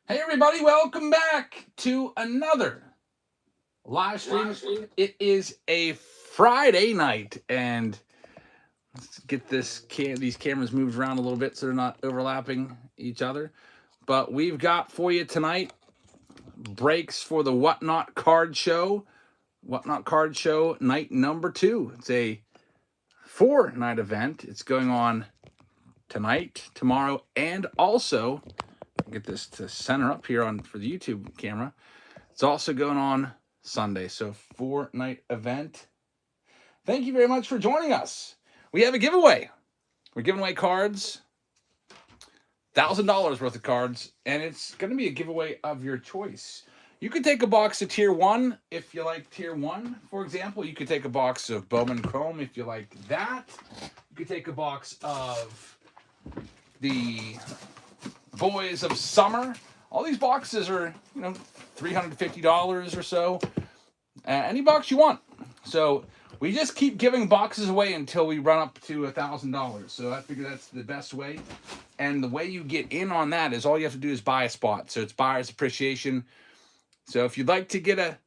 Hey everybody, welcome back to another live stream. It is a Friday night, and let's get these cameras moved around a little bit so they're not overlapping each other. But we've got for you tonight breaks for the Whatnot Card Show. Whatnot Card Show night number 2. It's a 4-night event. It's going on tonight, tomorrow, and also get this to center up here on for the YouTube camera. It's also going on Sunday, so 4-night event. Thank you very much for joining us. We have a giveaway. We're giving away cards, $1,000 worth of cards, and it's going to be a giveaway of your choice. You could take a box of Tier 1 if you like Tier 1, for example. You could take a box of Bowman Chrome if you like that. You could take a box of the Boys of Summer. All these boxes are, $350 or so. Any box you want. So we just keep giving boxes away until we run up to $1,000. So I figure that's the best way. And the way you get in on that is all you have to do is buy a spot. So it's buyer's appreciation. So if you'd like to get a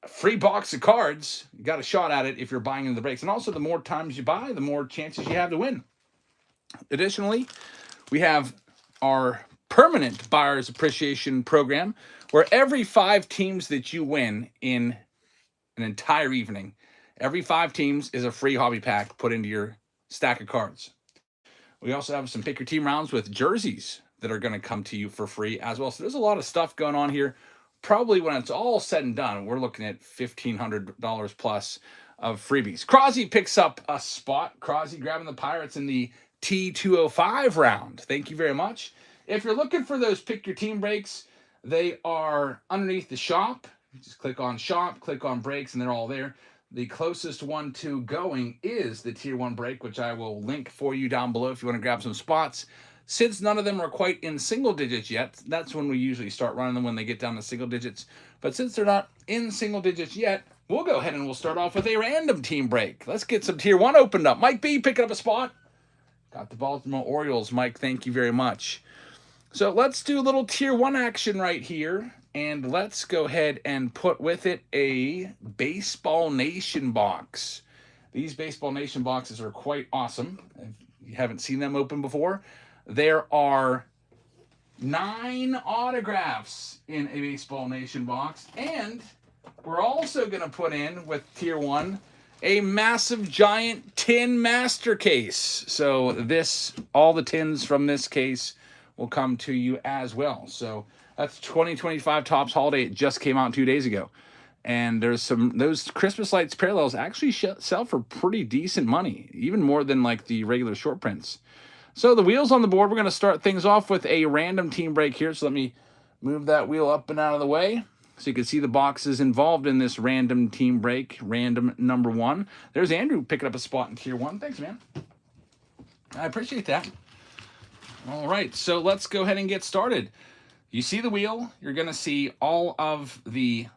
free box of cards, you got a shot at it if you're buying in the breaks. And also, the more times you buy, the more chances you have to win. Additionally, we have our permanent buyer's appreciation program, where every 5 teams that you win in an entire evening, every 5 teams is a free hobby pack put into your stack of cards. We also have some pick your team rounds with jerseys that are going to come to you for free as well. So there's a lot of stuff going on here. Probably when it's all said and done, we're looking at $1,500 plus of freebies. Crosby picks up a spot. Crosby grabbing the Pirates in the T205 round. Thank you very much. If you're looking for those pick your team breaks, they are underneath the shop. Just click on shop, click on breaks, and they're all there. The closest one to going is the Tier 1 break, which I will link for you down below if you want to grab some spots. Since none of them are quite in single digits yet, that's when we usually start running them, when they get down to single digits. But since they're not in single digits yet, we'll go ahead and we'll start off with a random team break. Let's get some Tier 1 opened up. Mike B picking up a spot. Got the Baltimore Orioles. Mike, thank you very much. So let's do a little Tier 1 action right here. And let's go ahead and put with it a Baseball Nation box. These Baseball Nation boxes are quite awesome. If you haven't seen them open before, there are 9 autographs in a Baseball Nation box. And we're also going to put in, with Tier 1, a massive giant tin master case. So all the tins from this case will come to you as well. So that's 2025 Topps Holiday. It just came out 2 days ago. And those Christmas Lights parallels actually sell for pretty decent money, even more than like the regular short prints. So the wheel's on the board. We're going to start things off with a random team break here. So let me move that wheel up and out of the way so you can see the boxes involved in this random team break, random number 1. There's Andrew picking up a spot in Tier 1. Thanks, man. I appreciate that. All right, so let's go ahead and get started. You see the wheel, you're going to see all of the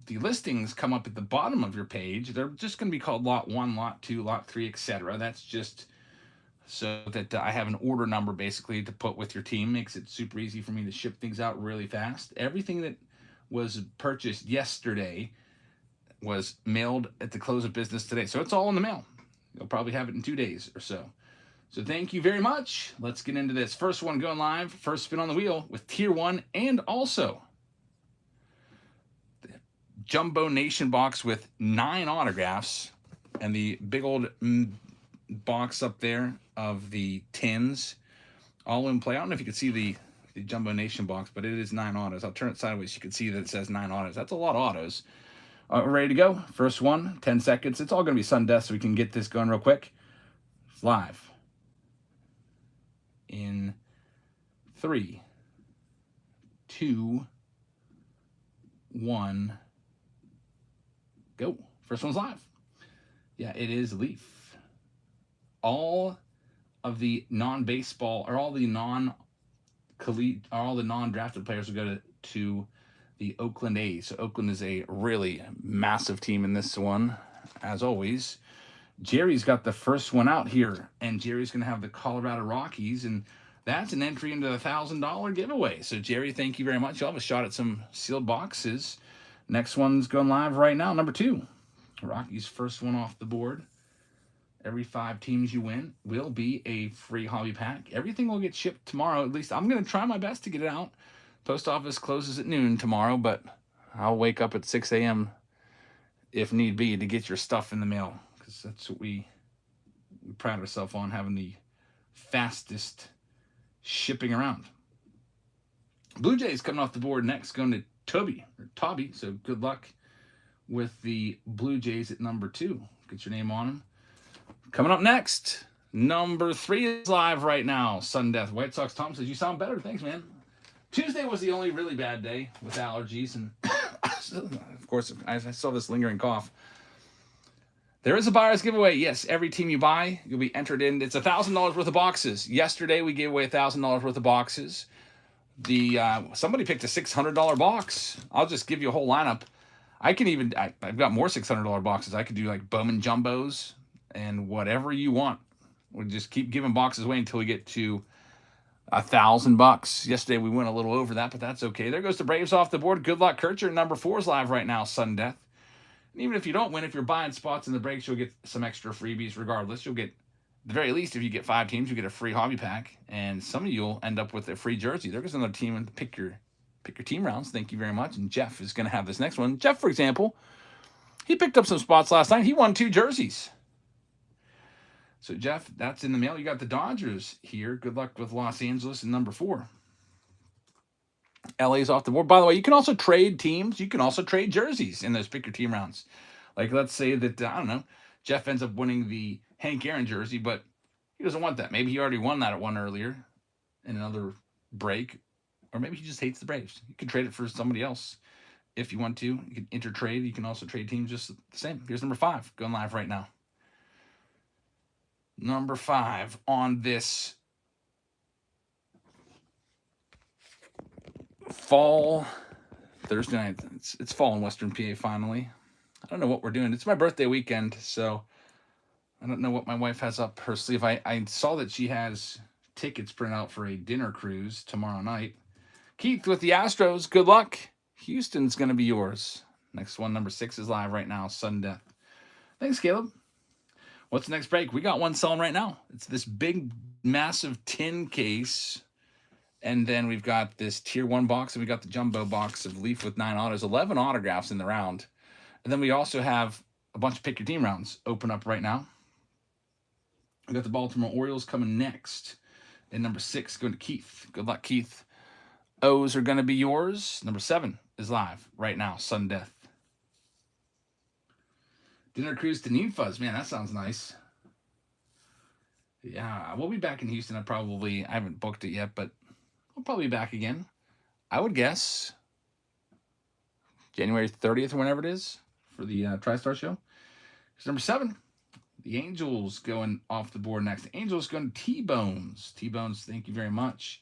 listings come up at the bottom of your page. They're just going to be called Lot 1, Lot 2, Lot 3, etc. That's just so that I have an order number basically to put with your team. Makes it super easy for me to ship things out really fast. Everything that was purchased yesterday was mailed at the close of business today. So it's all in the mail. You'll probably have it in 2 days or so. So thank you very much. Let's get into this. First one going live. First spin on the wheel with Tier 1 and also the Jumbo Nation box with 9 autographs and the big old box up there of the tins all in play. I don't know if you can see the Jumbo Nation box, but it is 9 autos. I'll turn it sideways so you can see that it says 9 autos. That's a lot of autos. We're ready to go. First one, 10 seconds. It's all going to be sudden death, so we can get this going real quick. It's live. In 3, 2, 1, go. First one's live. Yeah, it is Leaf. All of the non-baseball, or all the non-drafted players will go to the Oakland A's. So Oakland is a really massive team in this one, as always. Jerry's got the first one out here, and Jerry's going to have the Colorado Rockies, and that's an entry into the $1,000 giveaway. So, Jerry, thank you very much. You'll have a shot at some sealed boxes. Next one's going live right now. Number 2. Rocky's first one off the board. Every 5 teams you win will be a free hobby pack. Everything will get shipped tomorrow. At least I'm going to try my best to get it out. Post office closes at noon tomorrow, but I'll wake up at 6 a.m. if need be to get your stuff in the mail, because that's what we pride ourselves on, having the fastest shipping around. Blue Jays coming off the board next, going to Toby. So good luck with the Blue Jays at number 2. Get your name on them. Coming up next, number 3 is live right now. Sudden Death. White Sox Tom says, you sound better. Thanks, man. Tuesday was the only really bad day with allergies. And of course, I saw this lingering cough. There is a buyer's giveaway. Yes, every team you buy, you'll be entered in. It's $1,000 worth of boxes. Yesterday, we gave away $1,000 worth of boxes. Somebody picked a $600 box. I'll just give you a whole lineup. I've got more $600 boxes. I could do like Bowman jumbos and whatever you want. We'll just keep giving boxes away until we get to $1,000. Yesterday we went a little over that, but that's okay. There goes the Braves off the board. Good luck, Kircher. Number 4 is live right now, Sudden Death. And even if you don't win, if you're buying spots in the breaks, you'll get some extra freebies regardless. You'll get, at the very least, if you get 5 teams, you get a free hobby pack. And some of you will end up with a free jersey. There goes another team and pick your team rounds. Thank you very much. And Jeff is going to have this next one. Jeff, for example, he picked up some spots last night. He won 2 jerseys. So, Jeff, that's in the mail. You got the Dodgers here. Good luck with Los Angeles in number 4. LA's off the board. By the way, you can also trade teams. You can also trade jerseys in those pick your team rounds. Like, let's say that, I don't know, Jeff ends up winning the Hank Aaron jersey, but he doesn't want that. Maybe he already won that at one earlier in another break. Or maybe he just hates the Braves. You can trade it for somebody else if you want to. You can intertrade. You can also trade teams just the same. Here's number 5 going live right now. Number 5 on this fall Thursday night. It's fall in Western PA finally. I don't know what we're doing. It's my birthday weekend, so I don't know what my wife has up her sleeve. I saw that she has tickets printed out for a dinner cruise tomorrow night. Keith with the Astros, good luck. Houston's going to be yours. Next one, number 6, is live right now, Sudden Death. Thanks, Caleb. What's the next break? We got one selling right now. It's this big, massive tin case. And then we've got this tier 1 box, and we got the jumbo box of Leaf with 9 autos, 11 autographs in the round. And then we also have a bunch of pick your team rounds open up right now. We got the Baltimore Orioles coming next. And number 6 going to Keith. Good luck, Keith. O's are going to be yours. Number 7 is live right now, Sudden Death. Dinner cruise to Ninfas. Man, that sounds nice. Yeah, we'll be back in Houston. I haven't booked it yet, but we'll probably be back again. I would guess January 30th or whenever it is for the TriStar show. Here's number 7. The Angels going off the board next. The Angels going to T-Bones. T-Bones, thank you very much.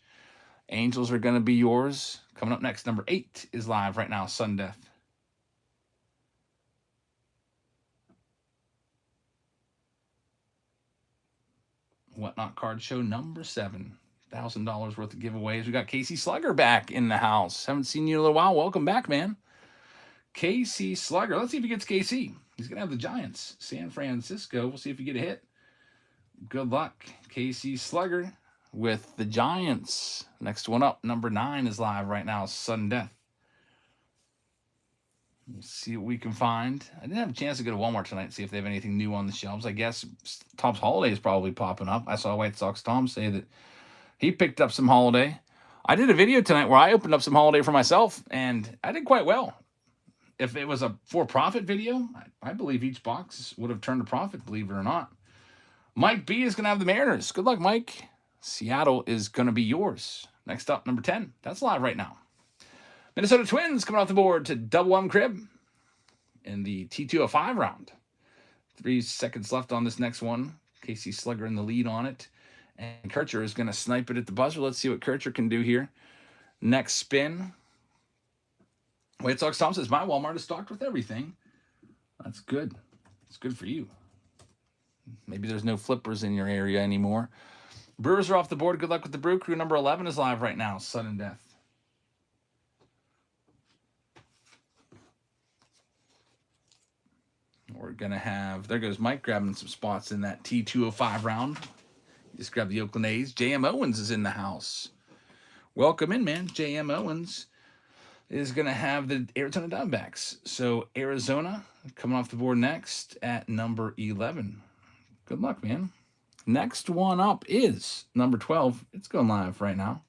Angels are going to be yours. Coming up next, number 8 is live right now, Sudden Death. Whatnot Card Show number 7. $1,000 worth of giveaways. We got Casey Slugger back in the house. Haven't seen you in a little while. Welcome back, man. Casey Slugger. Let's see if he gets KC. He's going to have the Giants. San Francisco. We'll see if you get a hit. Good luck, Casey Slugger with the Giants. Next one up, number 9 is live right now, Sudden Death. We'll see what we can find. I didn't have a chance to go to Walmart tonight and see if they have anything new on the shelves. I guess Tom's Holiday is probably popping up. I saw White Sox Tom say that he picked up some Holiday. I did a video tonight where I opened up some Holiday for myself, and I did quite well. If it was a for-profit video, I believe each box would have turned a profit, believe it or not. Mike B is going to have the Mariners. Good luck, Mike. Seattle is going to be yours. Next up, number 10. That's live right now. Minnesota Twins coming off the board to Double M Crib in the T205 round. 3 seconds left on this next one. Casey Slugger in the lead on it. And Kircher is going to snipe it at the buzzer. Let's see what Kircher can do here. Next spin. White Sox Tom says, my Walmart is stocked with everything. That's good. It's good for you. Maybe there's no flippers in your area anymore. Brewers are off the board. Good luck with the Brew Crew. Number 11 is live right now. Sudden Death. We're going to have, there goes Mike grabbing some spots in that T205 round. Just grab the Oakland A's. J.M. Owens is in the house. Welcome in, man. J.M. Owens is going to have the Arizona Diamondbacks. So Arizona coming off the board next at number 11. Good luck, man. Next one up is number 12. It's going live right now.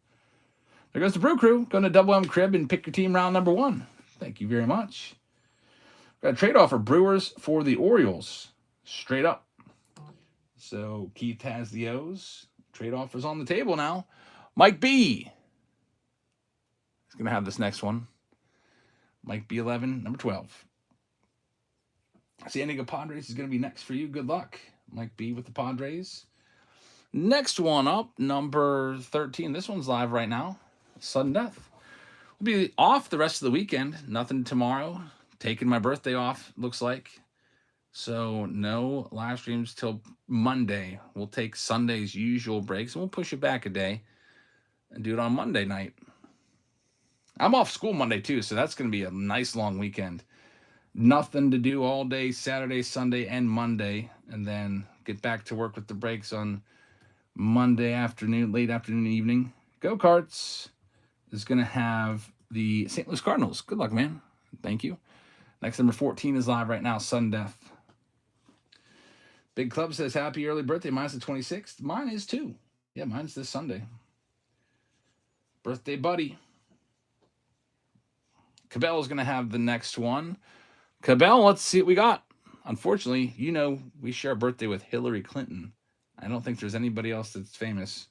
There goes the Brew Crew. Going to Double M Crib and pick your team round number 1. Thank you very much. Got a trade offer, Brewers for the Orioles. Straight up. So Keith has the O's. Trade offers on the table now. Mike B. is going to have this next one. Mike B11, number 12. San Diego Padres is going to be next for you. Good luck. Mike B with the Padres. Next one up, number 13. This one's live right now. Sudden Death. We'll be off the rest of the weekend. Nothing tomorrow. Taking my birthday off, looks like. So no live streams till Monday. We'll take Sunday's usual breaks, and we'll push it back a day and do it on Monday night. I'm off school Monday, too, so that's going to be a nice long weekend. Nothing to do all day, Saturday, Sunday, and Monday, and then get back to work with the breaks on Monday afternoon, late afternoon, evening. Go-Karts is going to have the St. Louis Cardinals. Good luck, man. Thank you. Next, number 14 is live right now, Sudden Death. Big Club says, happy early birthday. Mine's the 26th. Mine is, too. Yeah, mine's this Sunday. Birthday buddy. Cabell is going to have the next one. Cabell, let's see what we got. Unfortunately, you know we share a birthday with Hillary Clinton. I don't think there's anybody else that's famous.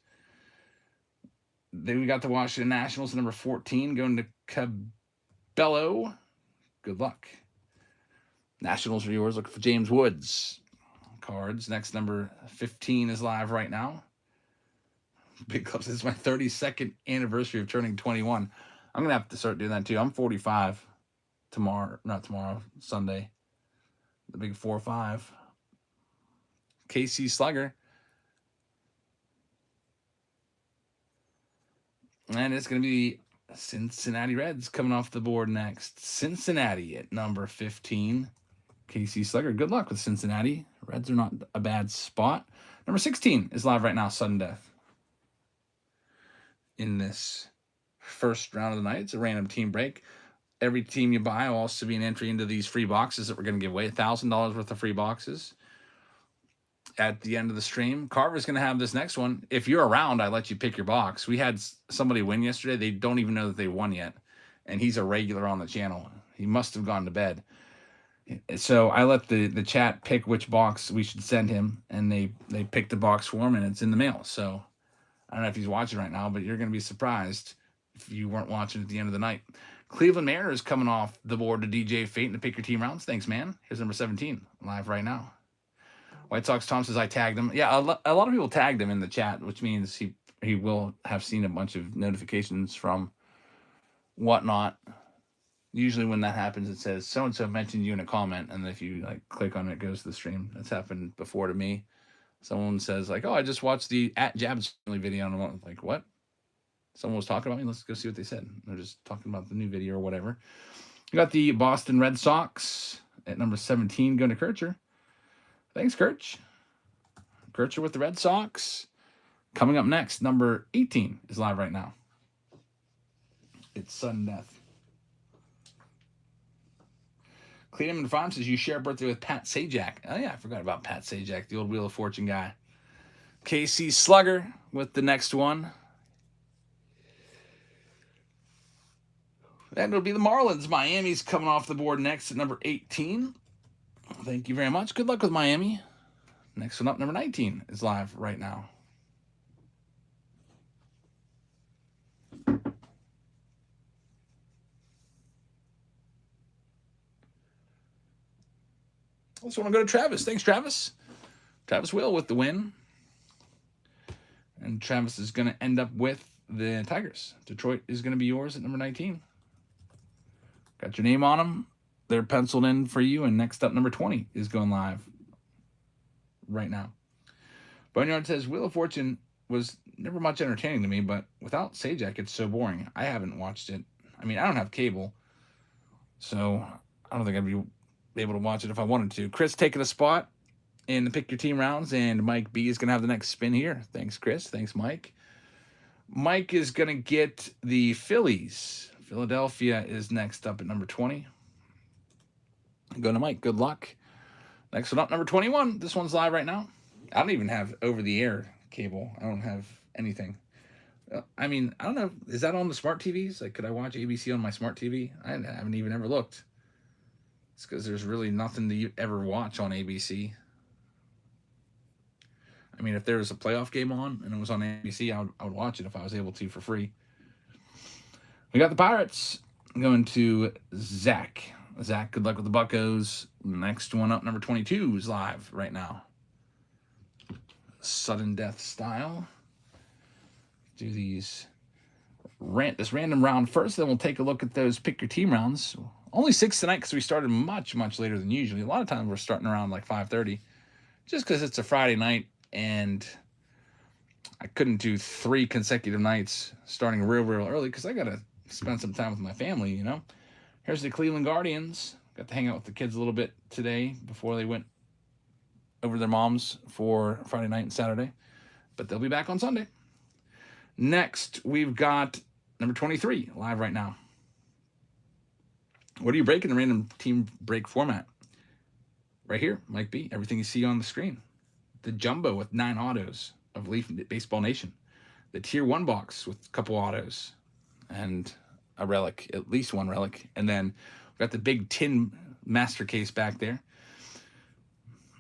Then we got the Washington Nationals, number 14, going to Cabello. Good luck. Nationals are yours. Looking for James Woods. Cards. Next, number 15 is live right now. Big Club says, it's my 32nd anniversary of turning 21. I'm going to have to start doing that too. I'm 45 tomorrow. Not tomorrow. Sunday. The big 4-5. KC Slugger. And it's going to be Cincinnati Reds coming off the board next. Cincinnati at number 15. KC Slugger. Good luck with Cincinnati. Reds are not a bad spot. Number 16 is live right now. Sudden Death. In this first round of the night, it's a random team break. Every team you buy will also be an entry into these free boxes that we're going to give away. $1,000 worth of free boxes at the end of the stream. Carver's going to have this next one. If you're around, I let you pick your box. We had somebody win yesterday. They don't even know that they won yet. And he's a regular on the channel. He must have gone to bed. So I let the chat pick which box we should send him. And they picked the box for him, and it's in the mail. So I don't know if he's watching right now, but you're going to be surprised if you weren't watching at the end of the night. Cleveland Mariners coming off the board to DJ Fate to pick your team rounds. Thanks, man. Here's number 17, live right now. White Sox Tom says, I tagged him. Yeah, a lot of people tagged him in the chat, which means he will have seen a bunch of notifications from whatnot. Usually when that happens, it says, so-and-so mentioned you in a comment, and if you click on it, it goes to the stream. That's happened before to me. Someone says, oh, I just watched the @Jabs video, and I'm like, what? Someone was talking about me? Let's go see what they said. They're just talking about the new video or whatever. You got the Boston Red Sox at number 17 going to Kircher. Thanks, Kirch. Kircher with the Red Sox. Coming up next, number 18 is live right now. It's Sudden Death. Cleveland Farm says you share a birthday with Pat Sajak. Oh, yeah, I forgot about Pat Sajak, the old Wheel of Fortune guy. KC Slugger with the next one. And it'll be the Marlins. Miami's coming off the board next at number 18. Thank you very much. Good luck with Miami. Next one up, number 19, is live right now. Also want to go to Travis. Thanks, Travis. Travis Will with the win. And Travis is going to end up with the Tigers. Detroit is going to be yours at number 19. Got your name on them. They're penciled in for you. And next up, number 20 is going live right now. Boneyard says, Wheel of Fortune was never much entertaining to me, but without Sajak, it's so boring. I haven't watched it. I mean, I don't have cable, so I don't think I'd be able to watch it if I wanted to. Chris taking a spot in the pick your team rounds, and Mike B is going to have the next spin here. Thanks, Chris. Thanks, Mike. Mike is going to get the Phillies. Philadelphia is next up at number 20. Go to Mike. Good luck. Next one up, number 21. This one's live right now. I don't even have over-the-air cable. I don't have anything. I mean, I don't know. Is that on the smart TVs? Like, could I watch ABC on my smart TV? I haven't even ever looked. It's because there's really nothing to ever watch on ABC. I mean, if there was a playoff game on and it was on ABC, I would watch it if I was able to for free. We got the Pirates going to Zach. Zach, good luck with the Buccos. Next one up, number 22, is live right now. Sudden death style. Do this random round first, then we'll take a look at those pick your team rounds. Only 6 tonight because we started much later than usually. A lot of times we're starting around like 5:30, just because it's a Friday night and I couldn't do 3 consecutive nights starting real early because I gotta spend some time with my family, you know. Here's the Cleveland Guardians. Got to hang out with the kids a little bit today before they went over to their moms for Friday night and Saturday, but they'll be back on Sunday. Next, we've got number 23 live right now. What are you breaking the random team break format? Right here, Mike B. Everything you see on the screen. The jumbo with 9 autos of Leaf Baseball Nation. The tier 1 box with a couple autos and a relic, at least one relic. And then we've got the big tin master case back there.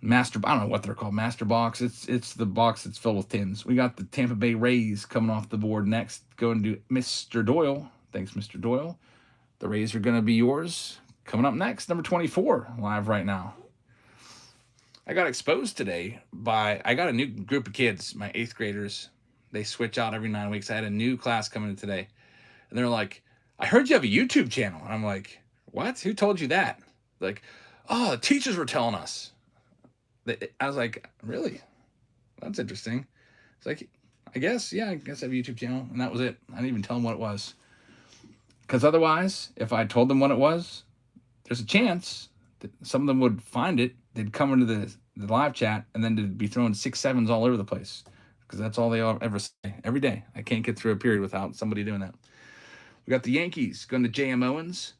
I don't know what they're called, master box. It's the box that's filled with tins. We got the Tampa Bay Rays coming off the board next. Going to Mr. Doyle. Thanks, Mr. Doyle. The Rays are going to be yours. Coming up next, number 24, live right now. I got exposed today I got a new group of kids, my 8th graders. They switch out every 9 weeks. I had a new class coming in today. And they're like, I heard you have a YouTube channel. And I'm like, what? Who told you that? Like, oh, the teachers were telling us. I was like, really? That's interesting. It's like, I guess I have a YouTube channel. And that was it. I didn't even tell them what it was. Because otherwise, if I told them what it was, there's a chance that some of them would find it. They'd come into the live chat and then they'd be throwing 6 7s all over the place. Because that's all they ever say every day. I can't get through a period without somebody doing that. We got the Yankees going to J.M. Owens.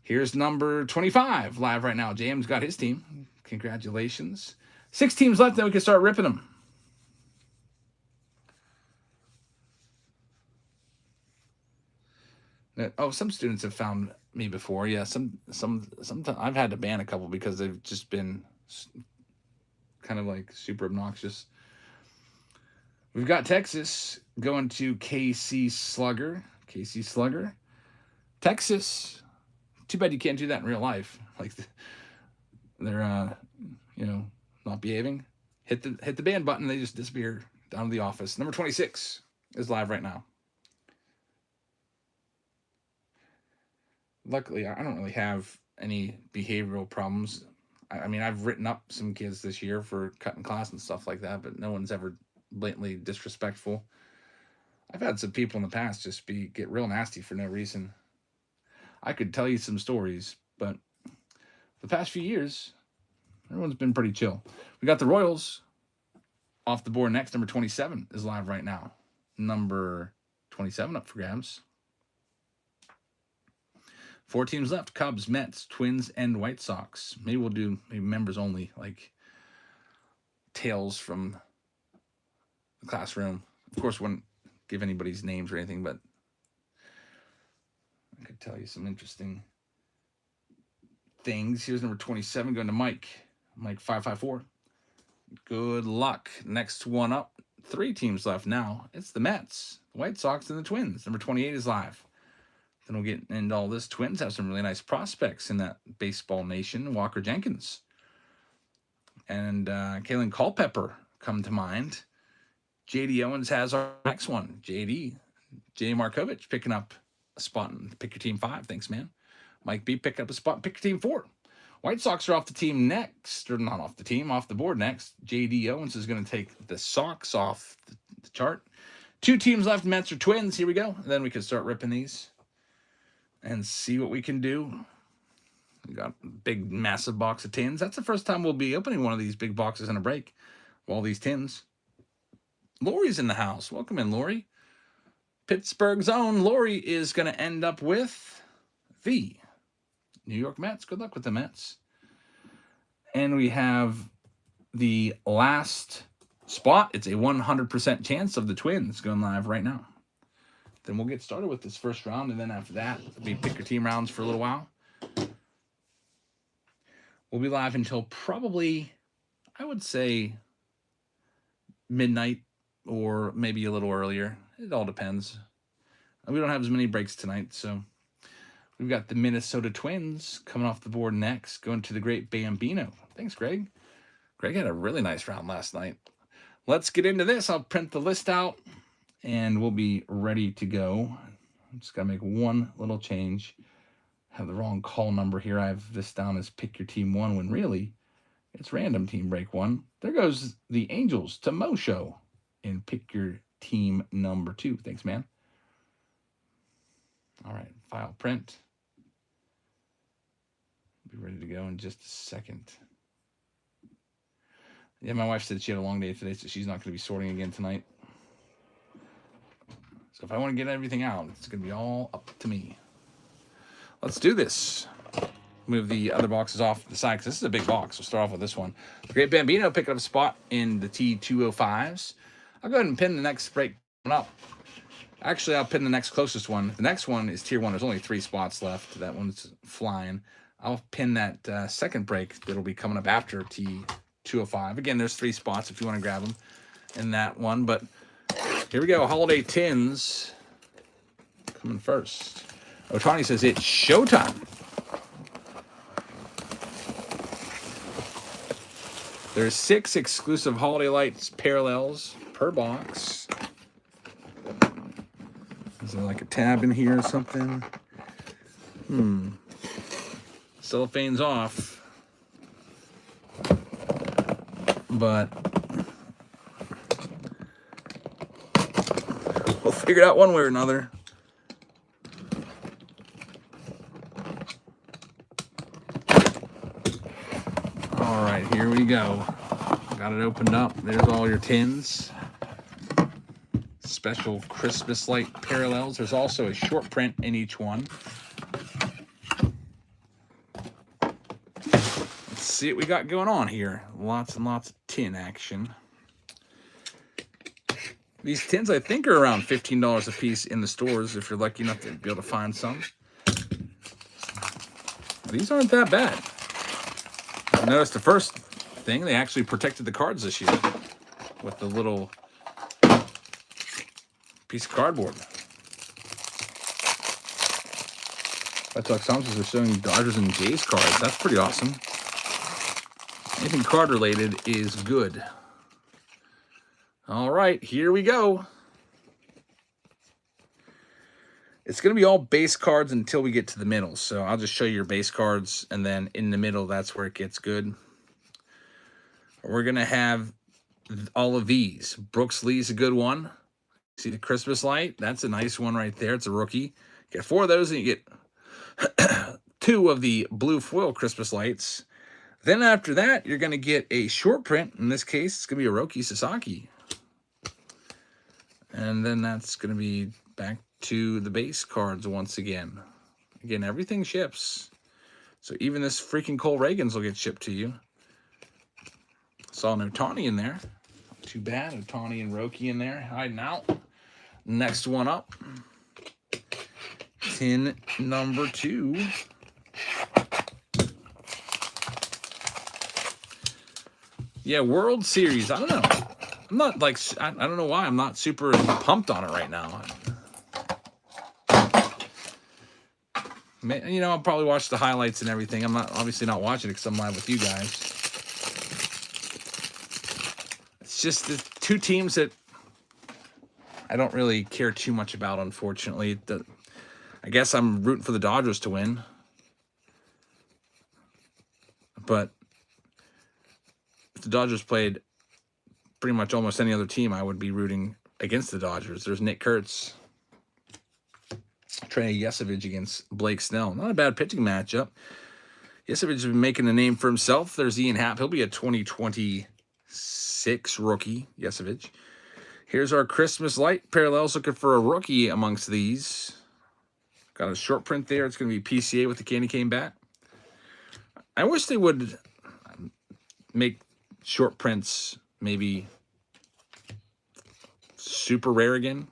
Here's number 25 live right now. J.M.'s got his team. Congratulations. 6 teams left, then we can start ripping them. Some students have found me before. Yeah, sometimes I've had to ban a couple because they've just been kind of like super obnoxious. We've got Texas going to KC Slugger. KC Slugger. Texas. Too bad you can't do that in real life. Like they're not behaving. Hit the ban button, they just disappear down to the office. Number 26 is live right now. Luckily, I don't really have any behavioral problems. I mean, I've written up some kids this year for cutting class and stuff like that, but no one's ever blatantly disrespectful. I've had some people in the past just get real nasty for no reason. I could tell you some stories, but the past few years, everyone's been pretty chill. We got the Royals off the board next. Number 27 is live right now. Number 27 up for grabs. 4 teams left: Cubs, Mets, Twins, and White Sox. Maybe we'll do members only, like tales from the classroom. Of course, wouldn't give anybody's names or anything, but I could tell you some interesting things. Here's number 27 going to Mike 554. Good luck. Next one up. 3 teams left now. It's the Mets, the White Sox, and the Twins. Number 28 is live. Then we'll get into all this. Twins have some really nice prospects in that Baseball Nation. Walker Jenkins and Kalen Culpepper come to mind. J.D. Owens has our next one. J.D. Markovich picking up a spot in Pick Your Team 5. Thanks, man. Mike B picking up a spot in Pick Your Team 4. White Sox are off the team next. Or not off the team, off the board next. J.D. Owens is going to take the Sox off the chart. 2 teams left, Mets or Twins. Here we go. And then we can start ripping these and see what we can do. We got a big, massive box of tins. That's the first time we'll be opening one of these big boxes in a break. All these tins. Lori's in the house. Welcome in, Lori. Pittsburgh's own Lori is going to end up with the New York Mets. Good luck with the Mets. And we have the last spot. It's a 100% chance of the Twins going live right now. Then we'll get started with this first round, and then after that, we pick your team rounds for a little while. We'll be live until probably, I would say, midnight or maybe a little earlier. It all depends. We don't have as many breaks tonight, so we've got the Minnesota Twins coming off the board next, going to the great Bambino. Thanks, Greg. Greg had a really nice round last night. Let's get into this. I'll print the list out, and we'll be ready to go. I'm just going to make one little change. I have the wrong call number here. I have this down as pick your team 1 when really it's random team break 1. There goes the Angels to Mosho and pick your team number 2. Thanks, man. All right, file print. Be ready to go in just a second. Yeah, my wife said she had a long day today, so she's not going to be sorting again tonight. So if I want to get everything out, it's going to be all up to me. Let's do this. Move the other boxes off to the side, because this is a big box. We'll start off with this one. The Great Bambino picking up a spot in the T205s. I'll go ahead and pin the next break up. Actually, I'll pin the next closest one. The next one is Tier 1. There's only 3 spots left. That one's flying. I'll pin that second break that'll be coming up after T205. Again, there's 3 spots if you want to grab them in that one. But here we go. Holiday Tins coming first. Otani says it's showtime. There's 6 exclusive Holiday Lights parallels per box. Is there like a tab in here or something? Cellophane's off. But we'll figure it out one way or another. All right, here we go. Got it opened up. There's all your tins. Special Christmas light parallels. There's also a short print in each one. Let's see what we got going on here. Lots and lots of tin action. These tins, I think, are around $15 a piece in the stores if you're lucky enough to be able to find some. These aren't that bad. I noticed the first thing, they actually protected the cards this year with the little piece of cardboard. That's like Thompson's. They're showing Dodgers and Jays cards. That's pretty awesome. Anything card related is good. All right, here we go. It's going to be all base cards until we get to the middle. So I'll just show you your base cards, and then in the middle, that's where it gets good. We're going to have all of these. Brooks Lee's a good one. See the Christmas light? That's a nice one right there. It's a rookie. Get 4 of those, and you get 2 of the blue foil Christmas lights. Then after that, you're going to get a short print. In this case, it's going to be a Roki Sasaki. And then that's going to be back to the base cards once again. Again, everything ships. So even this freaking Cole Reagans will get shipped to you. Saw an Otani in there. Not too bad. Otani and Roki in there hiding out. Next one up. Tin number 2. Yeah, World Series. I don't know. I'm not like, I don't know why I'm not super pumped on it right now. You know, I'll probably watch the highlights and everything. I'm not obviously not watching it because I'm live with you guys. It's just the 2 teams that I don't really care too much about, unfortunately. I guess I'm rooting for the Dodgers to win. But if the Dodgers played pretty much almost any other team, I would be rooting against the Dodgers. There's Nick Kurtz. Trey Yesevich against Blake Snell. Not a bad pitching matchup. Yesevich has been making a name for himself. There's Ian Happ. He'll be a 2026 rookie, Yesevich. Here's our Christmas light parallels. Looking for a rookie amongst these. Got a short print there. It's going to be PCA with the candy cane bat. I wish they would make short prints maybe super rare again.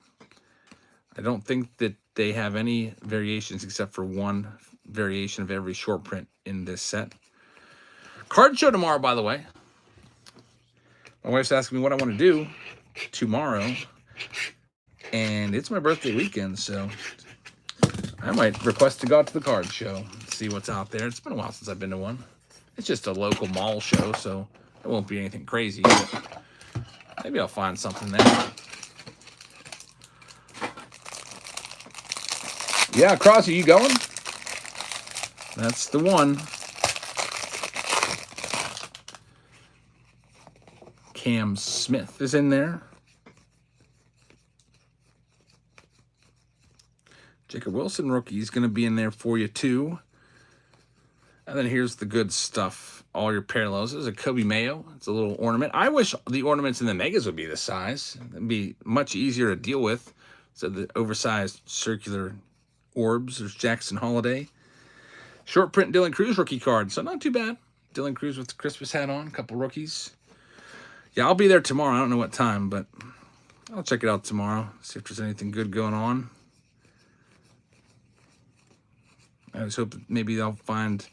I don't think that they have any variations except for one variation of every short print in this set. Card show tomorrow, by the way. My wife's asking me what I want to do tomorrow, and it's my birthday weekend, so I might request to go out to the card show, see what's out there. It's been a while since I've been to one. It's just a local mall show, so it won't be anything crazy, but maybe I'll find something there. Yeah, Cross, are you going? That's the one. Cam Smith is in there. Jacob Wilson, rookie, is going to be in there for you, too. And then here's the good stuff. All your parallels. There's a Kobe Mayo. It's a little ornament. I wish the ornaments in the Megas would be this size. It'd be much easier to deal with. So the oversized circular orbs. There's Jackson Holiday. Short print Dylan Cruz rookie card. So not too bad. Dylan Cruz with the Christmas hat on. A couple rookies. Yeah, I'll be there tomorrow. I don't know what time, but I'll check it out tomorrow. See if there's anything good going on. I just hope that maybe I'll find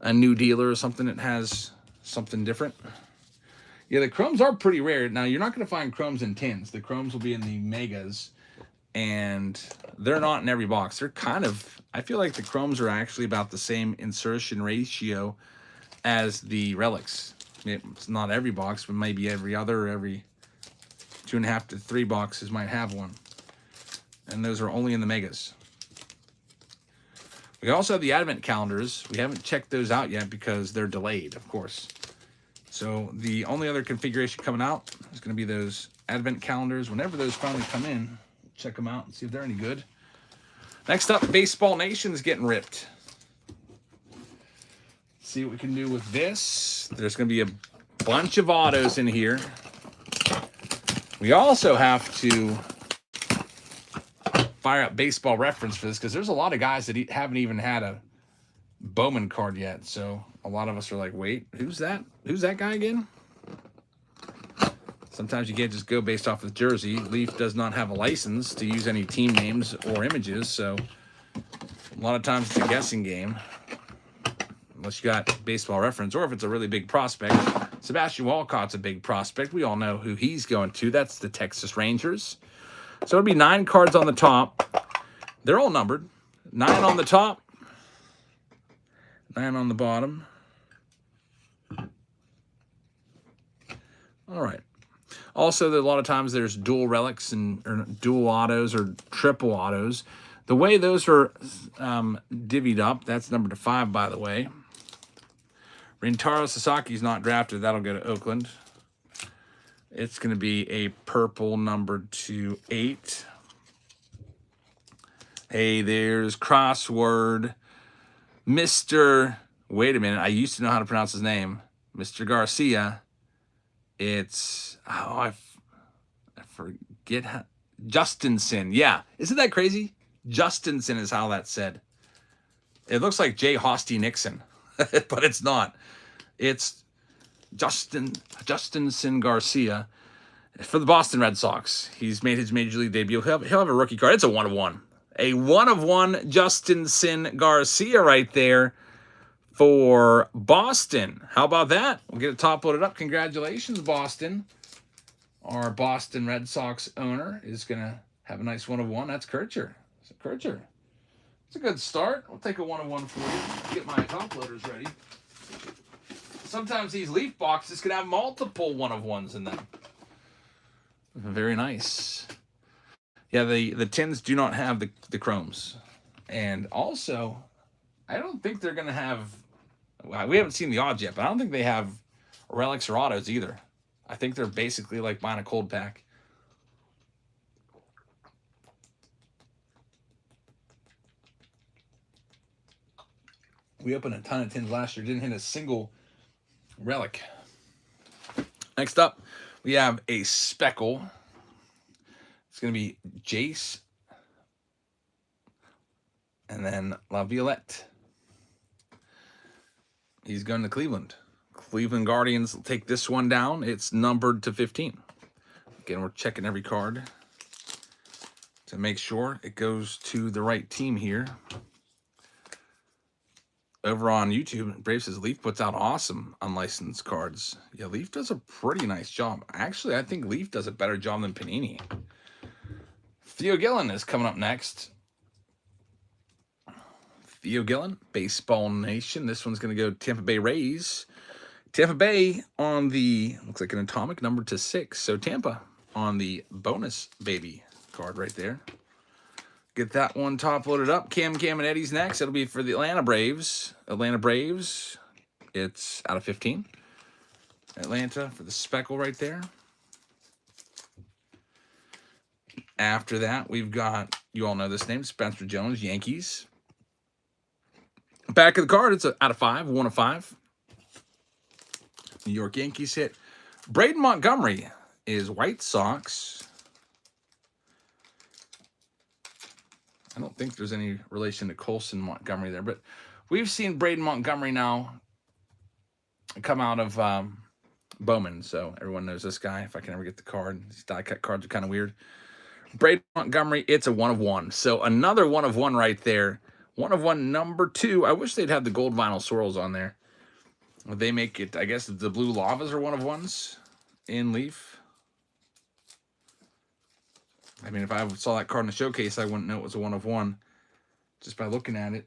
a new dealer or something that has something different. Yeah, the chromes are pretty rare. Now, you're not going to find chromes in tins. The chromes will be in the Megas, and they're not in every box. They're kind of, I feel like the chromes are actually about the same insertion ratio as the relics. It's not every box, but maybe every other, or every 2.5 to 3 boxes might have one. And those are only in the Megas. We also have the advent calendars. We haven't checked those out yet because they're delayed, of course. So the only other configuration coming out is going to be those advent calendars. Whenever those finally come in, check them out and see if they're any good. Next up, Baseball Nation's getting ripped. See what we can do with this. There's going to be a bunch of autos in here. We also have to fire up Baseball Reference for this because there's a lot of guys that haven't even had a Bowman card yet. So a lot of us are like, wait, who's that? Who's that guy again? Sometimes you can't just go based off of jersey. Leaf does not have a license to use any team names or images. So a lot of times it's a guessing game. Unless you got Baseball Reference, or if it's a really big prospect. Sebastian Walcott's a big prospect. We all know who he's going to. That's the Texas Rangers. So it'll be 9 cards on the top. They're all numbered. 9 on the top. 9 on the bottom. All right. Also, a lot of times there's dual relics or dual autos or triple autos. The way those are divvied up, that's number to 5, by the way. Rintaro Sasaki's not drafted. That'll go to Oakland. It's going to be a purple numbered to 8. Hey, there's Crossword. Mr. Wait a minute. I used to know how to pronounce his name. Mr. Garcia. It's, I forget how, Justinson. Yeah. Isn't that crazy? Justinson is how that's said. It looks like J. Hosty Nixon, but it's not. It's Justinson Garcia for the Boston Red Sox. He's made his Major League debut. He'll have a rookie card. It's a 1/1. A 1/1 Justinson Garcia right there for Boston. How about that? We'll get it top loaded up. Congratulations, Boston. Our Boston Red Sox owner is going to have a nice 1/1. That's Kircher. Kircher. It's a good start. We'll take a 1/1 for you. Get my top loaders ready. Sometimes these Leaf boxes can have multiple 1/1s in them. Very nice. Yeah, the tins do not have the chromes. And also, I don't think they're going to have... Well, we haven't seen the odds yet, but I don't think they have relics or autos either. I think they're basically like buying a cold pack. We opened a ton of tins last year. Didn't hit a single relic. Next up, we have a speckle. It's going to be Jace. And then La Violette. He's going to Cleveland. Cleveland Guardians will take this one down. It's numbered to 15. Again, we're checking every card to make sure it goes to the right team here. Over on YouTube, Brave says Leaf puts out awesome unlicensed cards. Yeah, Leaf does a pretty nice job. Actually, I think Leaf does a better job than Panini. Theo Gillen is coming up next. Theo Gillen, Baseball Nation. This one's going to go Tampa Bay Rays. Tampa Bay on the, looks like an atomic number to 6. So Tampa on the bonus baby card right there. Get that one top loaded up. Cam and Eddie's next. It'll be for the Atlanta Braves. Atlanta Braves. It's out of 15. Atlanta for the speckle right there. After that, we've got, you all know this name, Spencer Jones, Yankees. Back of the card, it's out of 5, 1 of 5. New York Yankees hit. Braden Montgomery is White Sox. I don't think there's any relation to Colson Montgomery there, but we've seen Braden Montgomery now come out of Bowman, so everyone knows this guy. If I can ever get the card, these die-cut cards are kind of weird. Braden Montgomery, it's a 1 of 1. So another 1 of 1 right there. 1 of 1, number 2. I wish they'd have the gold vinyl swirls on there. They make it, I guess the blue lavas are 1 of 1s in Leaf. I mean, if I saw that card in the showcase, I wouldn't know it was a 1 of 1 just by looking at it.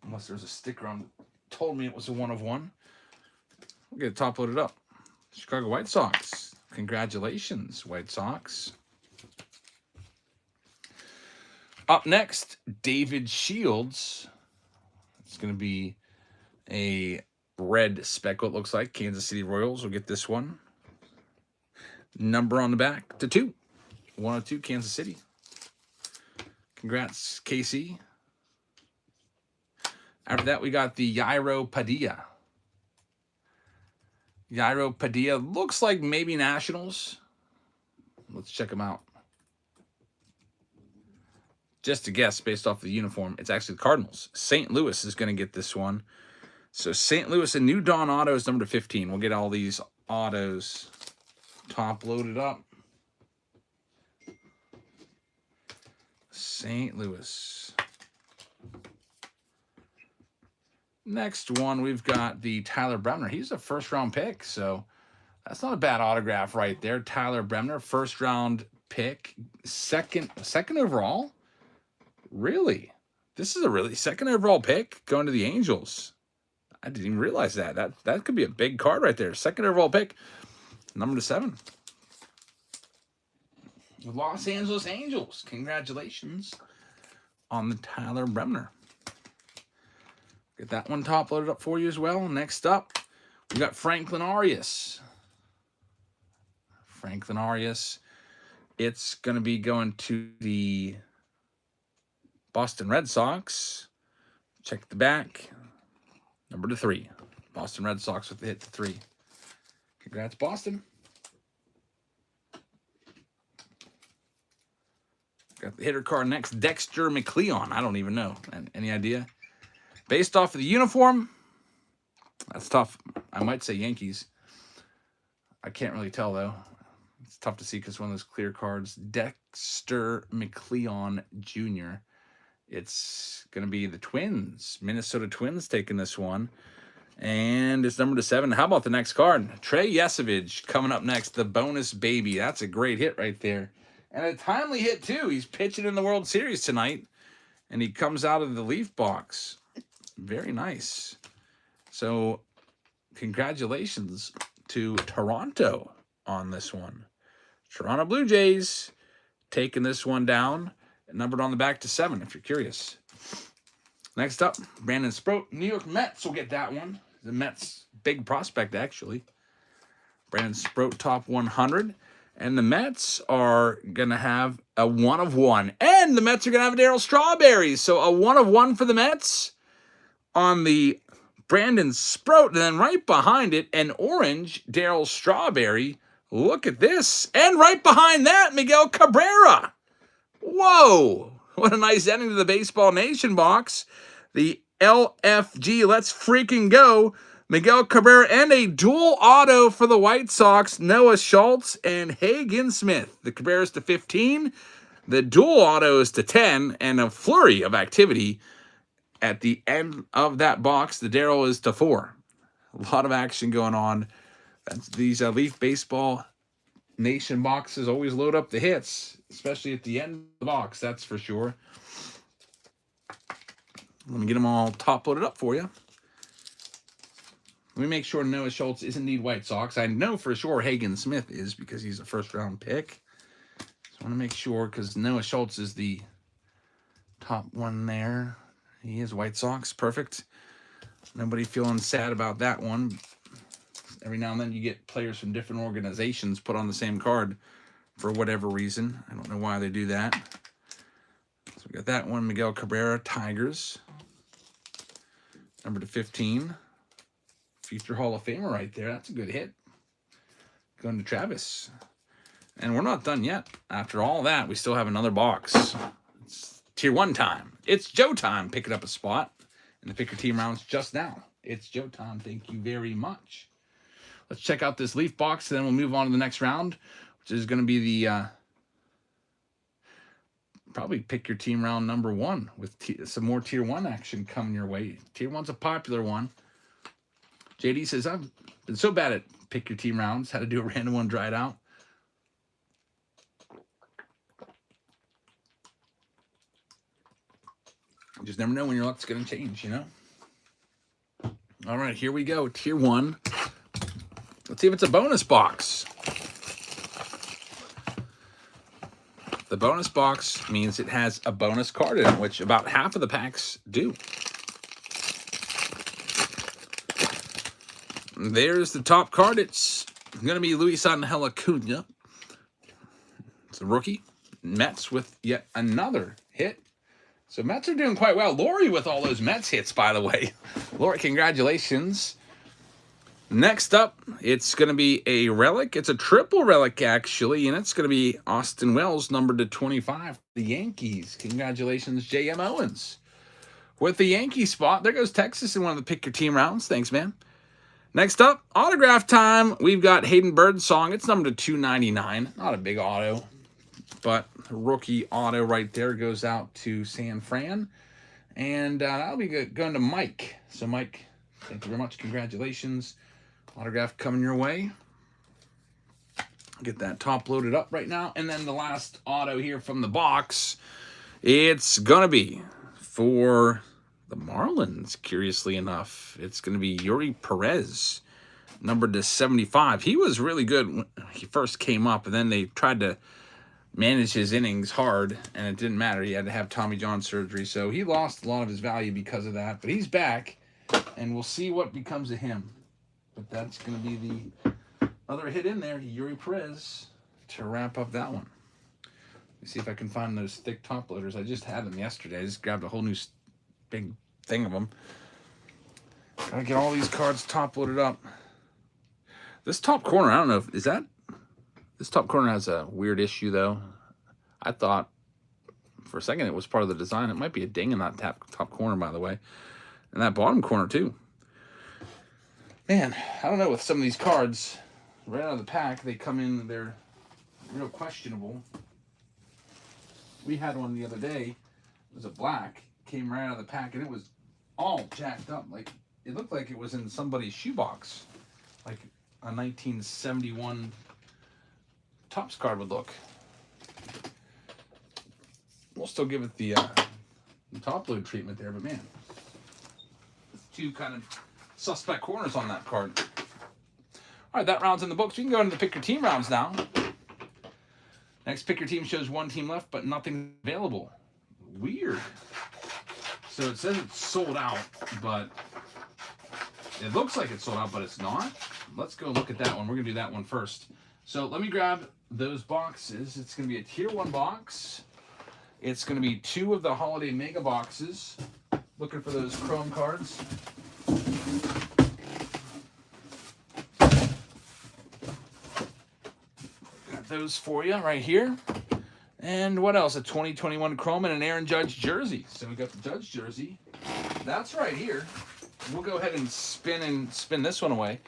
Unless there's a sticker on told me it was a 1 of 1. We'll get it top loaded up. Chicago White Sox. Congratulations, White Sox. Up next, David Shields. It's going to be a red speckle, it looks like. Kansas City Royals will get this one. Number on the back to 2. 102 Kansas City. Congrats, KC. After that, we got the Yairo Padilla. Yairo Padilla looks like maybe Nationals. Let's check them out. Just a guess based off the uniform, it's actually the Cardinals. St. Louis is going to get this one. So St. Louis and New Dawn Autos, number 15. We'll get all these autos top loaded up. St. Louis. Next one, we've got the Tyler Bremner. He's a first-round pick, so that's not a bad autograph right there. Tyler Bremner, first-round pick, second overall. Really? This is a really second overall pick going to the Angels. I didn't even realize that. That could be a big card right there. Second overall pick, number 7. The Los Angeles Angels. Congratulations on the Tyler Bremner. Get that one top loaded up for you as well. Next up, we got Franklin Arias. Franklin Arias. It's going to be going to the Boston Red Sox. Check the back. Number to 3. Boston Red Sox with the hit to 3. Congrats, Boston. Got the hitter card next. Dexter McLeon. I don't even know. Any idea? Based off of the uniform, that's tough. I might say Yankees. I can't really tell, though. It's tough to see because one of those clear cards. Dexter McLeon Jr. It's going to be the Twins. Minnesota Twins taking this one. And it's number to 7. How about the next card? Trey Yesevich coming up next. The bonus baby. That's a great hit right there. And a timely hit, too. He's pitching in the World Series tonight. And he comes out of the Leaf box. Very nice. So, congratulations to Toronto on this one. Toronto Blue Jays taking this one down. Numbered on the back to 7, if you're curious. Next up, Brandon Sproat. New York Mets will get that one. The Mets, big prospect, actually. Brandon Sproat, top 100. And the Mets are going to have a 1 of 1. And the Mets are going to have a Darryl Strawberry. So a 1 of 1 for the Mets. on the Brandon Sprout, and then right behind it, an orange Daryl Strawberry. Look at this. And right behind that, Miguel Cabrera. Whoa. What a nice ending to the Baseball Nation box. The LFG, let's freaking go. Miguel Cabrera and a dual auto for the White Sox, Noah Schultz and Hagen Smith. The Cabrera's to 15, the dual auto is to 10, and a flurry of activity at the end of that box. The Daryl is to 4. A lot of action going on. That's these Leaf Baseball Nation boxes always load up the hits, especially at the end of the box, that's for sure. Let me get them all top loaded up for you. Let me make sure Noah Schultz is indeed White Sox. I know for sure Hagen Smith is because he's a first-round pick. So I want to make sure because Noah Schultz is the top one there. He is White Sox. Perfect. Nobody feeling sad about that one. Every now and then you get players from different organizations put on the same card for whatever reason. I don't know why they do that. So we got that one, Miguel Cabrera, Tigers. Number to 15. Future Hall of Famer right there. That's a good hit. Going to Travis. And we're not done yet. After all that, we still have another box. It's Tier 1 time. It's Joe time picking up a spot in the Pick Your Team rounds just now. It's Joe time. Thank you very much. Let's check out this Leaf box, and then we'll move on to the next round, which is going to be the probably Pick Your Team round number 1 with some more Tier 1 action coming your way. Tier 1's a popular one. JD says, I've been so bad at Pick Your Team rounds. Had to do a random one, dry it out. You just never know when your luck's going to change, you know? All right, here we go. Tier 1. Let's see if it's a bonus box. The bonus box means it has a bonus card in it, which about half of the packs do. There's the top card. It's going to be Luis Angel Acuna. It's a rookie. Mets with yet another hit. So Mets are doing quite well. Lori with all those Mets hits, by the way. Lori, congratulations. Next up, it's going to be a relic. It's a triple relic, actually, and it's going to be Austin Wells, numbered to 25, the Yankees. Congratulations, J.M. Owens. With the Yankee spot, there goes Texas in one of the Pick Your Team rounds. Thanks, man. Next up, autograph time. We've got Hayden Birdsong. It's numbered to 299. Not a big auto, but rookie auto right there goes out to San Fran. And that'll be good, going to Mike. So, Mike, thank you very much. Congratulations. Autograph coming your way. Get that top loaded up right now. And then the last auto here from the box, it's going to be for the Marlins, curiously enough. It's going to be Yuri Perez, numbered to 75. He was really good when he first came up, and then they tried to manage his innings hard, and it didn't matter. He had to have Tommy John surgery, so he lost a lot of his value because of that. But he's back, and we'll see what becomes of him. But that's going to be the other hit in there, Yuri Perez, to wrap up that one. Let me see if I can find those thick top loaders. I just had them yesterday. I just grabbed a whole new big thing of them. Gotta get all these cards top loaded up. This top corner, I don't know, is that... This top corner has a weird issue, though. I thought for a second it was part of the design. It might be a ding in that top corner, by the way. And that bottom corner, too. Man, I don't know, with some of these cards, right out of the pack, they come in, they're real questionable. We had one the other day. It was a black. Came right out of the pack, and it was all jacked up. Like, it looked like it was in somebody's shoebox. Like a 1971 Topps card would look. We'll still give it the top load treatment there, but man, two kind of suspect corners on that card. All right, that round's in the books. We can go into the Pick Your Team rounds now. Next Pick Your Team shows one team left, but nothing available. Weird. So it says it's sold out, but it looks like it's sold out, but it's not. Let's go look at that one. We're going to do that one first. So let me grab those boxes. It's going to be a Tier 1 box. It's going to be 2 of the Holiday Mega boxes. looking for those chrome cards. Got those for you right here. And what else? A 2021 chrome and an Aaron Judge jersey. So we got the Judge jersey. That's right here. We'll go ahead and spin this one away.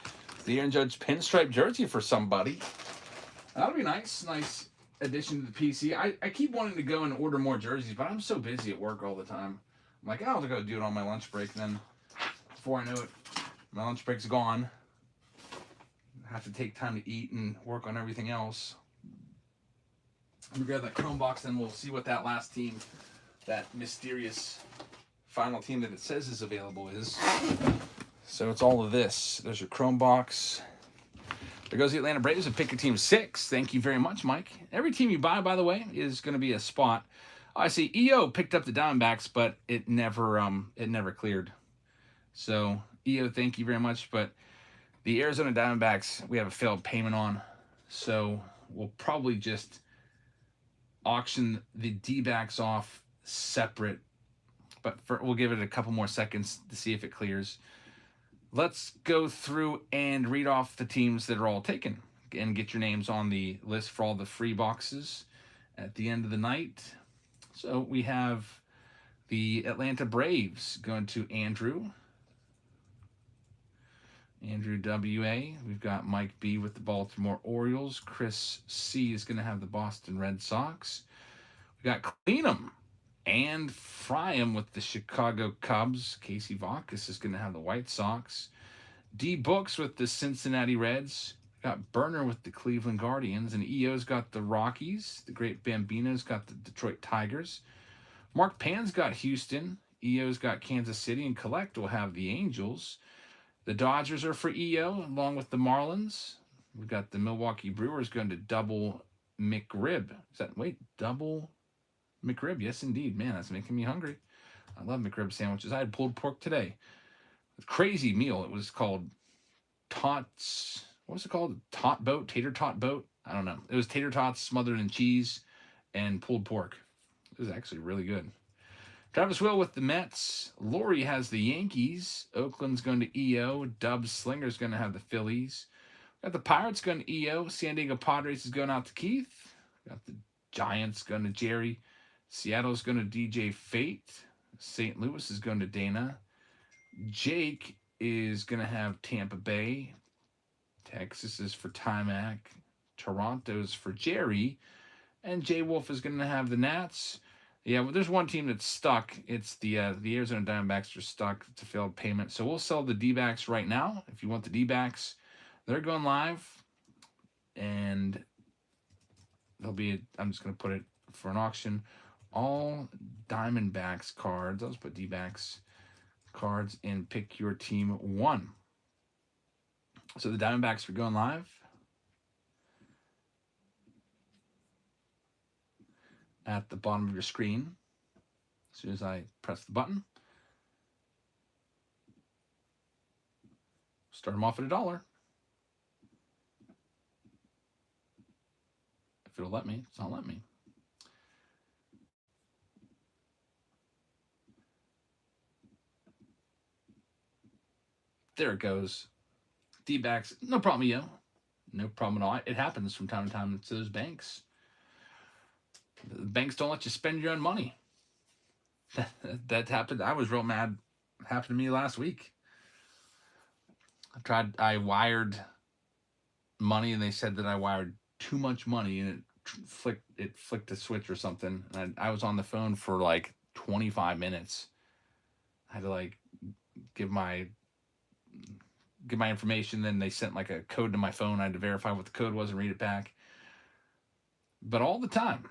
The Aaron Judge pinstripe jersey for somebody. That'll be nice. Nice addition to the PC. I keep wanting to go and order more jerseys, but I'm so busy at work all the time. I'm like, I'll have to go do it on my lunch break. And then before I know it, my lunch break's gone. I have to take time to eat and work on everything else. Let me grab that chrome box, then we'll see what that last team, that mysterious final team that it says is available is. So it's all of this. There's your chrome box. There goes the Atlanta Braves and pick a team 6. Thank you very much, Mike. Every team you buy, by the way, is going to be a spot. I see EO picked up the Diamondbacks, but it never cleared. So EO, thank you very much. But the Arizona Diamondbacks, we have a failed payment on. So we'll probably just auction the D-backs off separate. But we'll give it a couple more seconds to see if it clears. Let's go through and read off the teams that are all taken and get your names on the list for all the free boxes at the end of the night. So we have the Atlanta Braves going to Andrew W.A. We've got Mike B. with the Baltimore Orioles. Chris C. is going to have the Boston Red Sox. We got Cleanum and Fryham with the Chicago Cubs. Casey Vaucus is going to have the White Sox. D. Books with the Cincinnati Reds. Got Burner with the Cleveland Guardians. And EO's got the Rockies. The Great Bambino's got the Detroit Tigers. Mark Pan's got Houston. EO's got Kansas City. And Collect will have the Angels. The Dodgers are for EO along with the Marlins. We've got the Milwaukee Brewers going to double McRib. Double McRib? Yes, indeed. Man, that's making me hungry. I love McRib sandwiches. I had pulled pork today. A crazy meal. It was called Tots. What was it called? Tot boat? Tater tot boat? I don't know. It was tater tots smothered in cheese and pulled pork. It was actually really good. Travis Will with the Mets. Lori has the Yankees. Oakland's going to EO. Dubs Slinger's going to have the Phillies. Got the Pirates going to EO. San Diego Padres is going out to Keith. Got the Giants going to Jerry. Seattle's going to DJ Fate. St. Louis is going to Dana. Jake is going to have Tampa Bay. Texas is for Timac. Toronto's for Jerry. And Jay Wolf is going to have the Nats. Yeah, well, there's one team that's stuck. It's the Arizona Diamondbacks are stuck. It's a failed payment. So we'll sell the D-backs right now. If you want the D-backs, they're going live. And there'll be, I'm just going to put it for an auction. All Diamondbacks cards. I'll just put D-backs cards and pick your team 1. So the Diamondbacks are going live. At the bottom of your screen, as soon as I press the button. Start them off at $1. If it'll let me, it's not letting me. There it goes. D-backs, no problem, yo. No problem at all. It happens from time to time to those banks. The banks don't let you spend your own money. That happened. I was real mad. It happened to me last week. I wired money and they said that I wired too much money and it flicked a switch or something. And I was on the phone for like 25 minutes. I had to like give my information. Then they sent like a code to my phone. I had to verify what the code was and read it back. But all the time,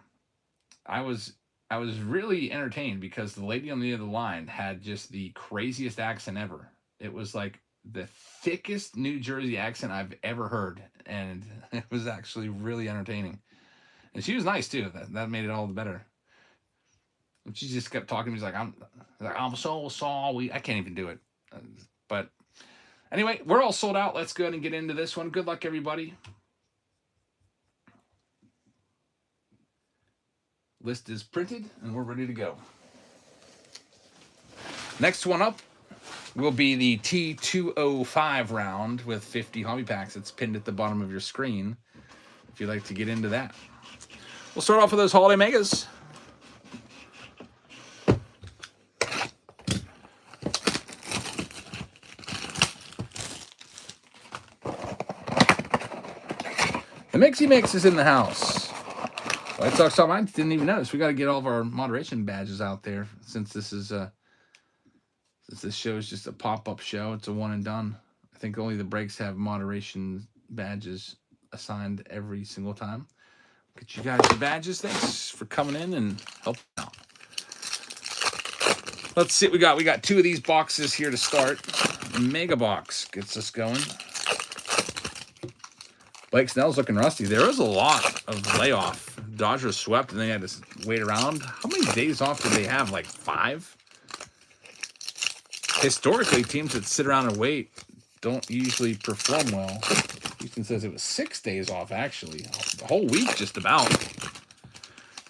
I was really entertained because the lady on the other line had just the craziest accent ever. It was like the thickest New Jersey accent I've ever heard, and it was actually really entertaining. And she was nice too. That made it all the better. And she just kept talking to me. She's like, I'm so sorry. I can't even do it. But anyway, we're all sold out. Let's go ahead and get into this one. Good luck, everybody. List is printed and we're ready to go. Next one up will be the T205 round with 50 hobby packs. It's pinned at the bottom of your screen if you'd like to get into that. We'll start off with those holiday megas. The Mixie Mix is in the house. White Sox Top Lines didn't even notice. We got to get all of our moderation badges out there since this show is just a pop-up show. It's a one and done. I think only the breaks have moderation badges assigned every single time. Get you guys the badges. Thanks for coming in and helping out. Let's see what we got. We got 2 of these boxes here to start. Mega Box gets us going. Blake Snell's looking rusty. There was a lot of layoff. Dodgers swept and they had to wait around. How many days off did they have? Like 5? Historically, teams that sit around and wait don't usually perform well. Houston says it was 6 days off, actually. The whole week, just about.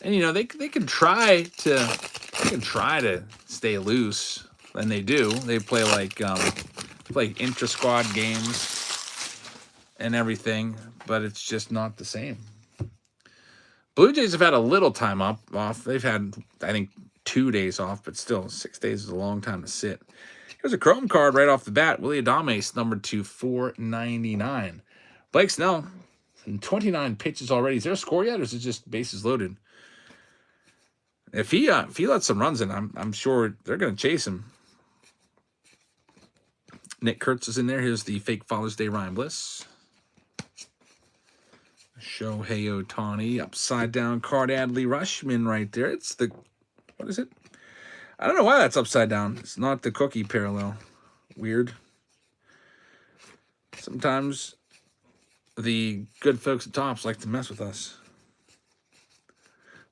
And, you know, they can try to stay loose, and they do. They play like intra-squad games and everything, but it's just not the same. Blue Jays have had a little time off. They've had, I think, 2 days off, but still, 6 days is a long time to sit. Here's a Chrome card right off the bat. Willie Adames, numbered to 499. Blake Snell, 29 pitches already. Is there a score yet, or is it just bases loaded? If he lets some runs in, I'm sure they're going to chase him. Nick Kurtz is in there. Here's the fake Father's Day Ryan Bliss. Shohei Ohtani, upside down card, Adley Rushman right there. It's the, what is it? I don't know why that's upside down. It's not the cookie parallel. Weird. Sometimes the good folks at Topps like to mess with us.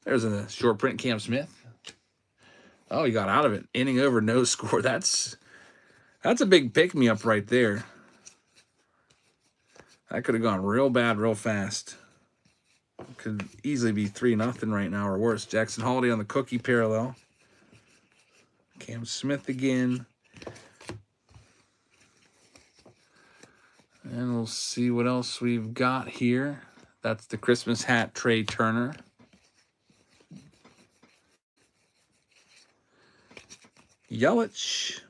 There's a short print Cam Smith. Oh, he got out of it. Inning over, no score. That's a big pick-me-up right there. That could have gone real bad real fast. Could easily be 3-0 right now or worse. Jackson Holiday on the cookie parallel. Cam Smith again. And we'll see what else we've got here. That's the Christmas hat, Trey Turner. Yelich.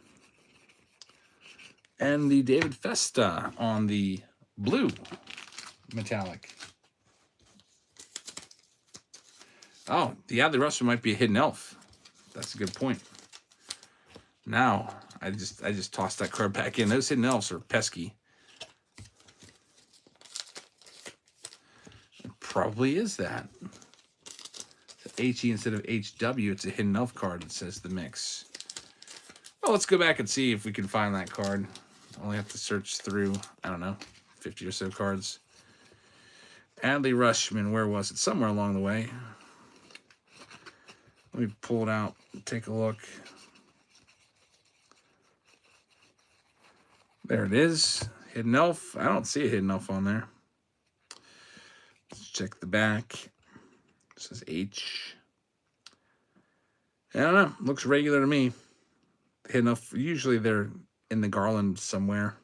And the David Festa on the blue metallic. Oh, the Adley Rushman might be a hidden elf. That's a good point. Now, I just tossed that card back in. Those hidden elves are pesky. It probably is that. It's HE instead of HW. It's a hidden elf card. It says the mix. Well, let's go back and see if we can find that card. I only have to search through, I don't know, 50 or so cards. Adley Rushman, where was it? Somewhere along the way. Let me pull it out and take a look. There it is. Hidden elf. I don't see a hidden elf on there. Let's check the back. It says H. I don't know. Looks regular to me. Hidden elf. Usually they're in the garland somewhere.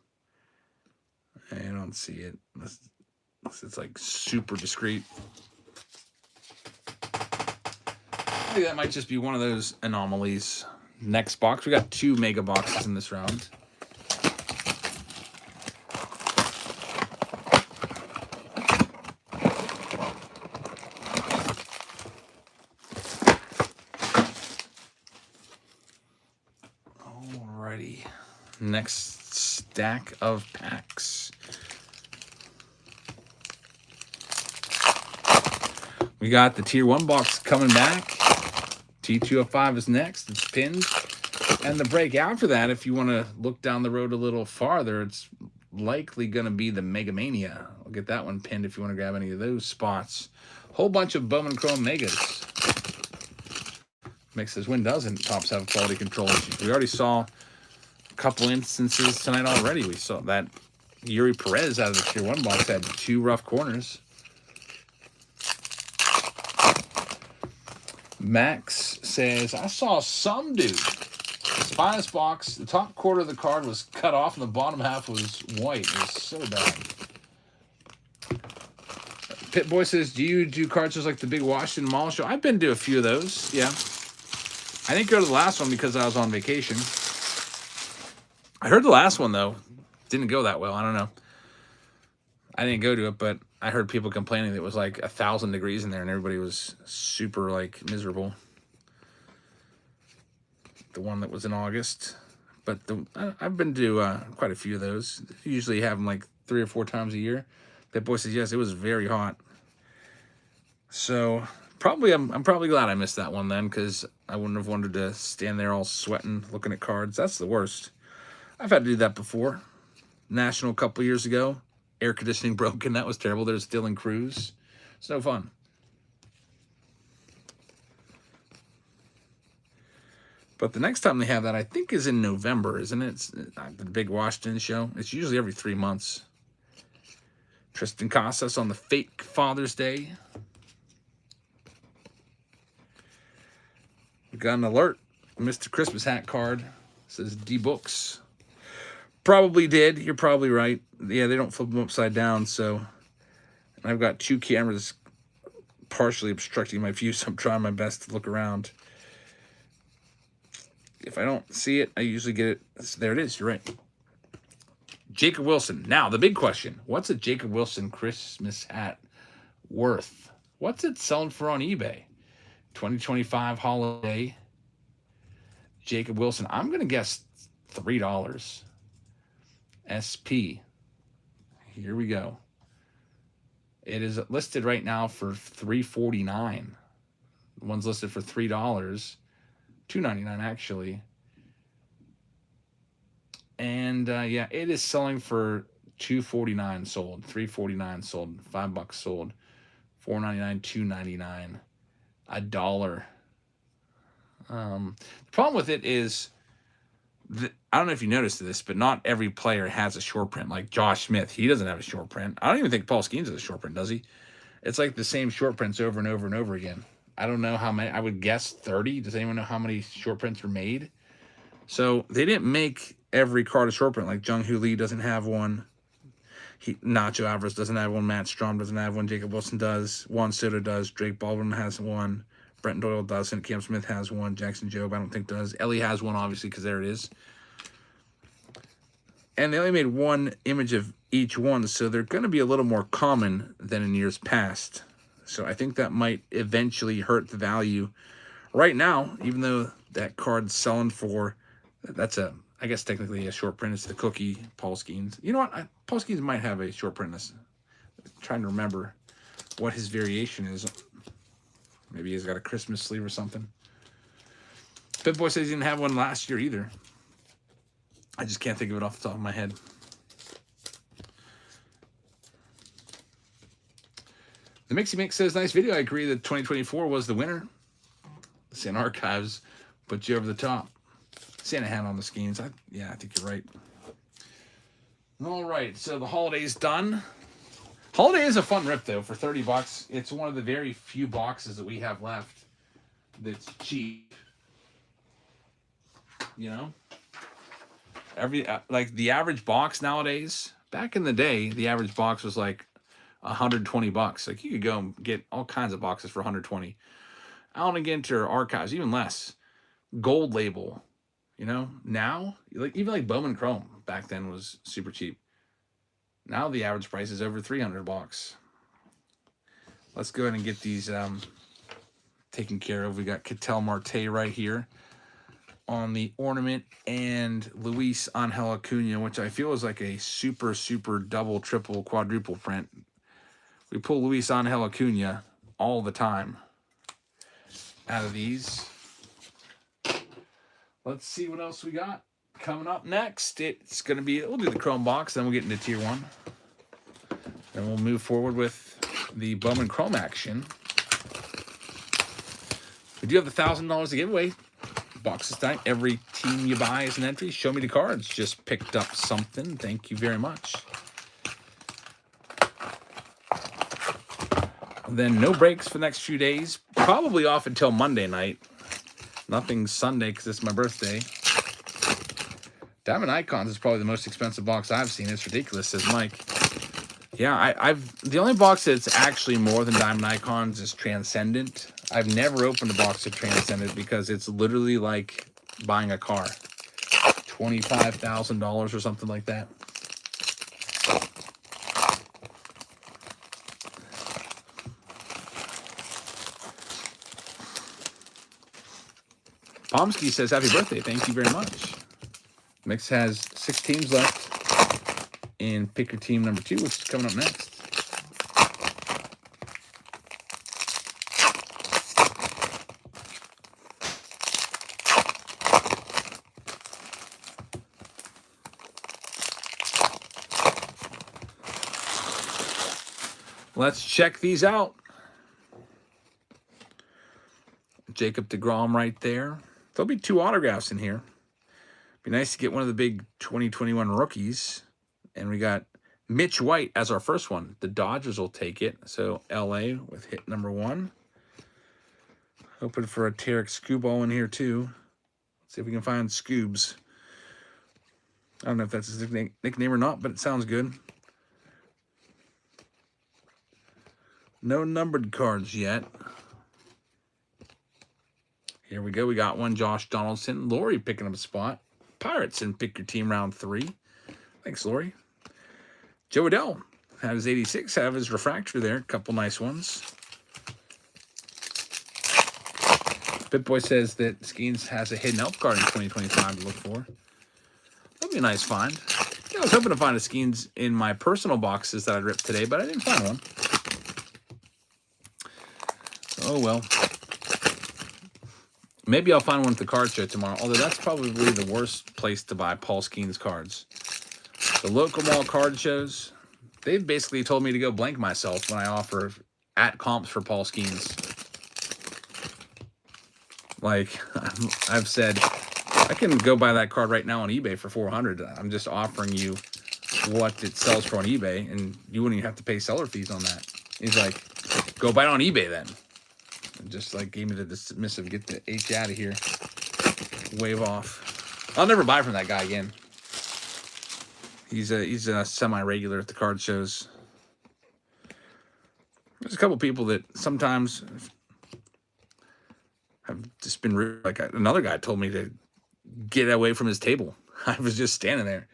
I don't see it. Unless it's like super discreet. I think that might just be one of those anomalies. Next box. We got 2 mega boxes in this round. Alrighty. Next stack of packs. We got the Tier 1 box coming back. T205 is next. It's pinned. And the break after that, if you want to look down the road a little farther, it's likely going to be the Mega Mania. I'll get that one pinned if you want to grab any of those spots. Whole bunch of Bowman Chrome Megas. Makes says, when doesn't Topps have quality control issues? We already saw a couple instances tonight already. We saw that Yuri Perez out of the Tier 1 box had 2 rough corners. Max says, I saw some dude finest box. The top quarter of the card was cut off, and the bottom half was white. It was so bad. Pit Boy says, do you do card shows like the big Washington Mall show? I've been to a few of those, yeah. I didn't go to the last one because I was on vacation. I heard the last one, though, didn't go that well. I don't know. I didn't go to it, but I heard people complaining that it was like 1,000 degrees in there and everybody was super, like, miserable. The one that was in August. But I've been to quite a few of those. Usually have them like 3 or 4 times a year. That boy says, yes, it was very hot. So I'm probably glad I missed that one then, because I wouldn't have wanted to stand there all sweating looking at cards. That's the worst. I've had to do that before. National a couple years ago. Air conditioning broken. That was terrible. There's still in cruise. It's no fun. But the next time they have that, I think, is in November, isn't it? It's the big Washington show. It's usually every 3 months. Tristan Casas on the fake Father's Day. We got an alert. Mr. Christmas hat card. It says D-Books. Probably did. You're probably right. Yeah, they don't flip them upside down, so... And I've got 2 cameras partially obstructing my view, so I'm trying my best to look around. If I don't see it, I usually get it. There it is. You're right. Jacob Wilson. Now, the big question. What's a Jacob Wilson Christmas hat worth? What's it selling for on eBay? 2025 holiday. Jacob Wilson. I'm going to guess $3. SP. Here we go. It is listed right now for $3.49. The one's listed for $3. $2.99 actually. And yeah, it is selling for $2.49 sold, $3.49 sold, $5 sold, $4.99, $2.99, $1. The problem with it is, I don't know if you noticed this, but not every player has a short print. Like Josh Smith, he doesn't have a short print. I don't even think Paul Skeens has a short print, does he? It's like the same short prints over and over and over again. I don't know how many. I would guess 30. Does anyone know how many short prints are made? So they didn't make every card a short print. Like Jung Hoo Lee doesn't have one. Nacho Alvarez doesn't have one. Matt Strom doesn't have one. Jacob Wilson does. Juan Soto does. Drake Baldwin has one. Brent Doyle doesn't. Cam Smith has one. Jackson Jobe, I don't think does. Ellie has one, obviously, because there it is. And they only made one image of each one, so they're going to be a little more common than in years past. So I think that might eventually hurt the value. Right now, even though that card's selling for, I guess technically a short print. It's the cookie Paul Skeens. You know what? Paul Skeens might have a short print. I'm trying to remember what his variation is. Maybe he's got a Christmas sleeve or something. Pit Boy says he didn't have one last year either. I just can't think of it off the top of my head. The Mixie Mix says, nice video. I agree that 2024 was the winner. Santa Archives put you over the top. Santa hat on the Skeens. Yeah, I think you're right. All right, so the holiday's done. Holiday is a fun rip, though, for $30. It's one of the very few boxes that we have left that's cheap. You know? Like the average box nowadays, back in the day, the average box was like $120. Like you could go and get all kinds of boxes for $120. Out and get into archives, even less. Gold label, you know. Now, even like Bowman Chrome back then was super cheap. Now the average price is over $300. Let's go ahead and get these taken care of. We got Ketel Marte right here on the ornament, and Luis Angel Acuna, which I feel is like a super, super double, triple, quadruple print. We pull Luis Angel Acuna all the time out of these. Let's see what else we got coming up next. It's going to be, we'll do the Chrome box, then we'll get into Tier 1. Then we'll move forward with the Bowman Chrome action. We do have the $1,000 to give away. Boxes time. Every team you buy is an entry. Show me the cards. Just picked up something. Thank you very much. Then no breaks for the next few days. Probably off until Monday night. Nothing Sunday because it's my birthday. Diamond Icons is probably the most expensive box I've seen. It's ridiculous, says Mike. Yeah, I've the only box that's actually more than Diamond Icons is Transcendent. I've never opened a box of Transcendent because it's literally like buying a car. $25,000 or something like that. Pomsky says, happy birthday. Thank you very much. Mix has 6 teams left in pick your team number 2, which is coming up next. Let's check these out. Jacob deGrom right there. There'll be 2 autographs in here. Be nice to get one of the big 2021 rookies. And we got Mitch White as our first one. The Dodgers will take it. So LA with hit number 1. Hoping for a Tarek Scoobo in here too. Let's see if we can find Scoobs. I don't know if that's his nickname or not, but it sounds good. No numbered cards yet. Here we go. We got one. Josh Donaldson. Lori picking up a spot. Pirates in pick your team round 3. Thanks, Lori. Joe Adell had his 86. Have his refractor there. A couple nice ones. BitBoy says that Skeens has a hidden elf card in 2025 to look for. That'll be a nice find. Yeah, I was hoping to find a Skeens in my personal boxes that I ripped today, but I didn't find one. Oh, well. Maybe I'll find one at the card show tomorrow, although that's probably the worst place to buy Paul Skeens cards. The local mall card shows, they've basically told me to go blank myself when I offer at comps for Paul Skeens. Like, I've said, I can go buy that card right now on eBay for $400. I'm just offering you what it sells for on eBay, and you wouldn't even have to pay seller fees on that. He's like, go buy it on eBay then. And just like gave me the dismissive, get the H out of here, wave off. I'll never buy from that guy again. He's a semi-regular at the card shows. There's a couple people that sometimes have just been rude. Like another guy told me to get away from his table. I was just standing there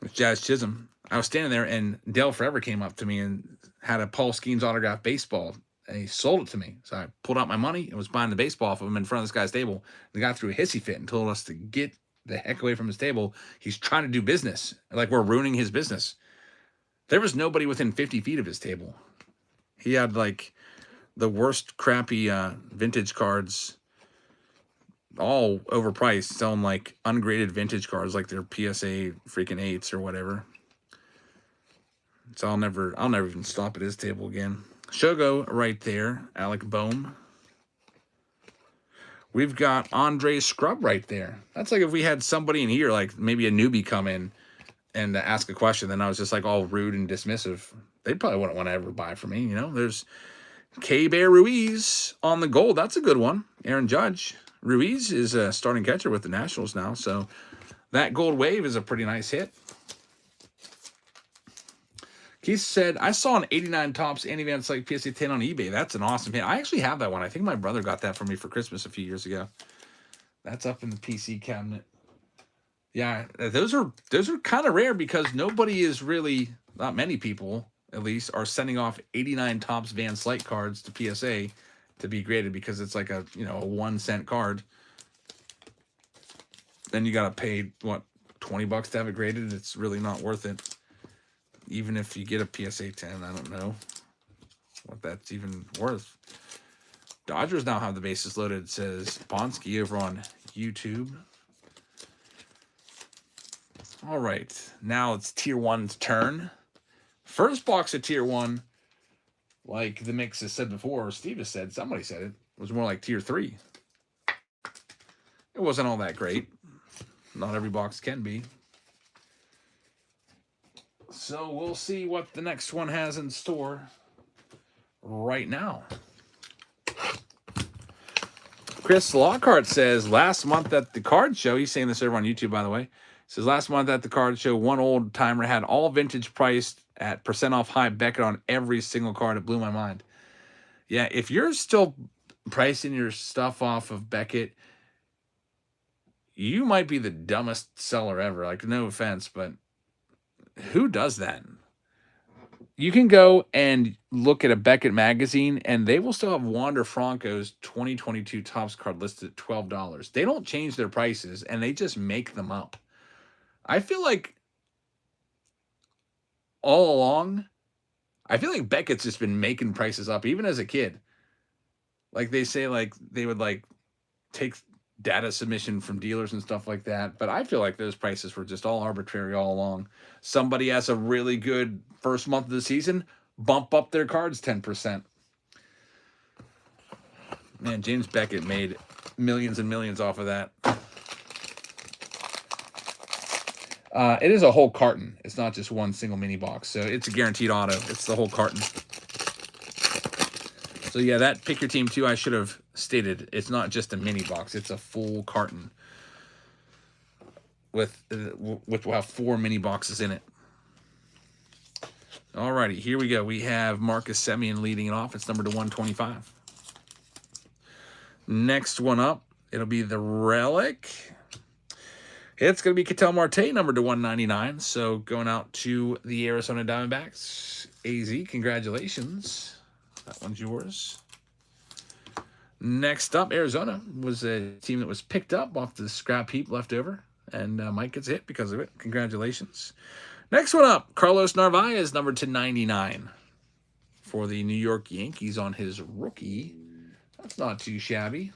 with Jazz Chisholm. I was standing there, and Dale Forever came up to me and had a Paul Skeens autographed baseball. And he sold it to me. So I pulled out my money and was buying the baseball off of him in front of this guy's table. The guy threw a hissy fit and told us to get the heck away from his table. He's trying to do business. Like we're ruining his business. There was nobody within 50 feet of his table. He had like the worst crappy vintage cards, all overpriced, selling like ungraded vintage cards like they're PSA freaking 8s or whatever. So I'll never even stop at his table again. Shogo right there. Alec Bohm. We've got Andre Scrub right there. That's like if we had somebody in here, like maybe a newbie come in and ask a question, then I was just like all rude and dismissive. They probably wouldn't want to ever buy from me, you know. There's K-Bear Ruiz on the gold. That's a good one. Aaron Judge. Ruiz is a starting catcher with the Nationals now, so that gold wave is a pretty nice hit. Keith said, I saw an 89 Topps Andy Van Slyke PSA 10 on eBay. That's an awesome hit. I actually have that one. I think my brother got that for me for Christmas a few years ago. That's up in the PC cabinet. Yeah, those are kind of rare because nobody is really, not many people at least, are sending off 89 Topps Van Slyke cards to PSA to be graded because it's like a, you know, a 1 cent card. Then you got to pay, what, $20 to have it graded? It's really not worth it. Even if you get a PSA 10, I don't know what that's even worth. Dodgers now have the bases loaded, says Ponsky over on YouTube. All right, now it's Tier 1's turn. First box of Tier 1, like the mix has said before, or Steve has said, somebody said it, was more like Tier 3. It wasn't all that great. Not every box can be. So we'll see what the next one has in store right now. Chris Lockhart says, last month at the card show, he's saying this over on YouTube, by the way, Says last month at the card show, one old timer had all vintage priced at percent off high Beckett on every single card. It blew my mind. Yeah, if you're still pricing your stuff off of Beckett, you might be the dumbest seller ever. Like, no offense, but who does that? You can go and look at a Beckett magazine, and they will still have Wander Franco's 2022 Topps card listed at $12. They don't change their prices, and they just make them up. I feel like all along, I feel like Beckett's just been making prices up, even as a kid. Like they say, like they would like take data submission from dealers and stuff like that. But I feel like those prices were just all arbitrary all along. Somebody has a really good first month of the season, bump up their cards 10%. Man, James Beckett made millions and millions off of that. It is a whole carton. It's not just one single mini box. So it's a guaranteed auto. It's the whole carton. So yeah, that pick your team too, I should have stated. It's not just a mini box. It's a full carton. With will have 4 mini boxes in it. Alrighty, here we go. We have Marcus Semien leading it off. It's numbered to 125. Next one up, it'll be the Relic. It's going to be Ketel Marte, numbered to 199. So going out to the Arizona Diamondbacks. AZ, congratulations. That one's yours. Next up, Arizona was a team that was picked up off the scrap heap left over. And Mike gets a hit because of it. Congratulations. Next one up, Carlos Narvaez, numbered to 99. For the New York Yankees on his rookie. That's not too shabby.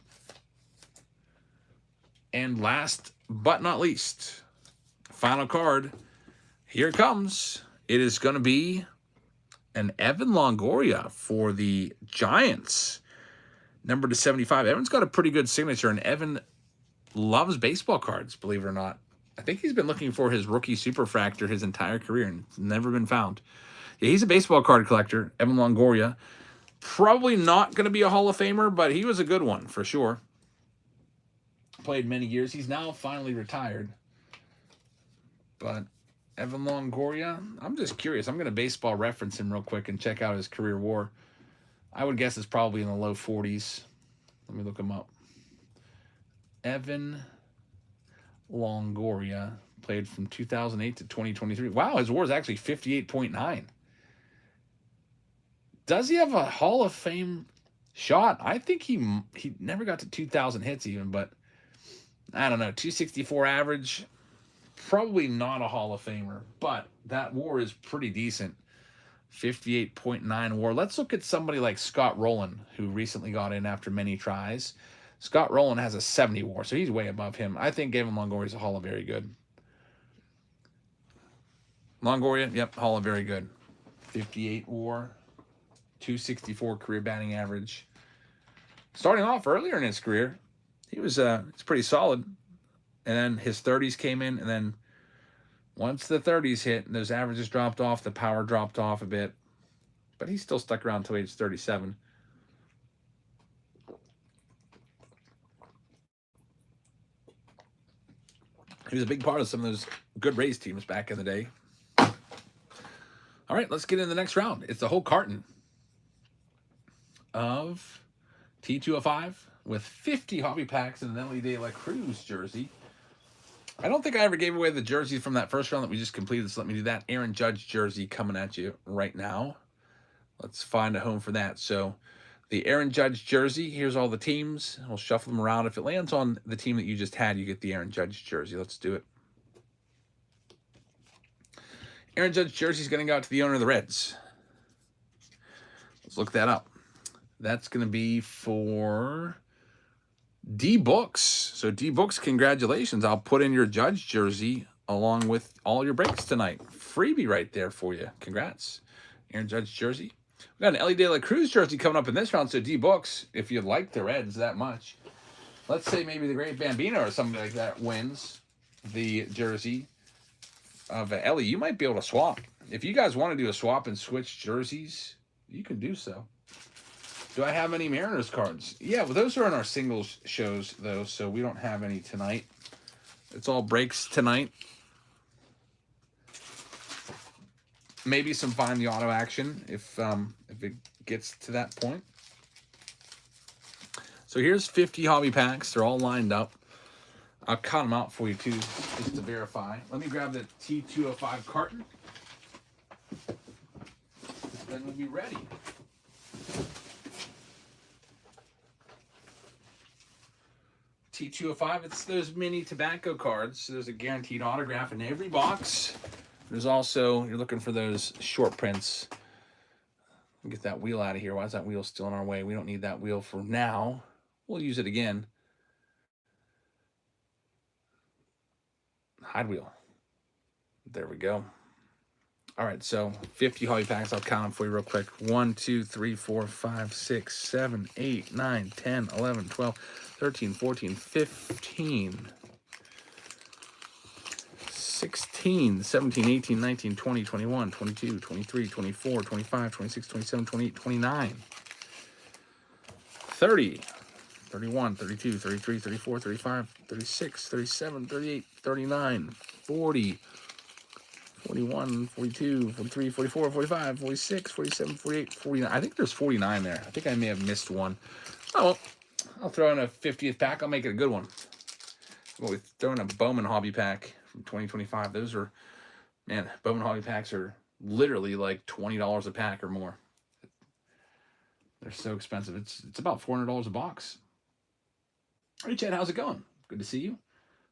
And last but not least, final card. Here it comes. It is going to be an Evan Longoria for the Giants. Number to 75. Evan's got a pretty good signature, and Evan loves baseball cards, believe it or not. I think he's been looking for his rookie superfractor his entire career, and it's never been found. Yeah, he's a baseball card collector, Evan Longoria. Probably not going to be a Hall of Famer, but he was a good one for sure. Played many years. He's now finally retired. But Evan Longoria, I'm just curious. I'm going to baseball reference him real quick and check out his career WAR. I would guess it's probably in the low 40s. Let me look him up. Evan Longoria played from 2008 to 2023. Wow, his WAR is actually 58.9. Does he have a Hall of Fame shot? I think he never got to 2,000 hits even, but I don't know. 264 average, probably not a Hall of Famer, but that WAR is pretty decent. 58.9 WAR. Let's look at somebody like Scott Rowland, who recently got in after many tries. Scott Rowland has a 70 WAR, so he's way above him. I think Evan Longoria is a Hall of Very Good. Longoria, yep, Hall of Very Good. 58 WAR, 264 career batting average. Starting off earlier in his career, he was it's pretty solid. And then his 30s came in, and then once the 30s hit, those averages dropped off, the power dropped off a bit. But he still stuck around until age 37. He was a big part of some of those good Rays teams back in the day. All right, let's get into the next round. It's the whole carton of T205 with 50 hobby packs and an Elly De La Cruz jersey. I don't think I ever gave away the jersey from that first round that we just completed, so let me do that. Aaron Judge jersey coming at you right now. Let's find a home for that. So the Aaron Judge jersey, here's all the teams. We'll shuffle them around. If it lands on the team that you just had, you get the Aaron Judge jersey. Let's do it. Aaron Judge jersey is going to go out to the owner of the Reds. Let's look that up. That's going to be for D Books. So D Books, congratulations. I'll put in your Judge jersey along with all your breaks tonight. Freebie right there for you. Congrats. Aaron Judge jersey. We got an Elly De La Cruz jersey coming up in this round. So D Books, if you like the Reds that much, let's say maybe the Great Bambino or something like that wins the jersey of Elly, you might be able to swap. If you guys want to do a swap and switch jerseys, you can do so. Do I have any Mariners cards? Yeah, well, those are in our singles shows, though, so we don't have any tonight. It's all breaks tonight. maybe some Find the Auto action if it gets to that point. So here's 50 hobby packs. They're all lined up. I'll count them out for you too, just to verify. Let me grab the T205 carton. Then we'll be ready. T205, it's those mini tobacco cards. So there's a guaranteed autograph in every box. There's also, you're looking for those short prints. Get that wheel out of here. Why is that wheel still in our way? We don't need that wheel for now. We'll use it again. Hide wheel. There we go. All right, so 50 hobby packs. I'll count them for you real quick. 1, 2, 3, 4, 5, 6, 7, 8, 9, 10, 11, 12, 13, 14, 15, 16, 17, 18, 19, 20, 21, 22, 23, 24, 25, 26, 27, 28, 29, 30, 31, 32, 33, 34, 35, 36, 37, 38, 39, 40, 41, 42, 43, 44, 45, 46, 47, 48, 49. I think there's 49 there. I think I may have missed one. Oh, well, I'll throw in a 50th pack. I'll make it a good one. We'll throw in a Bowman hobby pack from 2025. Those are, man, Bowman hobby packs are literally like $20 a pack or more. They're so expensive. It's about $400 a box. Hey, Chad, how's it going? Good to see you.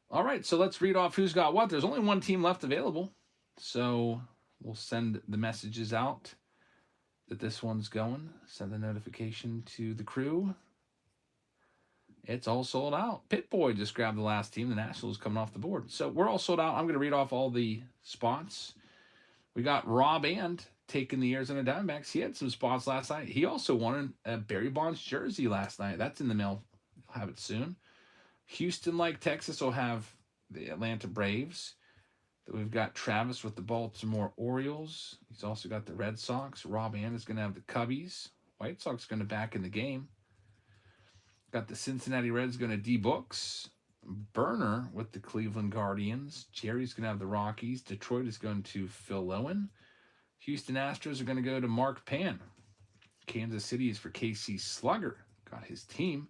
All right, so let's read off who's got what. There's only one team left available. So we'll send the messages out that this one's going. Send the notification to the crew. It's all sold out. Pit Boy just grabbed the last team. The Nationals coming off the board. So we're all sold out. I'm going to read off all the spots. We got Rob And taking the Arizona Diamondbacks. He had some spots last night. He also won a Barry Bonds jersey last night. That's in the mail. We'll have it soon. Houston, like Texas, will have the Atlanta Braves. We've got Travis with the Baltimore Orioles. He's also got the Red Sox. Rob And is going to have the Cubbies. White Sox going to back in the game. Got the Cincinnati Reds going to D-Books. Burner with the Cleveland Guardians. Jerry's going to have the Rockies. Detroit is going to Phil Lowen. Houston Astros are going to go to Mark Pan. Kansas City is for Casey Slugger. Got his team.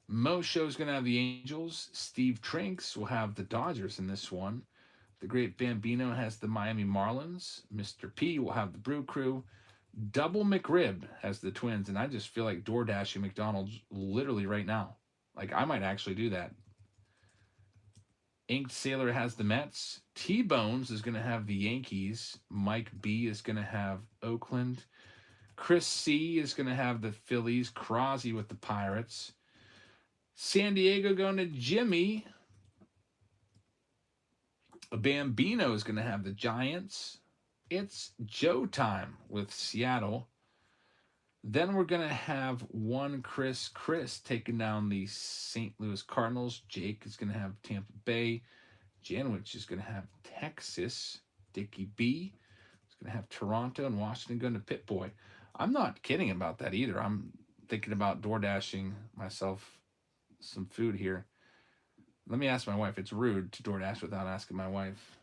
Mo Show's going to have the Angels. Steve Trinks will have the Dodgers in this one. The Great Bambino has the Miami Marlins. Mr. P will have the Brew Crew. Double McRib has the Twins. And I just feel like DoorDashing McDonald's literally right now. Like, I might actually do that. Inked Sailor has the Mets. T-Bones is going to have the Yankees. Mike B is going to have Oakland. Chris C is going to have the Phillies. Crosby with the Pirates. San Diego going to Jimmy. Bambino is going to have the Giants. It's Joe time with Seattle. Then we're going to have one Chris taking down the St. Louis Cardinals. Jake is going to have Tampa Bay. Janwich is going to have Texas. Dickie B is going to have Toronto, and Washington going to Pit Boy. I'm not kidding about that either. I'm thinking about DoorDashing myself some food here. Let me ask my wife. It's rude to DoorDash without asking my wife.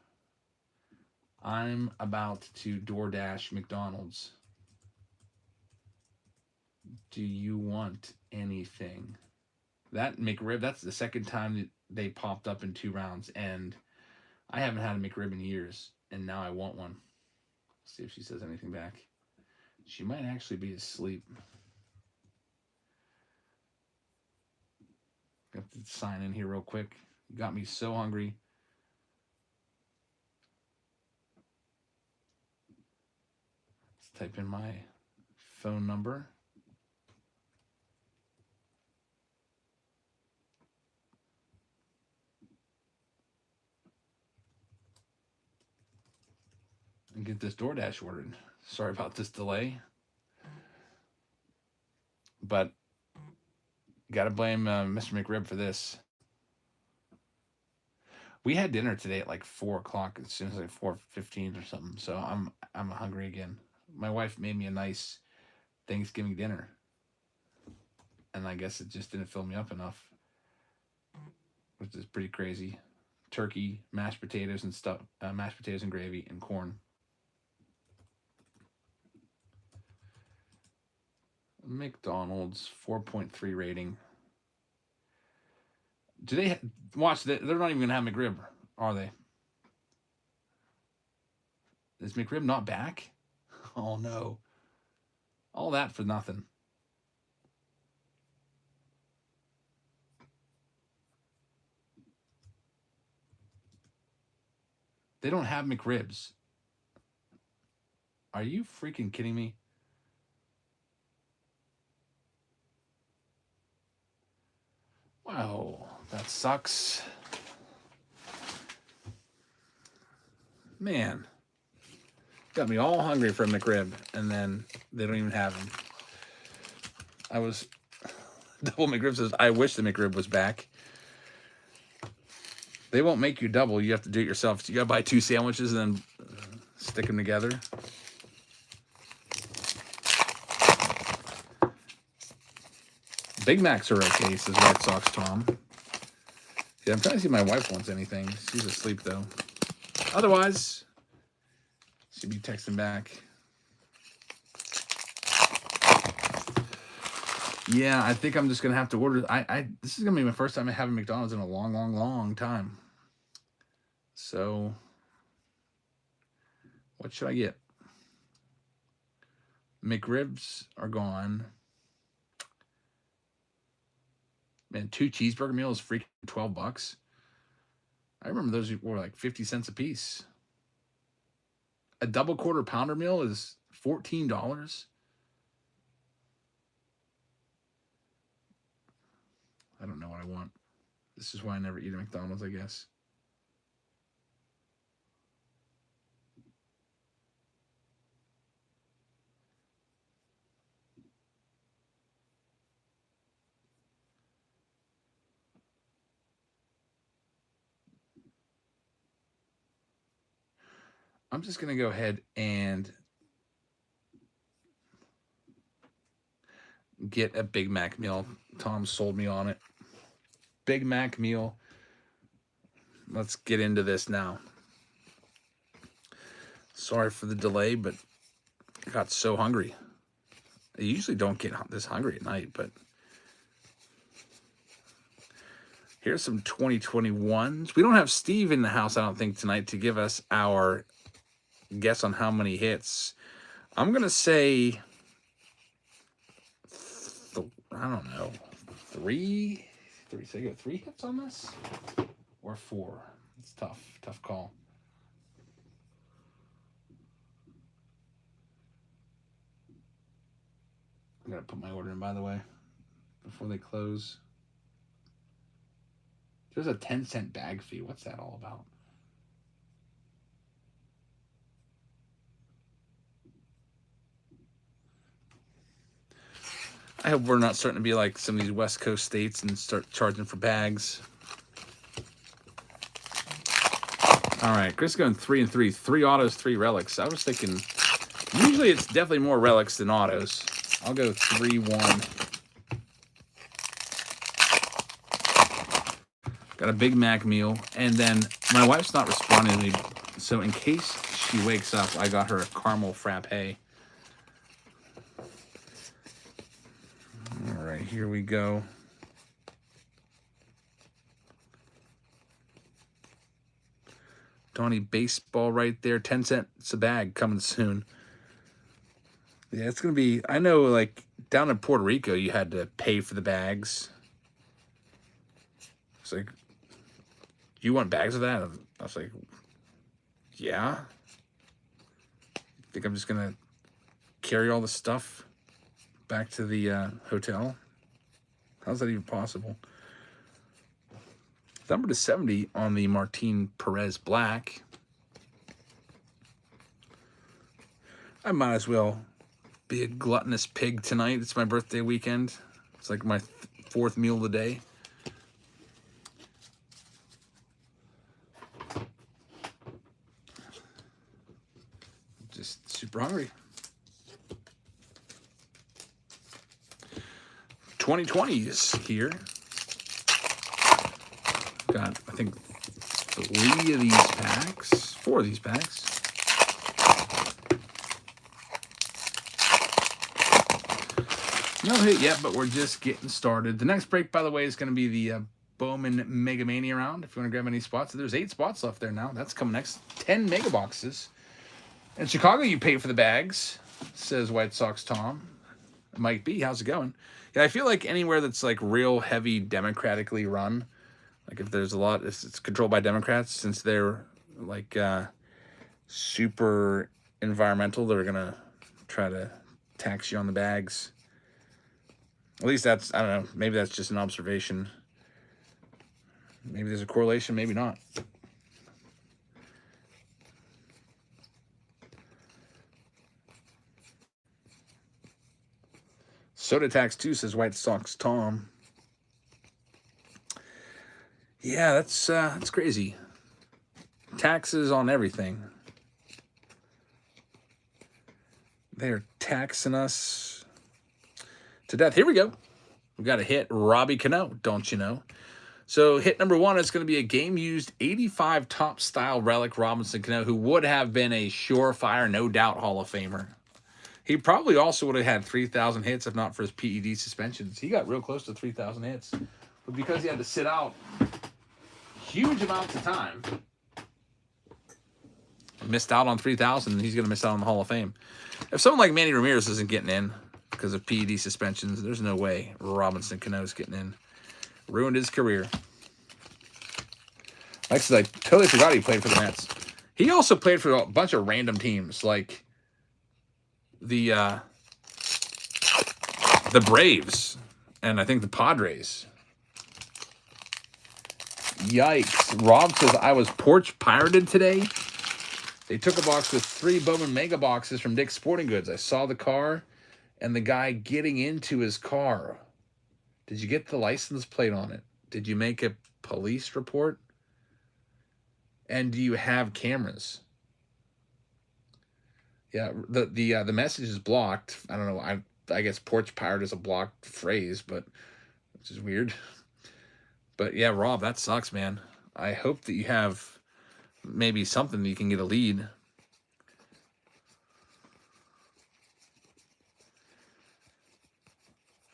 I'm about to DoorDash McDonald's. Do you want anything? That McRib, that's the second time that they popped up in 2 rounds, and I haven't had a McRib in years, and now I want one. Let's see if she says anything back. She might actually be asleep. Got to sign in here real quick. You got me so hungry. Let's type in my phone number. And get this DoorDash ordered. Sorry about this delay. But got to blame Mr. McRib for this. We had dinner today at like 4 o'clock. As soon as like 4:15 or something. So I'm hungry again. My wife made me a nice Thanksgiving dinner, and I guess it just didn't fill me up enough, which is pretty crazy. Turkey, mashed potatoes and stuff, mashed potatoes and gravy and corn. McDonald's 4.3 rating. Do they watch that? They're not even gonna have McRib, are they? Is McRib not back? Oh no! All that for nothing. They don't have McRibs. Are you freaking kidding me? Wow, that sucks. Man, got me all hungry for a McRib, and then they don't even have them. I was Double McRib says, I wish the McRib was back. They won't make you double. You have to do it yourself. So you gotta buy 2 sandwiches and then stick them together. Big Macs are okay, says Red Sox Tom. Yeah, I'm trying to see if my wife wants anything. She's asleep though. Otherwise, she'd be texting back. Yeah, I think I'm just gonna have to order. This is gonna be my first time having McDonald's in a long time. So, what should I get? McRibs are gone. Man, 2 cheeseburger meals, freaking $12. I remember those were like 50 cents a piece. A double quarter pounder meal is $14. I don't know what I want. This is why I never eat at McDonald's, I guess. I'm just going to go ahead and get a Big Mac meal. Tom sold me on it. Big Mac meal. Let's get into this now. Sorry for the delay, but I got so hungry. I usually don't get this hungry at night, but here's some 2021s. We don't have Steve in the house, I don't think, tonight to give us our guess on how many hits. I'm going to say, I don't know, 3? So I get 3 hits on this? Or 4? It's tough call. I gotta put my order in, by the way, before they close. There's a 10-cent bag fee. What's that all about? I hope we're not starting to be like some of these West Coast states and start charging for bags. All right, Chris going 3 and 3. 3 autos, 3 relics. I was thinking, usually it's definitely more relics than autos. I'll go 3-1. Got a Big Mac meal, and then my wife's not responding to me, so in case she wakes up, I got her a caramel frappe. All right, here we go. Donnie baseball right there. 10 cents a bag coming soon. Yeah, it's going to be, I know, like, down in Puerto Rico, you had to pay for the bags. It's like, you want bags of that? I was like, yeah. I think I'm just going to carry all the stuff back to the hotel. How's that even possible? Number to 70 on the Martin Perez Black. I might as well be a gluttonous pig tonight. It's my birthday weekend. It's like my 4th meal of the day. Just super hungry. 2020 is here. Got, I think, 3 of these packs. 4 of these packs. No hit yet, but we're just getting started. The next break, by the way, is going to be the Bowman Mega Mania round. If you want to grab any spots, there's 8 spots left there now. That's coming next. 10 mega boxes. In Chicago, you pay for the bags, says White Sox Tom. Mike B, how's it going? Yeah, I feel like anywhere that's like real heavy democratically run, like if there's a lot, it's controlled by Democrats, since they're like super environmental, they're going to try to tax you on the bags. At least that's, I don't know, maybe that's just an observation. Maybe there's a correlation, maybe not. Soda tax too, says White Sox Tom. Yeah, that's crazy. Taxes on everything. They're taxing us to death. Here we go. We got a hit, Robbie Cano, don't you know? So hit number 1 is going to be a game-used 85 top style relic Robinson Cano, who would have been a surefire, no doubt Hall of Famer. He probably also would have had 3,000 hits if not for his PED suspensions. He got real close to 3,000 hits. But because he had to sit out huge amounts of time, missed out on 3,000, he's going to miss out on the Hall of Fame. If someone like Manny Ramirez isn't getting in because of PED suspensions, there's no way Robinson Cano's getting in. Ruined his career. Like I said, I totally forgot he played for the Mets. He also played for a bunch of random teams, like the Braves and I think the Padres. Yikes. Rob says, I was porch pirated today. They took a box with 3 Bowman mega boxes from Dick's Sporting Goods. I saw the car and the guy getting into his car. Did you get the license plate on it? Did you make a police report? And do you have cameras? Yeah, the message is blocked. I don't know. I guess porch pirate is a blocked phrase, but which is weird. But yeah, Rob, that sucks, man. I hope that you have maybe something that you can get a lead.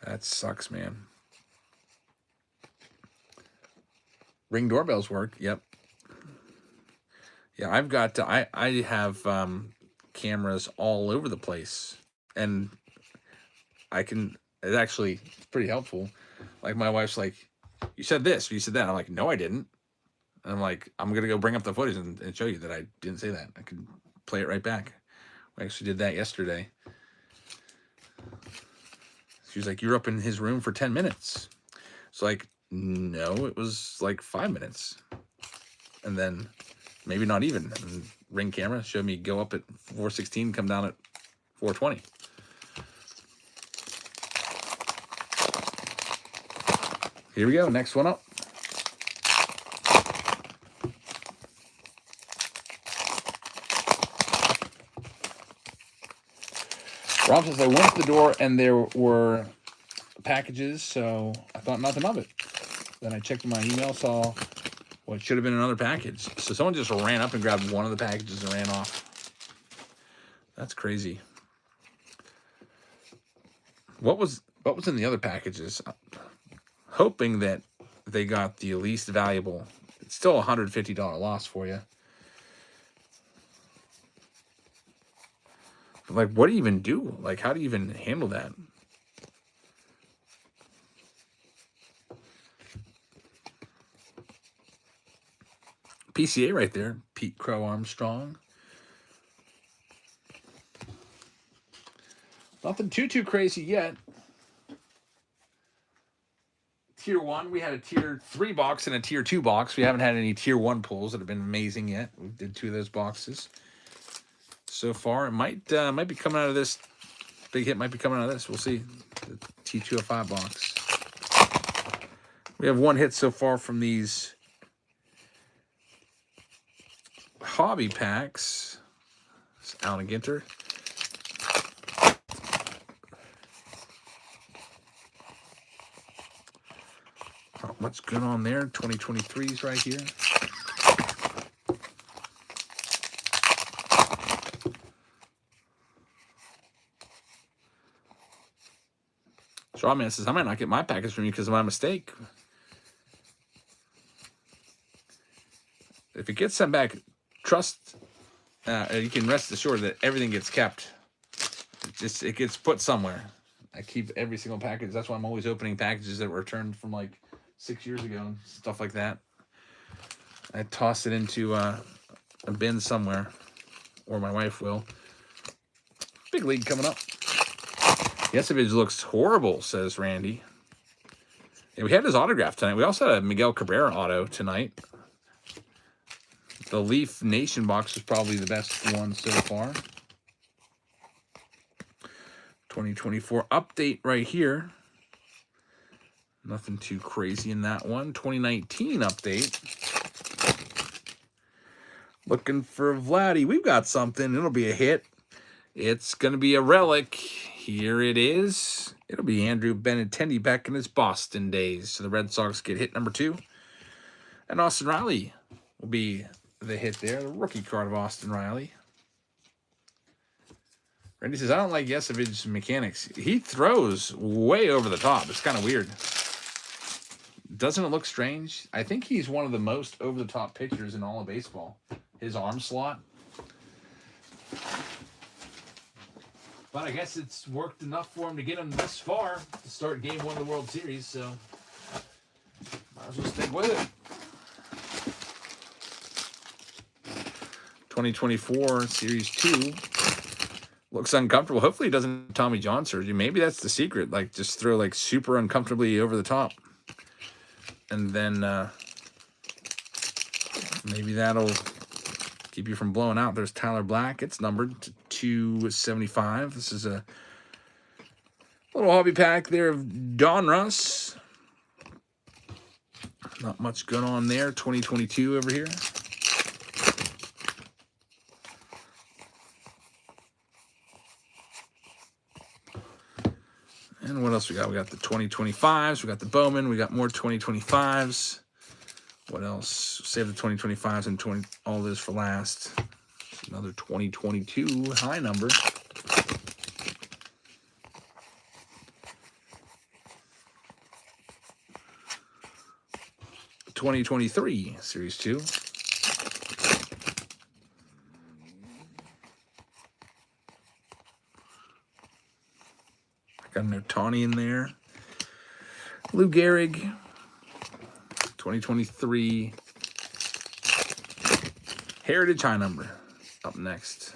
That sucks, man. Ring doorbells work. Yep. Yeah, I've got I have cameras all over the place, and it's actually pretty helpful. Like my wife's like, you said this, or you said that. I'm like, no, I didn't. And I'm like, I'm gonna go bring up the footage and show you that I didn't say that. I can play it right back. We actually did that yesterday. She was like, you're up in his room for 10 minutes. It's like, no, it was like 5 minutes. And then maybe not even. And Ring camera showed me go up at 4:16, come down at 4:20. Here we go. Next one up. Rob says, I went to the door and there were packages, so I thought nothing of it. Then I checked my email, saw what should have been another package. So someone just ran up and grabbed one of the packages and ran off. That's crazy. What was in the other packages? Hoping that they got the least valuable. It's still a $150 loss for you. But like, what do you even do? Like, how do you even handle that? PCA right there. Pete Crow Armstrong. Nothing too crazy yet. Tier 1, we had a Tier 3 box and a Tier 2 box. We haven't had any Tier 1 pulls that have been amazing yet. We did 2 of those boxes so far. It might be coming out of this. Big hit might be coming out of this. We'll see. The T205 box. We have 1 hit so far from these hobby packs. It's Allen Ginter. What's good on there? 2023s right here. Strawman says, I might not get my package from you because of my mistake. If it gets sent back, trust, you can rest assured that everything gets kept. It gets put somewhere. I keep every single package. That's why I'm always opening packages that were returned from like 6 years ago and stuff like that. I toss it into a bin somewhere, or my wife will. Big league coming up. Yesevich looks horrible, says Randy. Yeah, we had his autograph tonight. We also had a Miguel Cabrera auto tonight. The Leaf Nation box is probably the best one so far. 2024 update right here. Nothing too crazy in that one. 2019 update. Looking for Vladdy. We've got something. It'll be a hit. It's going to be a relic. Here it is. It'll be Andrew Benintendi back in his Boston days. So the Red Sox get hit number 2. And Austin Riley will be the hit there. The rookie card of Austin Riley. Randy says, I don't like Yesevich's mechanics. He throws way over the top. It's kind of weird. Doesn't it look strange? I think he's one of the most over-the-top pitchers in all of baseball. His arm slot. But I guess it's worked enough for him to get him this far to start Game 1 of the World Series, so might as well stick with it. 2024 Series 2 looks uncomfortable. Hopefully it doesn't Tommy John surgery. Maybe that's the secret. Like, just throw, like, super uncomfortably over the top. And then maybe that'll keep you from blowing out. There's Tyler Black. It's numbered to 275. This is a little hobby pack there of Donruss. Not much going on there. 2022 over here. And what else we got? We got the 2025s. We got the Bowman. We got more 2025s. What else? Save the 2025s and all this for last. Another 2022 high number. '23 Series 2. Got an Ohtani in there. Lou Gehrig. 2023 Heritage high number up next.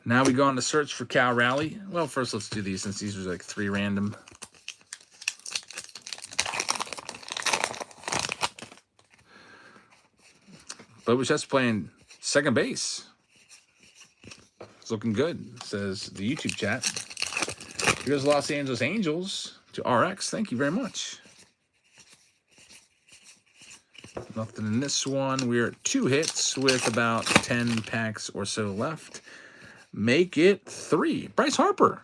Now we go on to search for Cal Raleigh. Well, first let's do these since these are like 3 random. Bobuchet's playing second base. It's looking good, says the YouTube chat. Here's Los Angeles Angels to RX. Thank you very much. Nothing in this one. We're at 2 hits with about 10 packs or so left. Make it 3. Bryce Harper.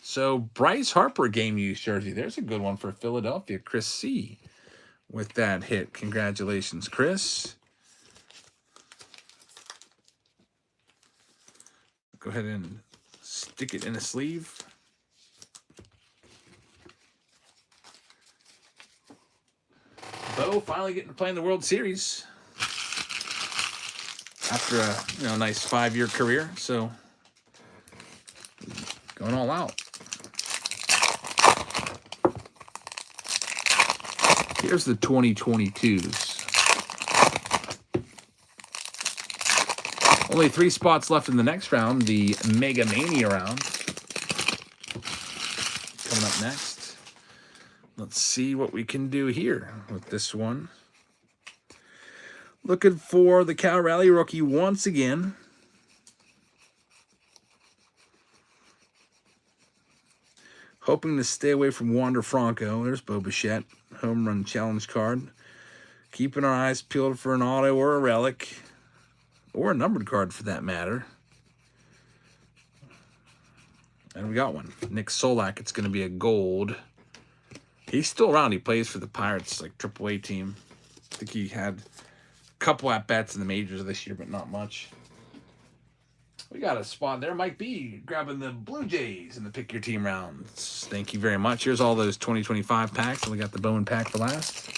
So Bryce Harper game use jersey. There's a good one for Philadelphia. Chris C. with that hit. Congratulations, Chris. Go ahead and stick it in a sleeve. Bo finally getting to play in the World Series after a nice 5-year career. So going all out. Here's the 2022s. Only 3 spots left in the next round, the Mega Mania round. Coming up next. Let's see what we can do here with this one. Looking for the Cal Raleigh rookie once again. Hoping to stay away from Wander Franco. There's Bo Bichette, home run challenge card. Keeping our eyes peeled for an auto or a relic. Or a numbered card for that matter. And we got one. Nick Solak, it's going to be a gold. He's still around. He plays for the Pirates, like AAA team. I think he had a couple at-bats in the majors this year, but not much. We got a spot there. Mike B grabbing the Blue Jays in the pick your team rounds. Thank you very much. Here's all those 2025 packs. And we got the Bowman pack for last.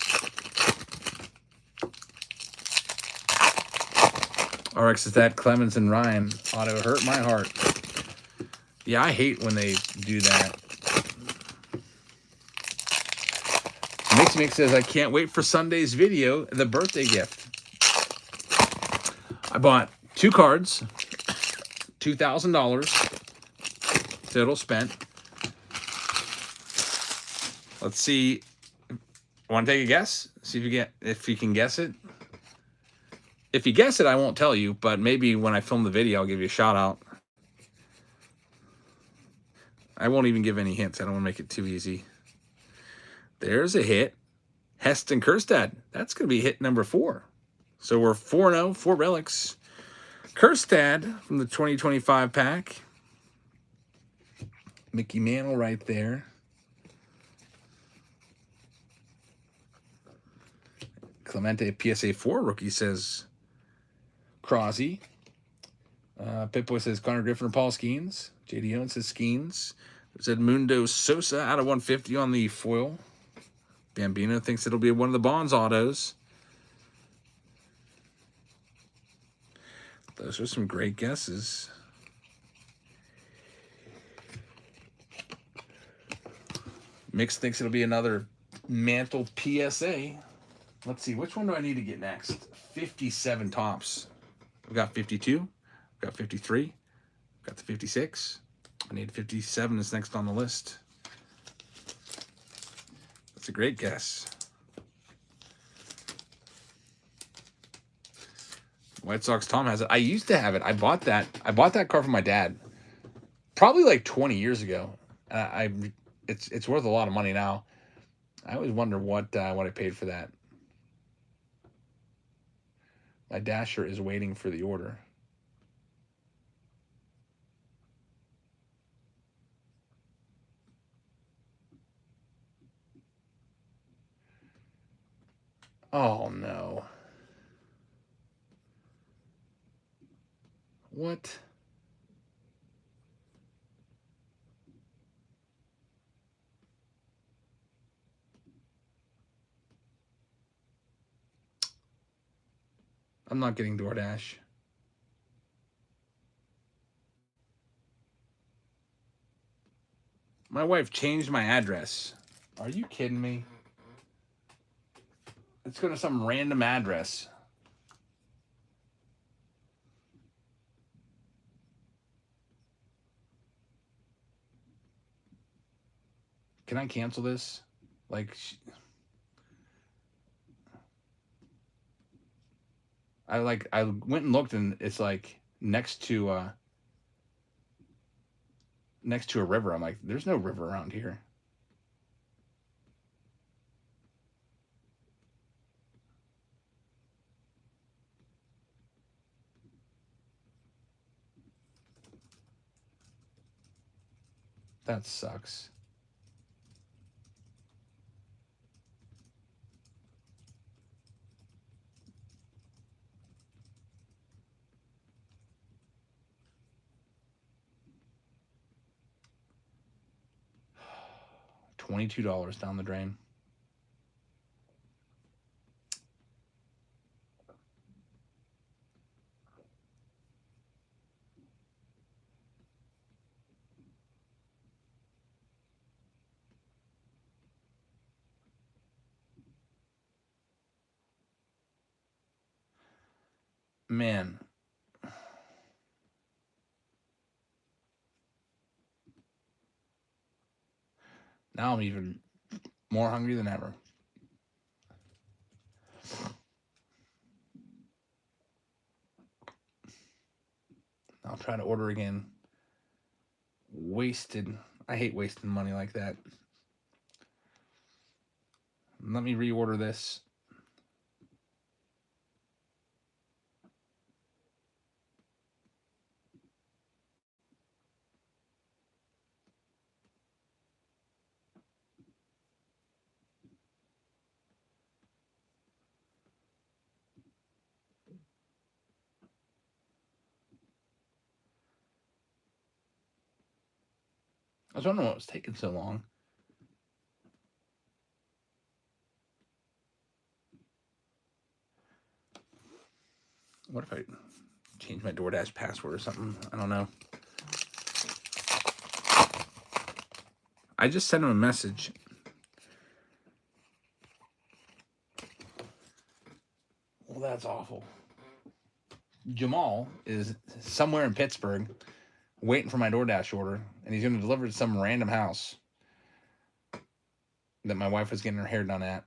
RX is that Clemens and Ryan. Auto hurt my heart. Yeah, I hate when they do that. Mix says, I can't wait for Sunday's video, the birthday gift. I bought 2 cards, $2,000 total spent. Let's see. Want to take a guess? See if you can guess it. If you guess it, I won't tell you, but maybe when I film the video, I'll give you a shout out. I won't even give any hints. I don't want to make it too easy. There's a hit. Heston Kjerstad. That's going to be hit number 4. So we're 4-0, 4 relics. Kjerstad from the 2025 pack. Mickey Mantle right there. Clemente PSA 4 rookie says Crosby. Pitboy says Connor Griffin or Paul Skeens. JD Owens says Skeens. There's Edmundo Sosa out of 150 on the foil. Bambino thinks it'll be one of the Bonds autos. Those are some great guesses. Mix thinks it'll be another Mantle PSA. Let's see, which one do I need to get next? 57 tops. We've got 52. We've got 53. We've got the 56. I need 57 is next on the list. That's a great guess. White Sox Tom has it. I used to have it. I bought that car from my dad probably like 20 years ago. It's worth a lot of money now. I always wonder what I paid for that. My Dasher is waiting for the order. Oh no. What? I'm not getting DoorDash. My wife changed my address. Are you kidding me? It's going to some random address. Can I cancel this? Like, I went and looked, and it's like next to a river. I'm like, there's no river around here. That sucks. $22 down the drain. Man. Now I'm even more hungry than ever. I'll try to order again. Wasted. I hate wasting money like that. Let me reorder this. I was wondering what was taking so long. What if I change my DoorDash password or something? I don't know. I just sent him a message. Well, that's awful. Jamal is somewhere in Pittsburgh waiting for my DoorDash order, and he's going to deliver to some random house that my wife was getting her hair done at.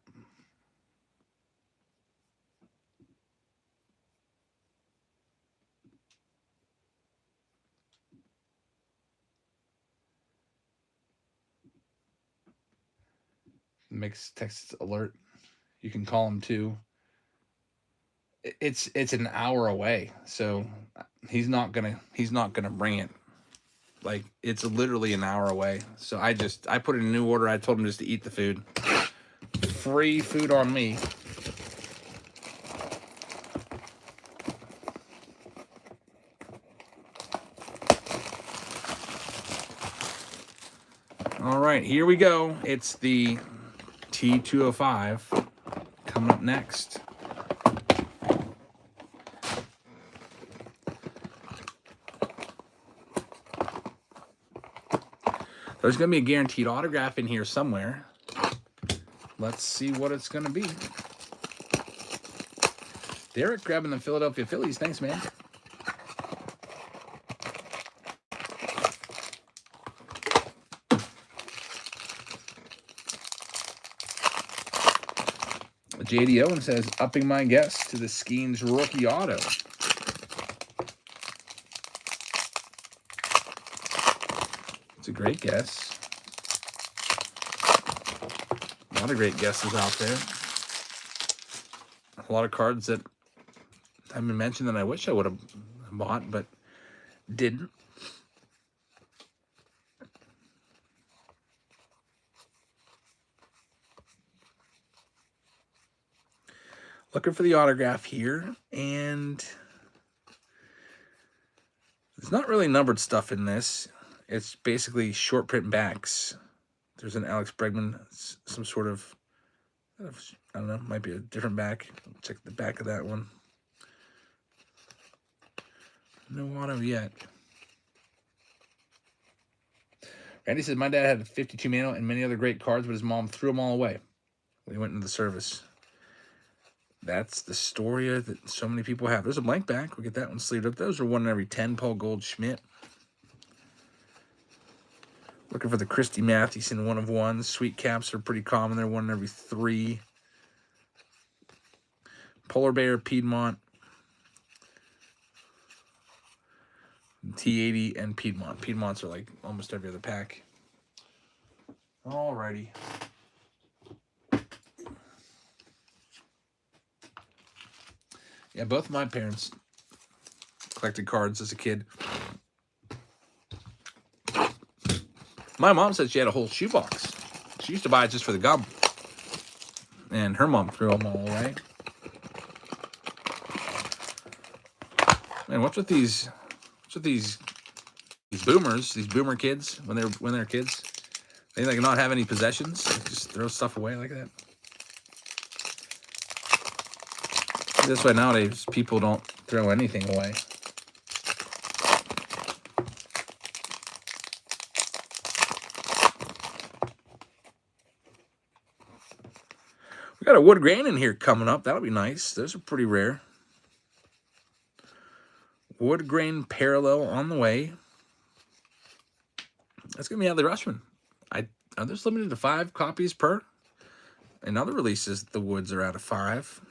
Makes text alert. You can call him too. It's an hour away, so he's not gonna bring it. Like, it's literally an hour away. So I put in a new order. I told him just to eat the food. Free food on me. All right, here we go. It's the T205 coming up next. There's going to be a guaranteed autograph in here somewhere. Let's see what it's going to be. Derek grabbing the Philadelphia Phillies. Thanks, man. JD Owen says, upping my guess to the Skeens rookie auto. It's a great guess. A lot of great guesses out there. A lot of cards that have been mentioned that I wish I would have bought, but didn't. Looking for the autograph here, and there's not really numbered stuff in this. It's basically short print backs. There's an Alex Bregman, some sort of, I don't know, might be a different back. Check the back of that one. No auto yet. Randy says, my dad had a 52 Mano and many other great cards, but his mom threw them all away when he went into the service. That's the story that so many people have. There's a blank back. We'll get that one sleeved up. Those are 1 in every 10. Paul Goldschmidt. Looking for the Christy Mathewson 1 of 1. Sweet caps are pretty common. They're 1 in every 3. Polar Bear, Piedmont. T80 and Piedmont. Piedmonts are like almost every other pack. Alrighty. Yeah, both of my parents collected cards as a kid. My mom said she had a whole shoebox. She used to buy it just for the gum. And her mom threw them all away. Man, what's with these boomers, these boomer kids when they're kids? They like not have any possessions, they just throw stuff away like that. That's why nowadays people don't throw anything away. We got a wood grain in here coming up. That'll be nice. Those are pretty rare. Wood grain parallel on the way. That's going to be Adley Rutschman. Are those limited to 5 copies per? In other releases, the woods are out of 5.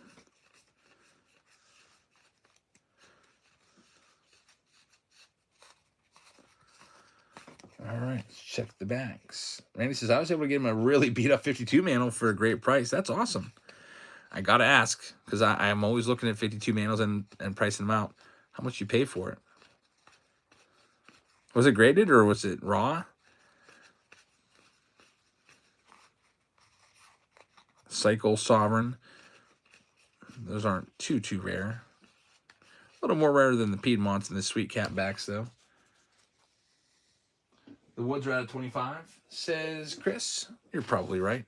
All right, let's check the backs. Randy says, I was able to get him a really beat-up 52 Mano for a great price. That's awesome. I got to ask, because I'm always looking at 52 Manos and pricing them out. How much you pay for it? Was it graded or was it raw? Cycle Sovereign. Those aren't too rare. A little more rare than the Piedmonts and the Sweet Cap backs, though. The Woods are out of 25, says Chris. You're probably right.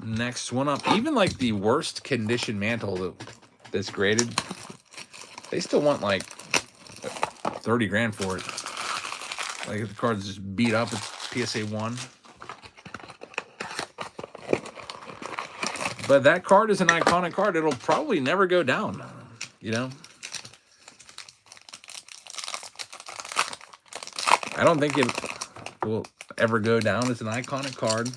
Next one up. Even like the worst condition mantle that's graded, they still want like 30 grand for it. Like if the card's just beat up, it's PSA 1. But that card is an iconic card. It'll probably never go down, you know? I don't think it will ever go down. It's an iconic card.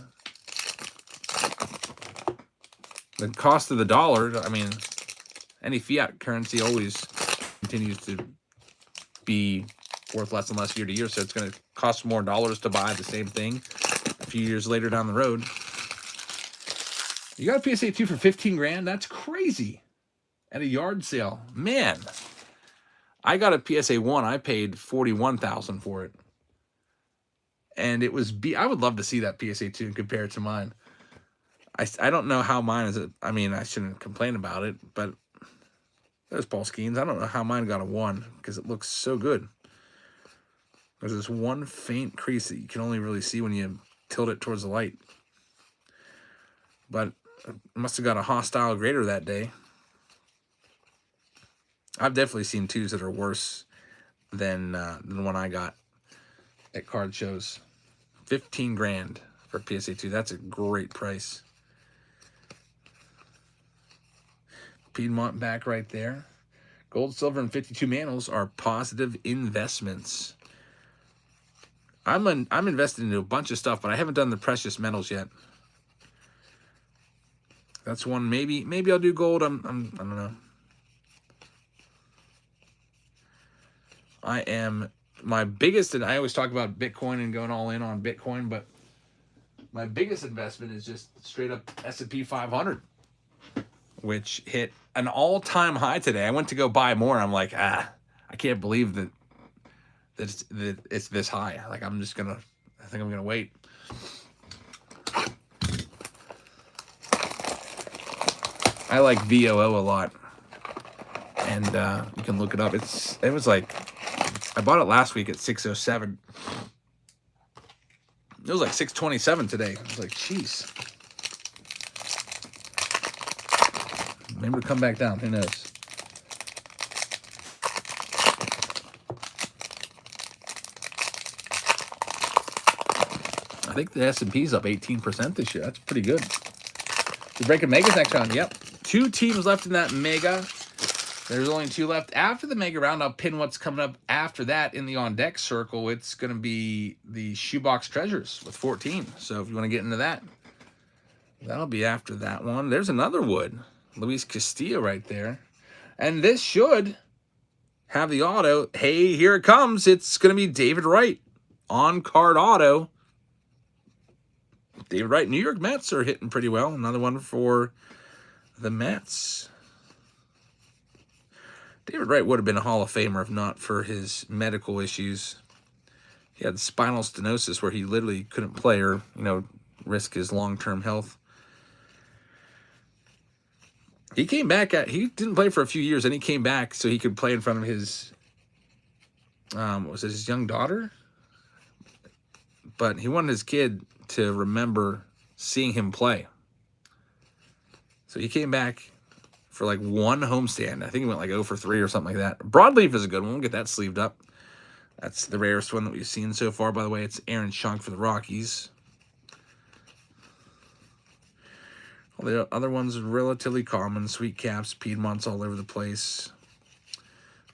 The cost of the dollar, I mean, any fiat currency always continues to be worth less and less year to year, so it's going to cost more dollars to buy the same thing a few years later down the road. You got a PSA 2 for 15 grand? That's crazy. At a yard sale. Man. I got a PSA 1. I paid $41,000 for it. And it was I would love to see that PSA 2 and compare it to mine. I don't know how mine is. I mean, I shouldn't complain about it, but there's Paul Skeens. I don't know how mine got a 1 because it looks so good. There's this one faint crease that you can only really see when you tilt it towards the light. But it must have got a hostile grader that day. I've definitely seen 2s that are worse than the one I got at card shows. 15 grand for PSA 2. That's a great price. Piedmont back right there. Gold, silver, and 52 manels are positive investments. I'm invested into a bunch of stuff, but I haven't done the precious metals yet. That's one. Maybe I'll do gold. I don't know. My biggest, and I always talk about Bitcoin and going all in on Bitcoin, but my biggest investment is just straight up S&P 500, which hit an all-time high today. I went to go buy more. I'm like, I can't believe that it's this high. Like I think I'm gonna wait. I like VOO a lot, and you can look it up. It was like, I bought it last week at 607. It was like 627 today. I was like, jeez. Maybe it'll come back down. Who knows? I think the S&P's up 18% this year. That's pretty good. We break a Megas next round. Yep. 2 teams left in that Mega. There's only 2 left. After the Mega round, I'll pin what's coming up after that in the on deck circle. It's going to be the Shoebox Treasures with 14. So if you want to get into that, that'll be after that one. There's another Wood. Luis Castillo right there. And this should have the auto. Hey, here it comes. It's going to be David Wright. On-card auto. David Wright. New York Mets are hitting pretty well. Another one for the Mets. David Wright would have been a Hall of Famer if not for his medical issues. He had spinal stenosis where he literally couldn't play or, risk his long-term health. He came back he didn't play for a few years, and he came back so he could play in front of his, was it his young daughter? But he wanted his kid to remember seeing him play. So he came back for like 1 homestand. I think he went like 0 for 3 or something like that. Broadleaf is a good one. We'll get that sleeved up. That's the rarest one that we've seen so far, by the way. It's Aaron Schunk for the Rockies. All the other ones are relatively common. Sweet Caps, Piedmonts all over the place.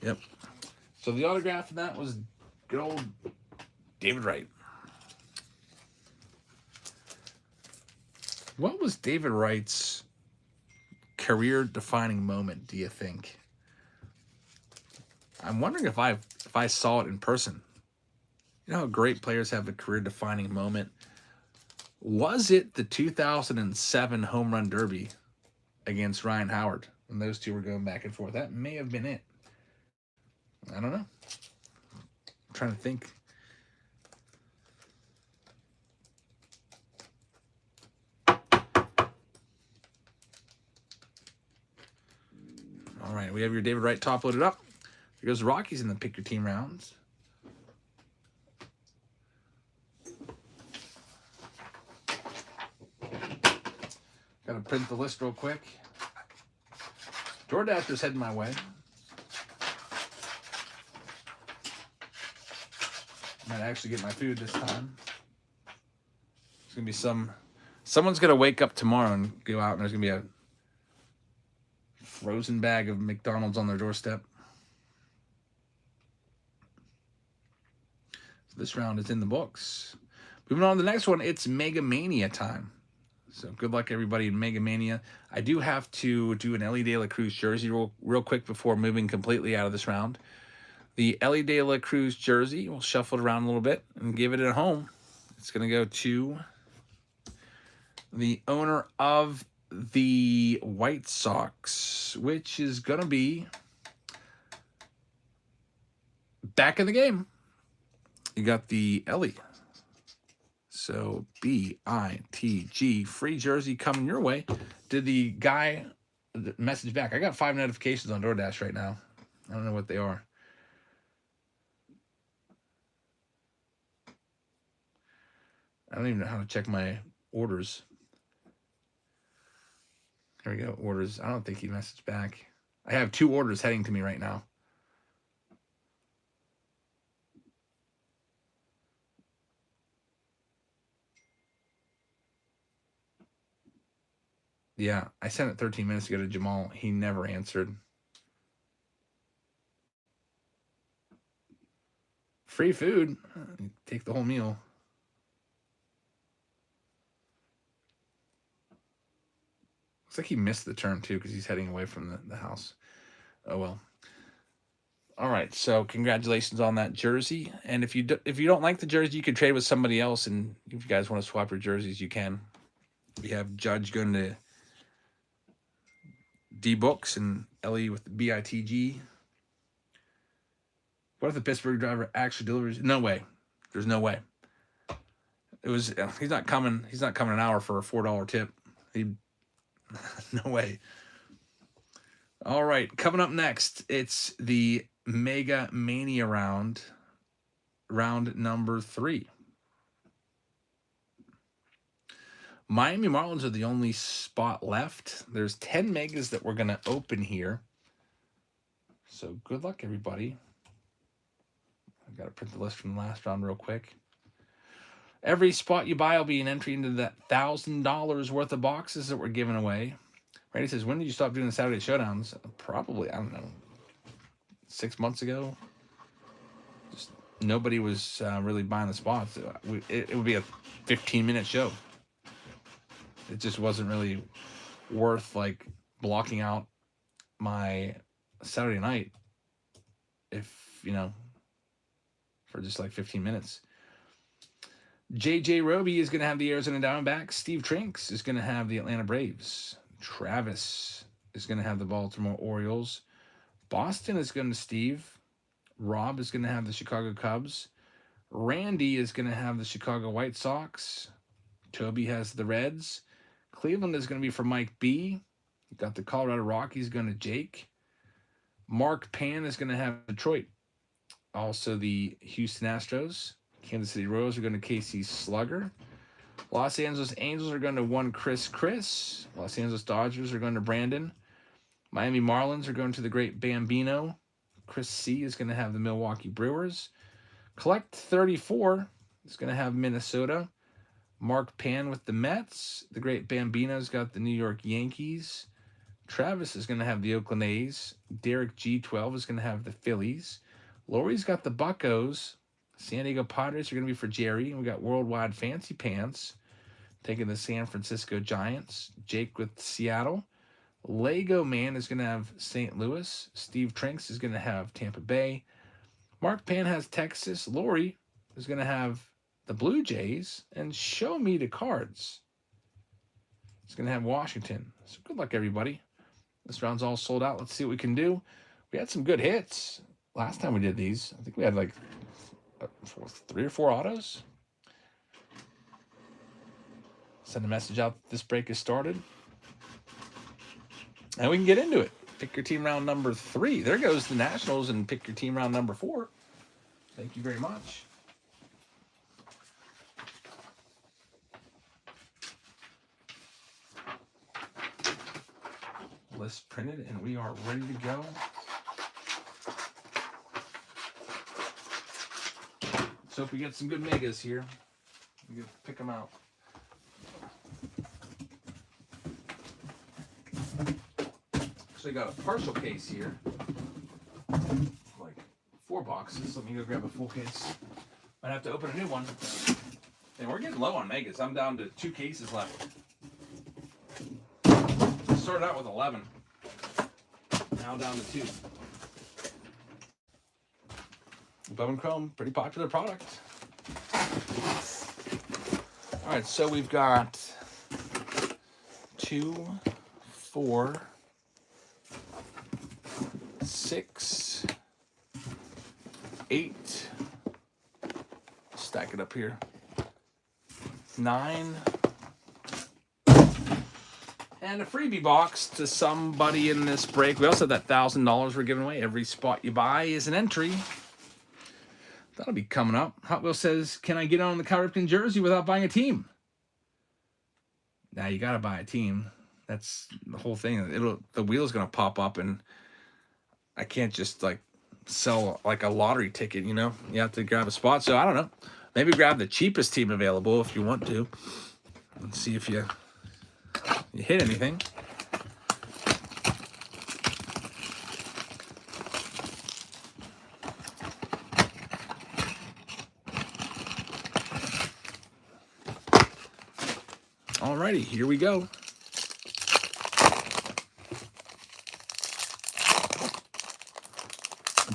Yep. So the autograph in that was good old David Wright. What was David Wright's career-defining moment, do you think? I'm wondering if I saw it in person. You know how great players have a career-defining moment? Was it the 2007 Home Run Derby against Ryan Howard when those two were going back and forth? That may have been it. I don't know. I'm trying to think. All right, we have your David Wright top loaded up. Here goes Rockies in the pick your team rounds. Gotta print the list real quick. DoorDasher's heading my way. Might actually get my food this time. There's gonna be someone's gonna wake up tomorrow and go out and there's gonna be a frozen bag of McDonald's on their doorstep. So this round is in the books. Moving on to the next one, it's Mega Mania time. So good luck, everybody, in Mega Mania. I do have to do an Elly De La Cruz jersey real quick before moving completely out of this round. The Elly De La Cruz jersey, we'll shuffle it around a little bit and give it a home. It's going to go to the owner of the White Sox, which is going to be back in the game. You got the Elly. So BITG, free jersey coming your way. Did the guy message back? I got 5 notifications on DoorDash right now. I don't know what they are. I don't even know how to check my orders. Here we go, orders. I don't think he messaged back. I have 2 orders heading to me right now. Yeah, I sent it 13 minutes ago to Jamal. He never answered. Free food. Take the whole meal. Looks like he missed the turn, too, because he's heading away from the house. Oh, well. All right, so congratulations on that jersey. And if you don't like the jersey, you can trade with somebody else. And if you guys want to swap your jerseys, you can. We have Judge going to D-Books and Elly with the BITG. What if the Pittsburgh driver actually delivers? No way. There's no way. He's not coming an hour for a $4 tip. No way. All right, coming up next, it's the Mega Mania round number 3. Miami Marlins are the only spot left. There's 10 megas that we're going to open here. So good luck, everybody. I've got to print the list from the last round real quick. Every spot you buy will be an entry into that $1,000 worth of boxes that we're giving away. Randy says, when did you stop doing the Saturday Showdowns? Probably, I don't know, 6 months ago. Just nobody was really buying the spots. It would be a 15-minute show. It just wasn't really worth like blocking out my Saturday night for just like 15 minutes. JJ Roby is going to have the Arizona Diamondbacks. Steve Trinks is going to have the Atlanta Braves. Travis is going to have the Baltimore Orioles. Boston is going to Steve. Rob is going to have the Chicago Cubs. Randy is going to have the Chicago White Sox. Toby has the Reds. Cleveland is going to be for Mike B. You got the Colorado Rockies going to Jake. Mark Pan is going to have Detroit. Also the Houston Astros. Kansas City Royals are going to KC Slugger. Los Angeles Angels are going to one Chris. Los Angeles Dodgers are going to Brandon. Miami Marlins are going to the great Bambino. Chris C. is going to have the Milwaukee Brewers. Collect 34 is going to have Minnesota. Mark Pan with the Mets. The great Bambino's got the New York Yankees. Travis is going to have the Oakland A's. Derek G12 is going to have the Phillies. Lori's got the Buccos. San Diego Padres are going to be for Jerry. And we got Worldwide Fancy Pants taking the San Francisco Giants. Jake with Seattle. Lego Man is going to have St. Louis. Steve Trinks is going to have Tampa Bay. Mark Pan has Texas. Lori is going to have the Blue Jays. And Show Me the Cards. It's going to have Washington. So good luck, everybody. This round's all sold out. Let's see what we can do. We had some good hits last time we did these. I think we had like 3 or 4 autos. Send a message out that this break is started. And we can get into it. Pick your team round number 3. There goes the Nationals and pick your team round number 4. Thank you very much. List printed, and we are ready to go. So if we get some good megas here, we can pick them out. So we got a partial case here, like 4 boxes. Let me go grab a full case. Might have to open a new one. And we're getting low on megas. I'm down to 2 cases left. Started out with 11. Now down to 2. Bowman Chrome, pretty popular product. All right, so we've got 2, 4, 6, 8. Stack it up here. 9. And a freebie box to somebody in this break. We also have that $1,000 we're giving away. Every spot you buy is an entry. That'll be coming up. Hot Wheels says, can I get on the Cal Ripken jersey without buying a team? Now you got to buy a team. That's the whole thing. The wheel's going to pop up, and I can't just like sell like a lottery ticket, you know? You have to grab a spot. So I don't know. Maybe grab the cheapest team available if you want to. And see if you hit anything. Alrighty, here we go.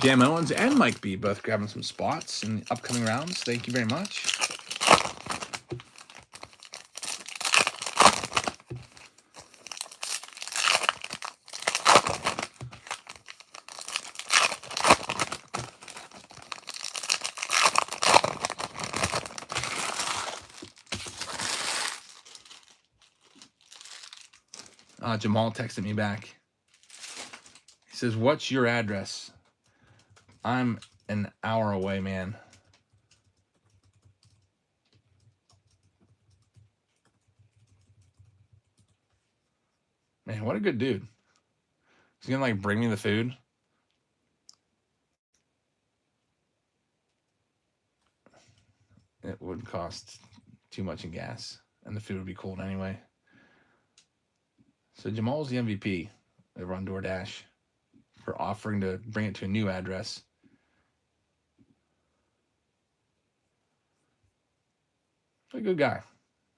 Jam Owens and Mike B both grabbing some spots in the upcoming rounds. Thank you very much. Jamal texted me back. He says, what's your address? I'm an hour away, man. Man, what a good dude. He's gonna like bring me the food. It would cost too much in gas, and the food would be cold anyway. So Jamal's the MVP over on DoorDash for offering to bring it to a new address. A good guy,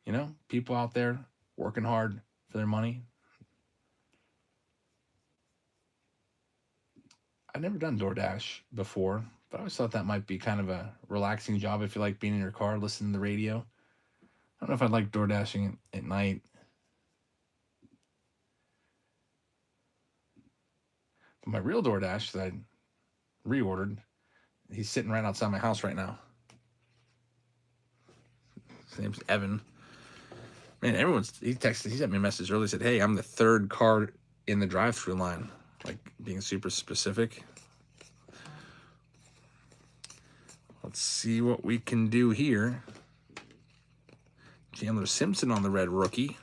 you know, people out there working hard for their money. I've never done DoorDash before, but I always thought that might be kind of a relaxing job if you like being in your car, listening to the radio. I don't know if I'd like DoorDashing at night. But my real DoorDash that I reordered, he's sitting right outside my house right now. His name's Evan. Man, he sent me a message earlier, said, hey, I'm the 3rd car in the drive-thru line. Like, being super specific. Let's see what we can do here. Chandler Simpson on the red rookie.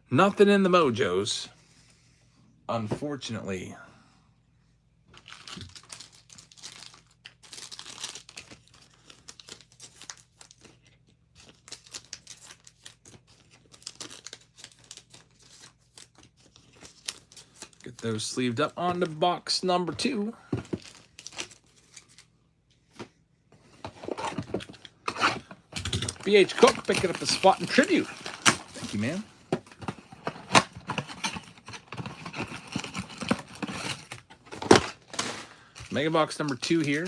Nothing in the mojos, unfortunately. Get those sleeved up onto box number 2. BH Cook picking up a spot in tribute. Thank you, man. Mega box number 2 here.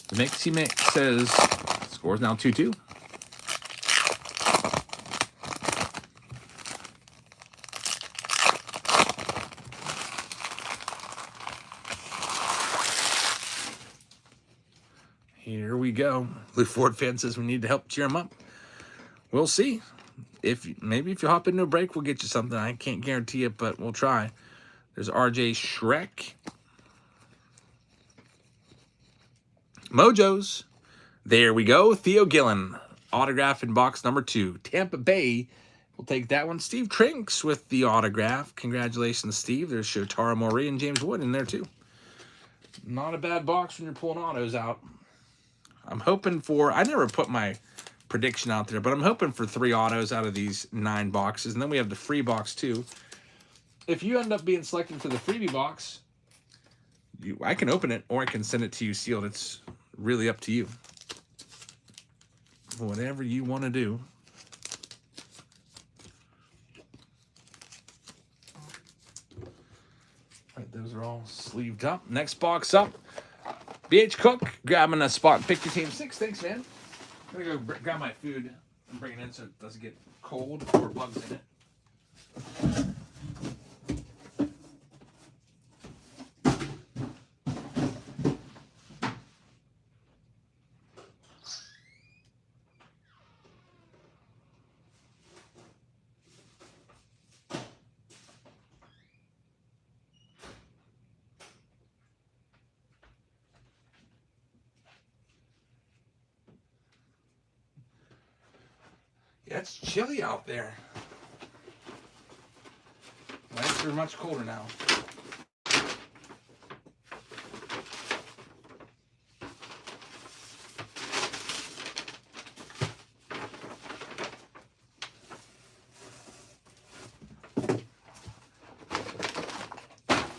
The Mixie Mix says scores now 2-2. Here we go. Blue Ford fan says we need to help cheer him up. We'll see. Maybe if you hop into a break, we'll get you something. I can't guarantee it, but we'll try. There's RJ Shrek. Mojos. There we go. Theo Gillen. Autograph in box number 2. Tampa Bay. We'll take that one. Steve Trinks with the autograph. Congratulations, Steve. There's Shotaro Mori and James Wood in there, too. Not a bad box when you're pulling autos out. I'm hoping for... I never put my prediction out there, but I'm hoping for 3 autos out of these 9 boxes. And then we have the free box, too. If you end up being selected for the freebie box, I can open it or I can send it to you sealed. It's really up to you. Whatever you want to do. Right, those are all sleeved up. Next box up. BH Cook grabbing a spot. Pick your team 6. Thanks, man. I'm going to go grab my food and bring it in so it doesn't get cold or bugs in it. Yeah, it's chilly out there. Nights are much colder now.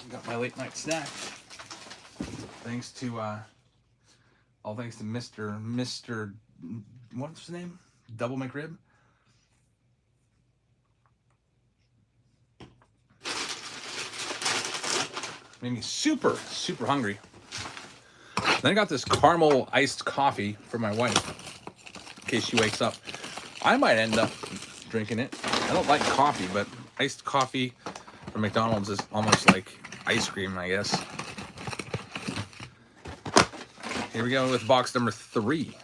Got my late night snack. Thanks to all thanks to Mr. What's his name? Double McRib. Made me super hungry. Then I got this caramel iced coffee for my wife, in case she wakes up. I might end up drinking it. I don't like coffee, but iced coffee from McDonald's is almost like ice cream, I guess. Here we go with box number 3.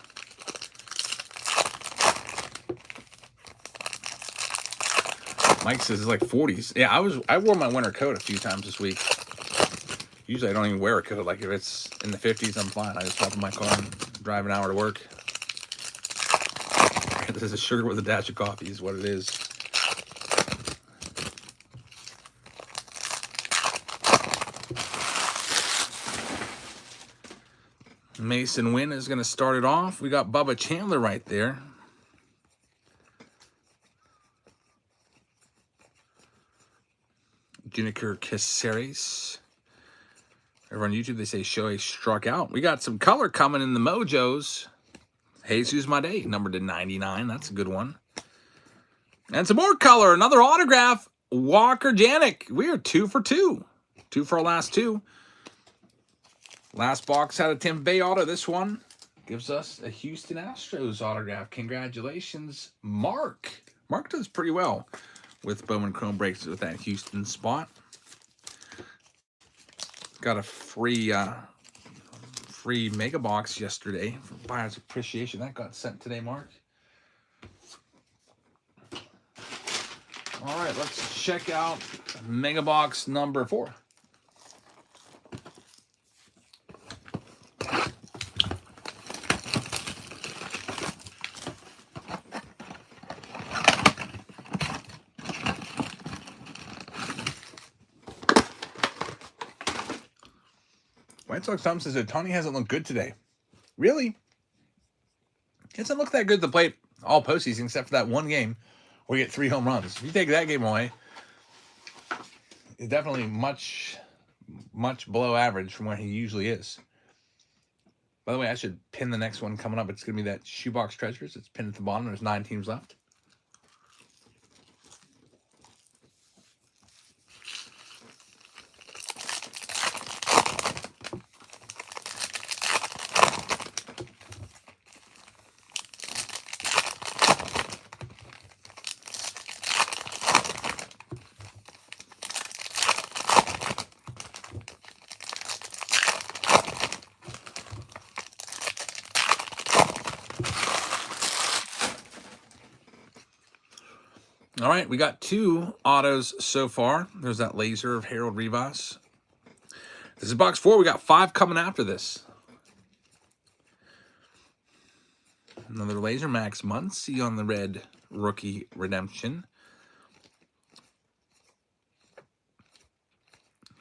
Mike says it's like 40s. Yeah, I wore my winter coat a few times this week. Usually I don't even wear a coat. Like if it's in the 50s, I'm fine. I just hop in my car and drive an hour to work. This is a sugar with a dash of coffee is what it is. Mason Wynn is going to start it off. We got Bubba Chandler right there. Juniker Caceres. Over on YouTube, they say Shohei struck out. We got some color coming in the Mojos. Jesus Made, numbered to 99. That's a good one. And some more color. Another autograph. Walker Janik. We are 2 for 2. 2 for our last 2. Last box had a Tampa Bay auto. This one gives us a Houston Astros autograph. Congratulations, Mark. Mark does pretty well with Bowman Chrome breaks with that Houston spot. Got a free mega box yesterday for buyer's appreciation. That got sent today, Mark. All right, let's check out mega box number 4. White Sox Tom says Ohtani hasn't looked good today. Really? He hasn't looked that good at the plate all postseason except for that one game where he hit 3 home runs. If you take that game away, it's definitely much below average from where he usually is. By the way, I should pin the next one coming up. It's going to be that Shoebox Treasures. It's pinned at the bottom. There's 9 teams left. All right, we got 2 autos so far. There's that laser of Harold Rivas. This is box 4. We got 5 coming after this. Another laser Max Muncy on the red rookie redemption.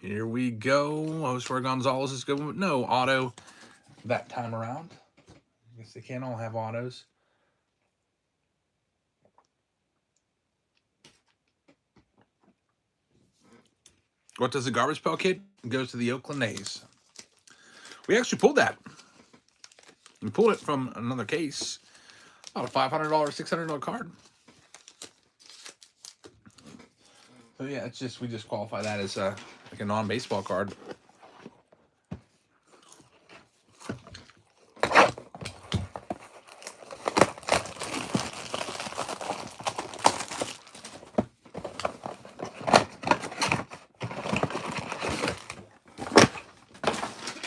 Here we go. Oscar Gonzalez is good. No auto that time around. I guess they can't all have autos. What does the garbage pail kit? It goes to the Oakland A's. We actually pulled that. We pulled it from another case. About a $500, $600 card. So yeah, it's just we just qualify that as like a non-baseball card.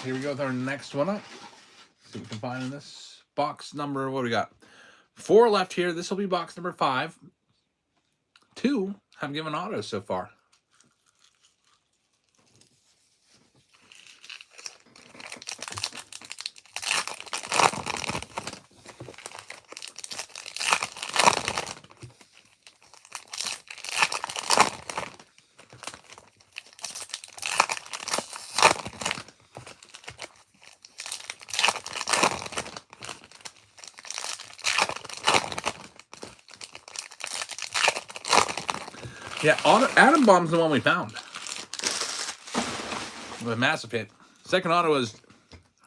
Here we go with our next one up. See what we can find in this box number. What do we got? 4 left here. This will be box number 5. 2 have given autos so far. Yeah, Adam Bomb's the one we found. With a massive hit. Second auto was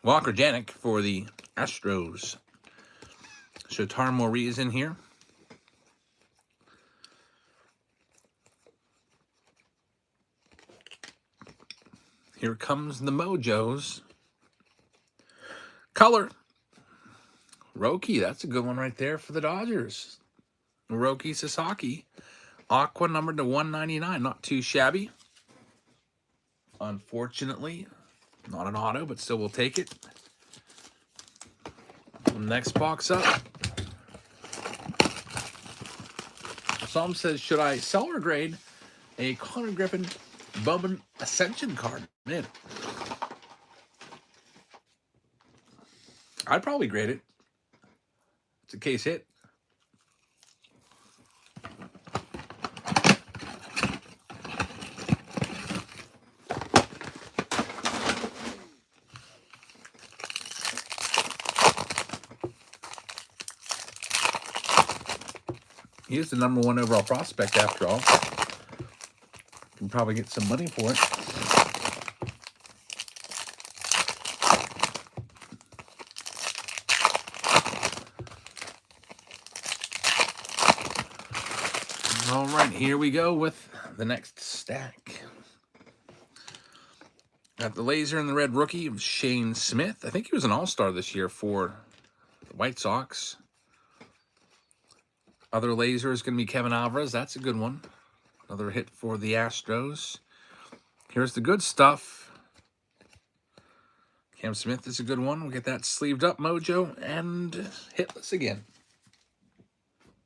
Walker Janik for the Astros. Shotar Mori is in here. Here comes the Mojos. Color. Roki, that's a good one right there for the Dodgers. Roki Sasaki. Aqua numbered to 199. Not too shabby. Unfortunately, not an auto, but still we'll take it. Next box up. Psalm says, should I sell or grade a Connor Griffin Bowman Ascension card? Man, I'd probably grade it. It's a case hit. He is the #1 overall prospect after all. Can probably get some money for it. All right, here we go with the next stack. Got the laser and the red rookie of Shane Smith. I think he was an all-star this year for the White Sox. Other laser is going to be Kevin Alvarez. That's a good one. Another hit for the Astros. Here's the good stuff. Cam Smith is a good one. We'll get that sleeved up, Mojo, and hitless again.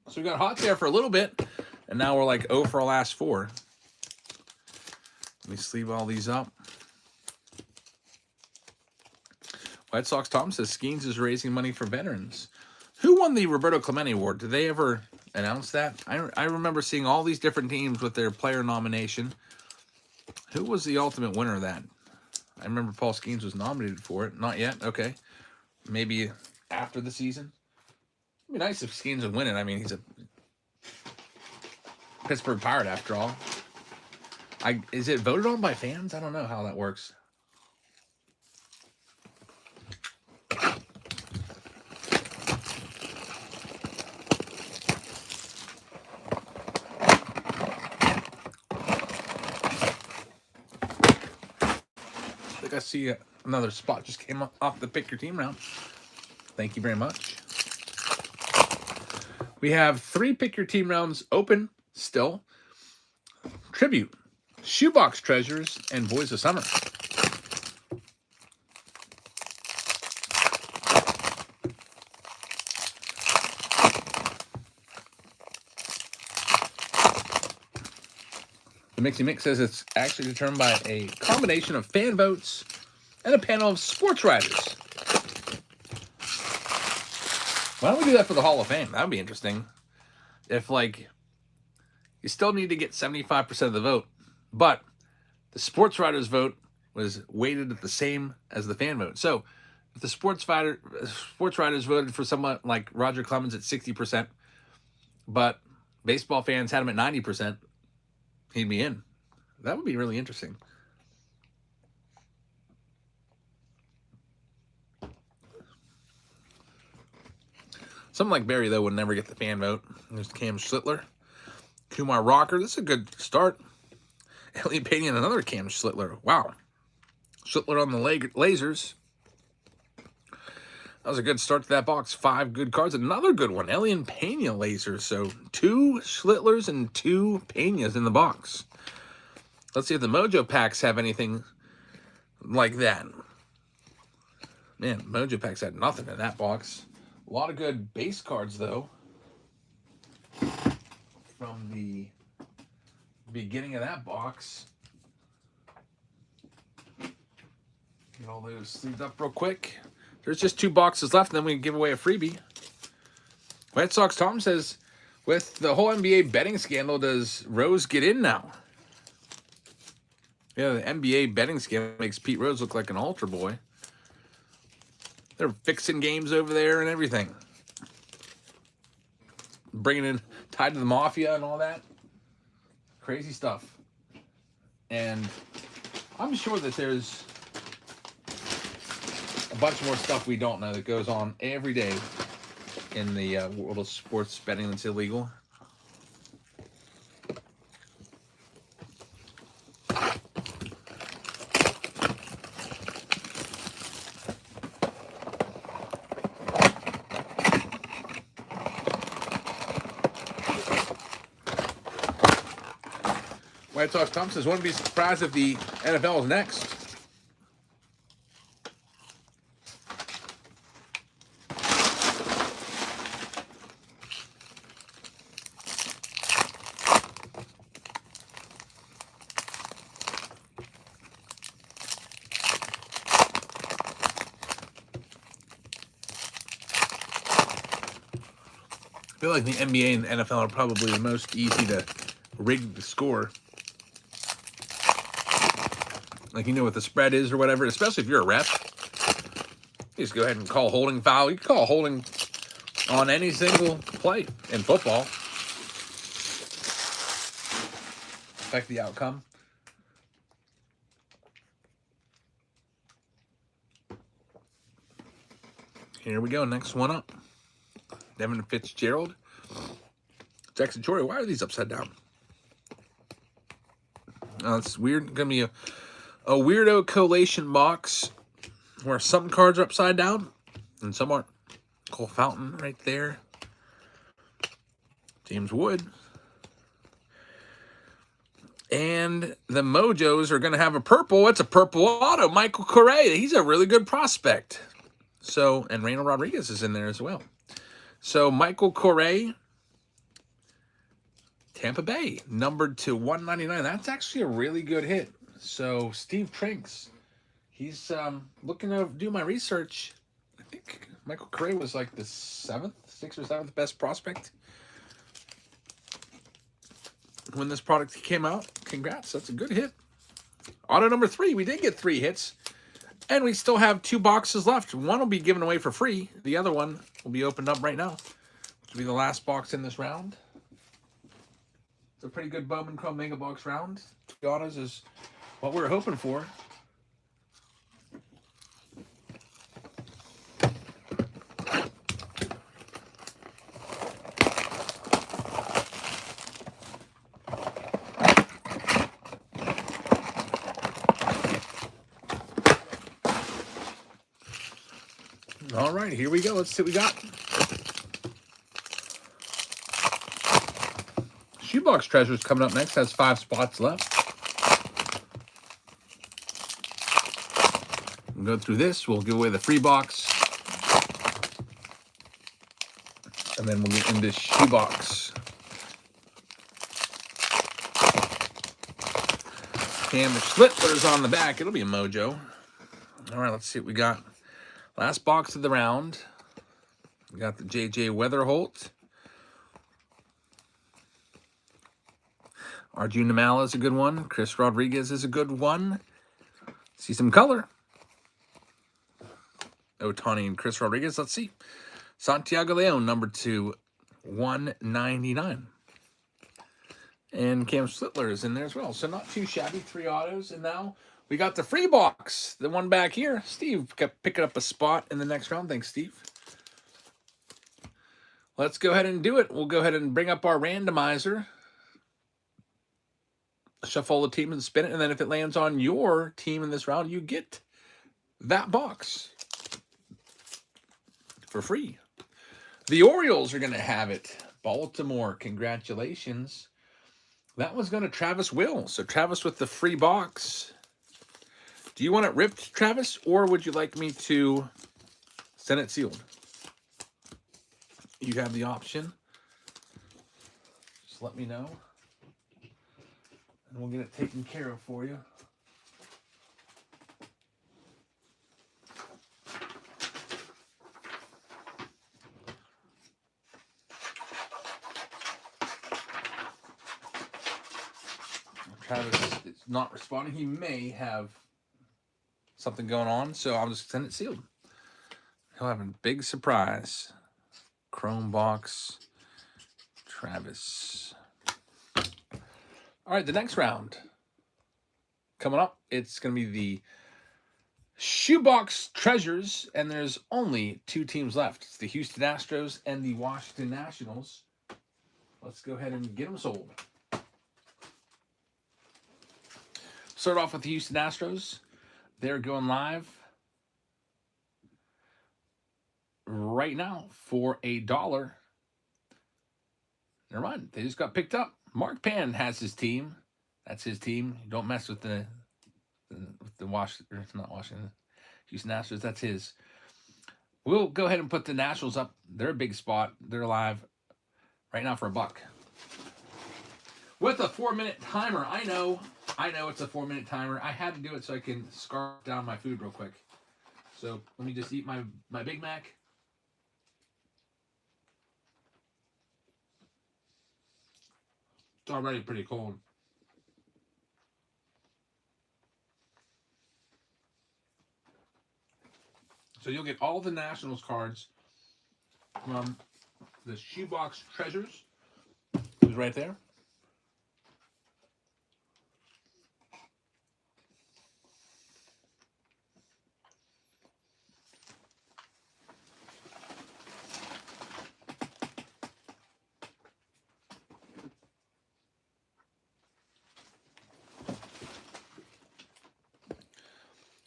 So we got hot there for a little bit, and now we're like 0 for our last 4. Let me sleeve all these up. White Sox Tom says Skeens is raising money for veterans. Who won the Roberto Clemente Award? Did they ever announce that? I remember seeing all these different teams with their player nomination. Who was the ultimate winner of that? I remember Paul Skeens was nominated for it. Not yet? Okay. Maybe after the season? It'd be nice if Skeens would win it. I mean, he's a Pittsburgh Pirate after all. Is it voted on by fans? I don't know how that works. I see another spot just came off the pick your team round. Thank you very much. We have 3 pick your team rounds open still. Tribute, Shoebox Treasures, and Boys of Summer. Mixy Mix says it's actually determined by a combination of fan votes and a panel of sports writers. Why don't we do that for the Hall of Fame? That would be interesting. If, like, you still need to get 75% of the vote, but the sports writers' vote was weighted at the same as the fan vote. So if the sports writers voted for someone like Roger Clemens at 60%, but baseball fans had him at 90%, he'd be in. That would be really interesting. Something like Barry, though, would never get the fan vote. There's Cam Schlittler. Kumar Rocker. This is a good start. Elliot Pena and another Cam Schlittler. Wow. Schlittler on the lasers. That was a good start to that box. 5 good cards. Another good one. Elliot Pena lasers. So 2 Schlittlers and 2 Penas in the box. Let's see if the Mojo packs have anything like that. Man, Mojo packs had nothing in that box. A lot of good base cards, though, from the beginning of that box. Get all those sleeved up real quick. There's just 2 boxes left, and then we can give away a freebie. White Sox Tom says, with the whole NBA betting scandal, does Rose get in now? Yeah, the NBA betting scandal makes Pete Rose look like an altar boy. They're fixing games over there and everything. Bringing in, tied to the mafia and all that. Crazy stuff. And I'm sure that there's a bunch more stuff we don't know that goes on every day in the world of sports betting that's illegal. White Sox Tom says, wouldn't be surprised if the NFL is next. I feel like the NBA and the NFL are probably the most easy to rig the score. Like, you know what the spread is or whatever, especially if you're a ref. You just go ahead and call holding foul. You can call holding on any single play in football. Affect the outcome. Here we go. Next one up. Devin Fitzgerald. Jackson Torrey. Why are these upside down? Oh, it's weird. Gonna be a weirdo collation box where some cards are upside down and some aren't. Cole Fountain right there. James Wood. And the Mojos are going to have a purple. It's a purple auto. Michael Correa. He's a really good prospect. So, and Reynold Rodriguez is in there as well. So, Michael Correa, Tampa Bay, numbered to 199. That's actually a really good hit. So, Steve Trinks, he's looking to do my research. I think Michael Correa was like the 6th or 7th best prospect when this product came out. Congrats, that's a good hit. Auto number 3, we did get 3 hits. And we still have 2 boxes left. One will be given away for free. The other one will be opened up right now, which will be the last box in this round. It's a pretty good Bowman Chrome Mega Box round. 2 autos is what we're hoping for. All right, here we go. Let's see what we got. Shoebox Treasures coming up next. Has 5 spots left. We'll go through this. We'll give away the free box. And then we'll get into Shoebox. Cam Schlittler's on the back. It'll be a mojo. All right, let's see what we got. Last box of the round. We got the J.J. Weatherholt. Arjun Namala is a good one. Chris Rodriguez is a good one. See some color. Otani and Chris Rodriguez. Let's see. Santiago Leon, number 2, 199. And Cam Schlittler is in there as well. So not too shabby. 3 autos. And now we got the free box. The one back here. Steve kept picking up a spot in the next round. Thanks, Steve. Let's go ahead and do it. We'll go ahead and bring up our randomizer. Shuffle the team and spin it. And then if it lands on your team in this round, you get that box for free. The Orioles are going to have it. Baltimore, congratulations. That one's going to Travis Will. So Travis with the free box. Do you want it ripped, Travis, or would you like me to send it sealed? You have the option. Just let me know. And we'll get it taken care of for you. Travis is not responding. He may have something going on, so I'll just send it sealed. He'll have a big surprise. Chrome box, Travis. All right, the next round coming up, it's going to be the Shoebox Treasures, and there's only 2 teams left. It's the Houston Astros and the Washington Nationals. Let's go ahead and get them sold. Start off with the Houston Astros. They're going live right now for $1. Never mind. They just got picked up. Mark Pan has his team. That's his team. Don't mess with the Washington. It's not Washington. Houston Astros. That's his. We'll go ahead and put the Nationals up. They're a big spot. They're live right now for $1. With a 4-minute timer. I know it's a 4-minute timer. I had to do it so I can scarf down my food real quick. So let me just eat my Big Mac. It's already pretty cold. So you'll get all the Nationals cards from the Shoebox Treasures. It was right there.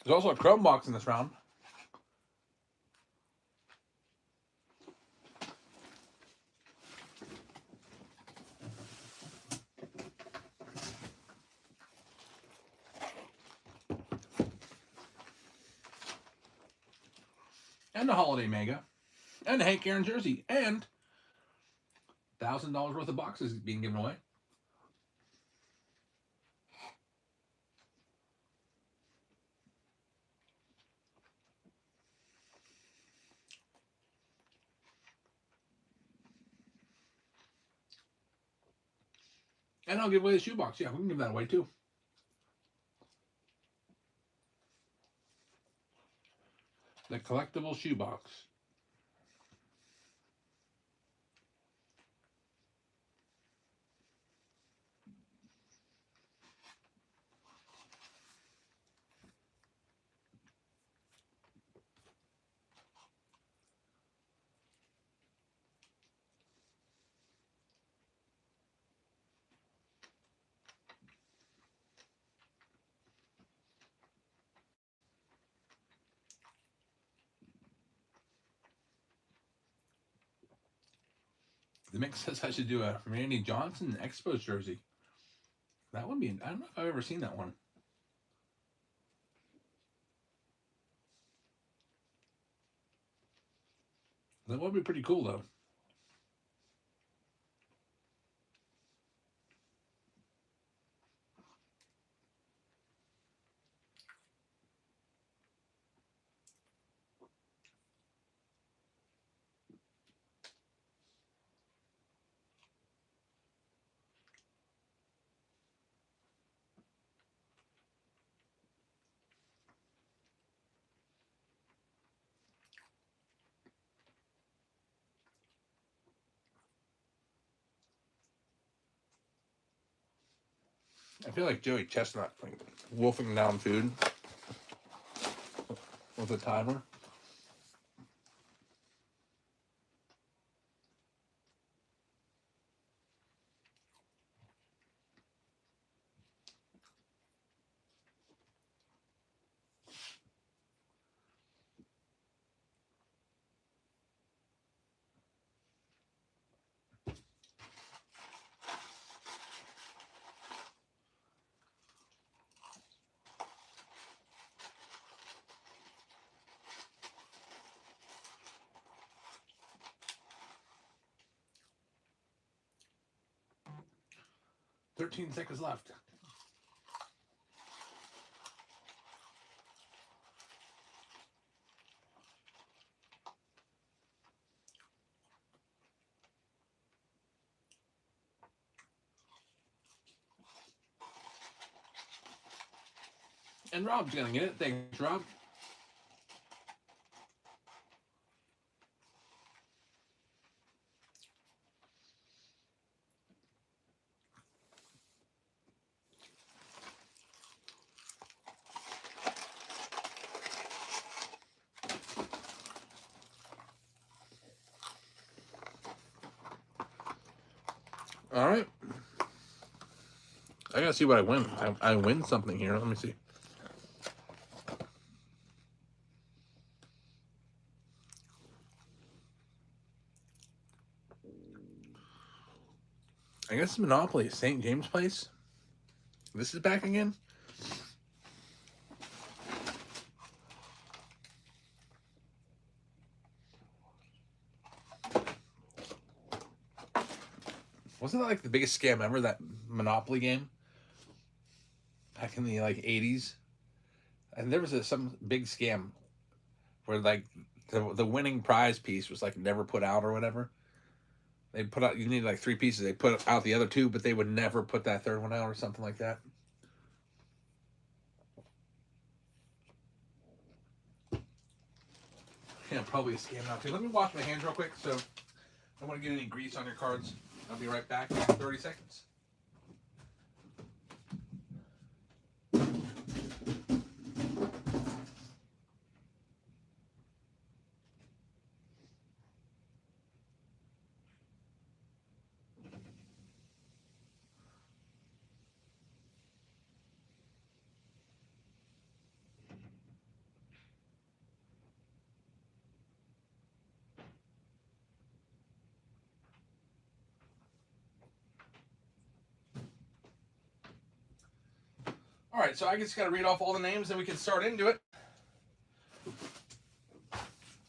There's also a Chrome box in this round. And the Holiday Mega. And the Hank Aaron jersey. And $1,000 worth of boxes being given away. And I'll give away the shoebox. Yeah, we can give that away too. The collectible shoebox. The mix says I should do a Randy Johnson Expos jersey. That would be, I don't know if I've ever seen that one. That would be pretty cool though. I feel like Joey Chestnut, like wolfing down food with a timer. "13 seconds left." And Rob's gonna get it. Thanks, Rob. All right. I gotta see what I win. I win something here. Let me see. I guess it's Monopoly. St. James Place. This is back again. Wasn't that like the biggest scam ever? That Monopoly game back in the like 80s. And there was some big scam where like the winning prize piece was like never put out or whatever. They put out, you need like 3 pieces. They put out the other 2, but they would never put that third one out or something like that. Yeah, probably a scam now too. Let me wash my hands real quick, so I don't want to get any grease on your cards. I'll be right back in 30 seconds. All right, so I just got to read off all the names and we can start into it.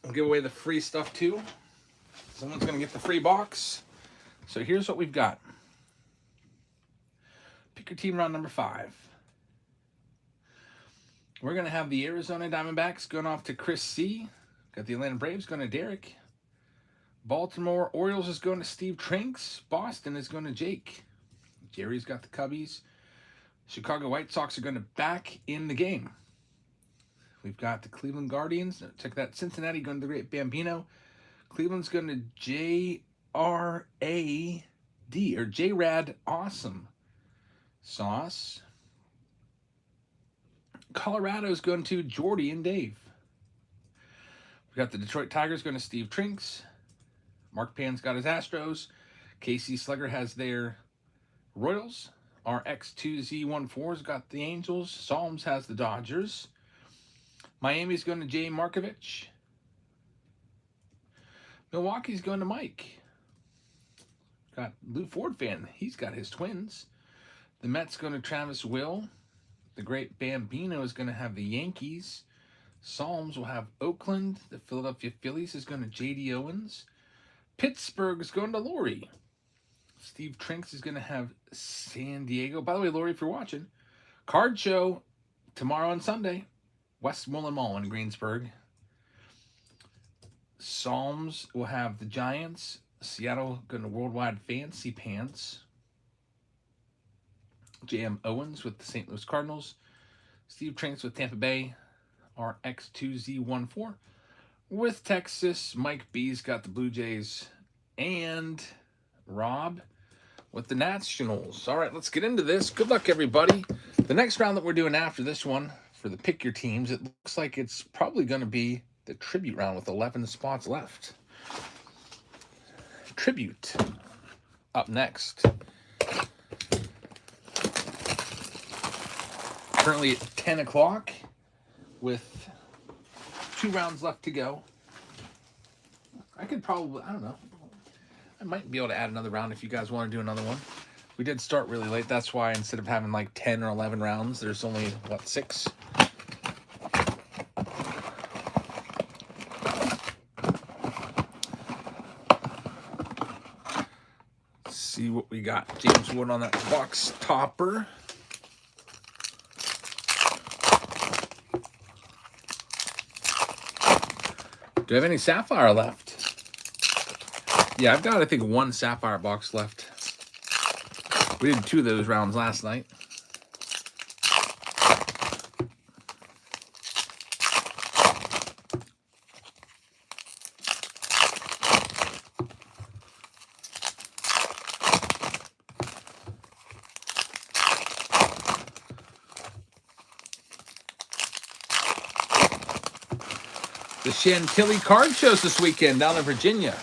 I'll give away the free stuff too. Someone's going to get the free box. So here's what we've got. Pick your team round number 5. We're going to have the Arizona Diamondbacks going off to Chris C. Got the Atlanta Braves going to Derek. Baltimore Orioles is going to Steve Trinks. Boston is going to Jake. Jerry's got the Cubbies. Chicago White Sox are going to back in the game. We've got the Cleveland Guardians. Check that. Cincinnati going to the Great Bambino. Cleveland's going to J-R-A-D or J-Rad Awesome Sauce. Colorado's going to Jordy and Dave. We've got the Detroit Tigers going to Steve Trinks. Mark Pan's got his Astros. Casey Slugger has their Royals. RX2Z14's got the Angels. Psalms has the Dodgers. Miami's going to Jay Markovich. Milwaukee's going to Mike. Got Lou Ford fan. He's got his Twins. The Mets going to Travis Will. The Great Bambino is going to have the Yankees. Psalms will have Oakland. The Philadelphia Phillies is going to J.D. Owens. Pittsburgh is going to Lori. Steve Trinks is going to have San Diego. By the way, Lori, if you're watching, card show tomorrow and Sunday. Westmoreland Mall in Greensburg. Psalms will have the Giants. Seattle going to Worldwide Fancy Pants. J.M. Owens with the St. Louis Cardinals. Steve Trinks with Tampa Bay. RX2Z14. With Texas, Mike B's got the Blue Jays. And Rob with the Nationals. All right, let's get into this. Good luck, everybody. The next round that we're doing after this one for the pick your teams, it looks like it's probably going to be the tribute round with 11 spots left. Tribute up next. Currently at 10 o'clock with 2 rounds left to go. I could probably, I don't know. I might be able to add another round if you guys want to do another one. We did start really late. That's why instead of having like 10 or 11 rounds, there's only, what, 6? Let's see what we got. James Wood on that box topper. Do I have any Sapphire left? Yeah, I've got, I think, 1 Sapphire box left. We did 2 of those rounds last night. The Chantilly card shows this weekend down in Virginia.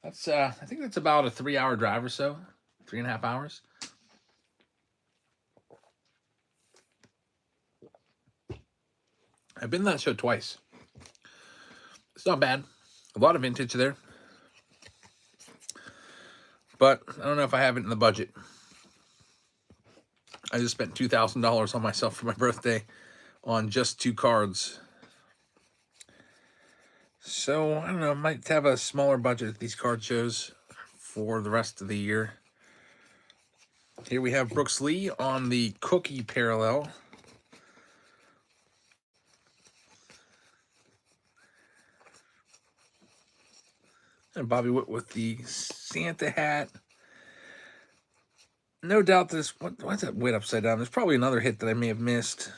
That's I think that's about a 3-hour drive or so, 3.5 hours. I've been to that show twice. It's not bad. A lot of vintage there. But I don't know if I have it in the budget. I just spent $2,000 on myself for my birthday on just 2 cards. So, I don't know, I might have a smaller budget at these card shows for the rest of the year. Here we have Brooks Lee on the cookie parallel. And Bobby Witt with the Santa hat. No doubt this, what's that Witt upside down? There's probably another hit that I may have missed.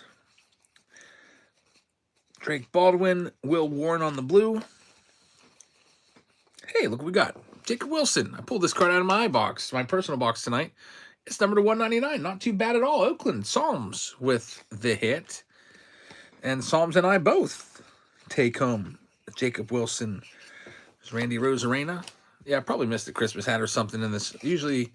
Drake Baldwin, Will Warren on the blue. Hey, look what we got. Jacob Wilson. I pulled this card out of my box, my personal box tonight. It's number to 199. Not too bad at all. Oakland Psalms with the hit. And Psalms and I both take home Jacob Wilson. There's Randy Rosarena. Yeah, I probably missed a Christmas hat or something in this. Usually,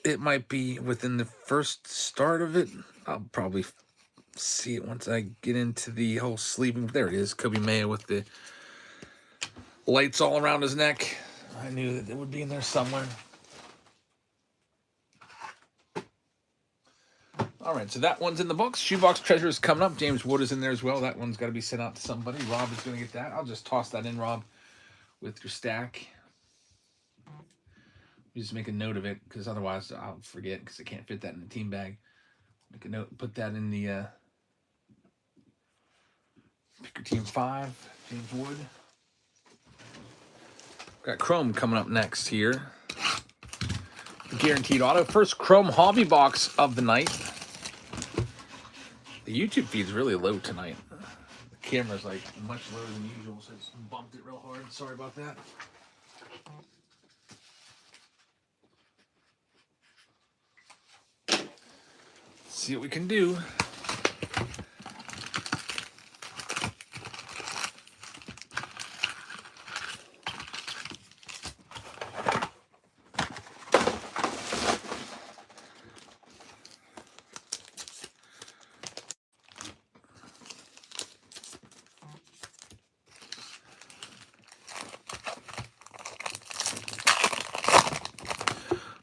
it might be within the first start of it. I'll probably see it once I get into the whole sleeving. There it is. Kobe Mayo with the lights all around his neck. I knew that it would be in there somewhere. All right, so that one's in the box. Shoebox Treasure is coming up. James Wood is in there as well. That one's got to be sent out to somebody. Rob is going to get that. I'll just toss that in, Rob, with your stack. You just make a note of it, because otherwise I'll forget, because I can't fit that in the team bag. Make a note, put that in the pick your team 5, James Wood. Got Chrome coming up next here. The Guaranteed Auto. First Chrome Hobby Box of the night. The YouTube feed's really low tonight. The camera's like much lower than usual, so it's bumped it real hard. Sorry about that. Let's see what we can do.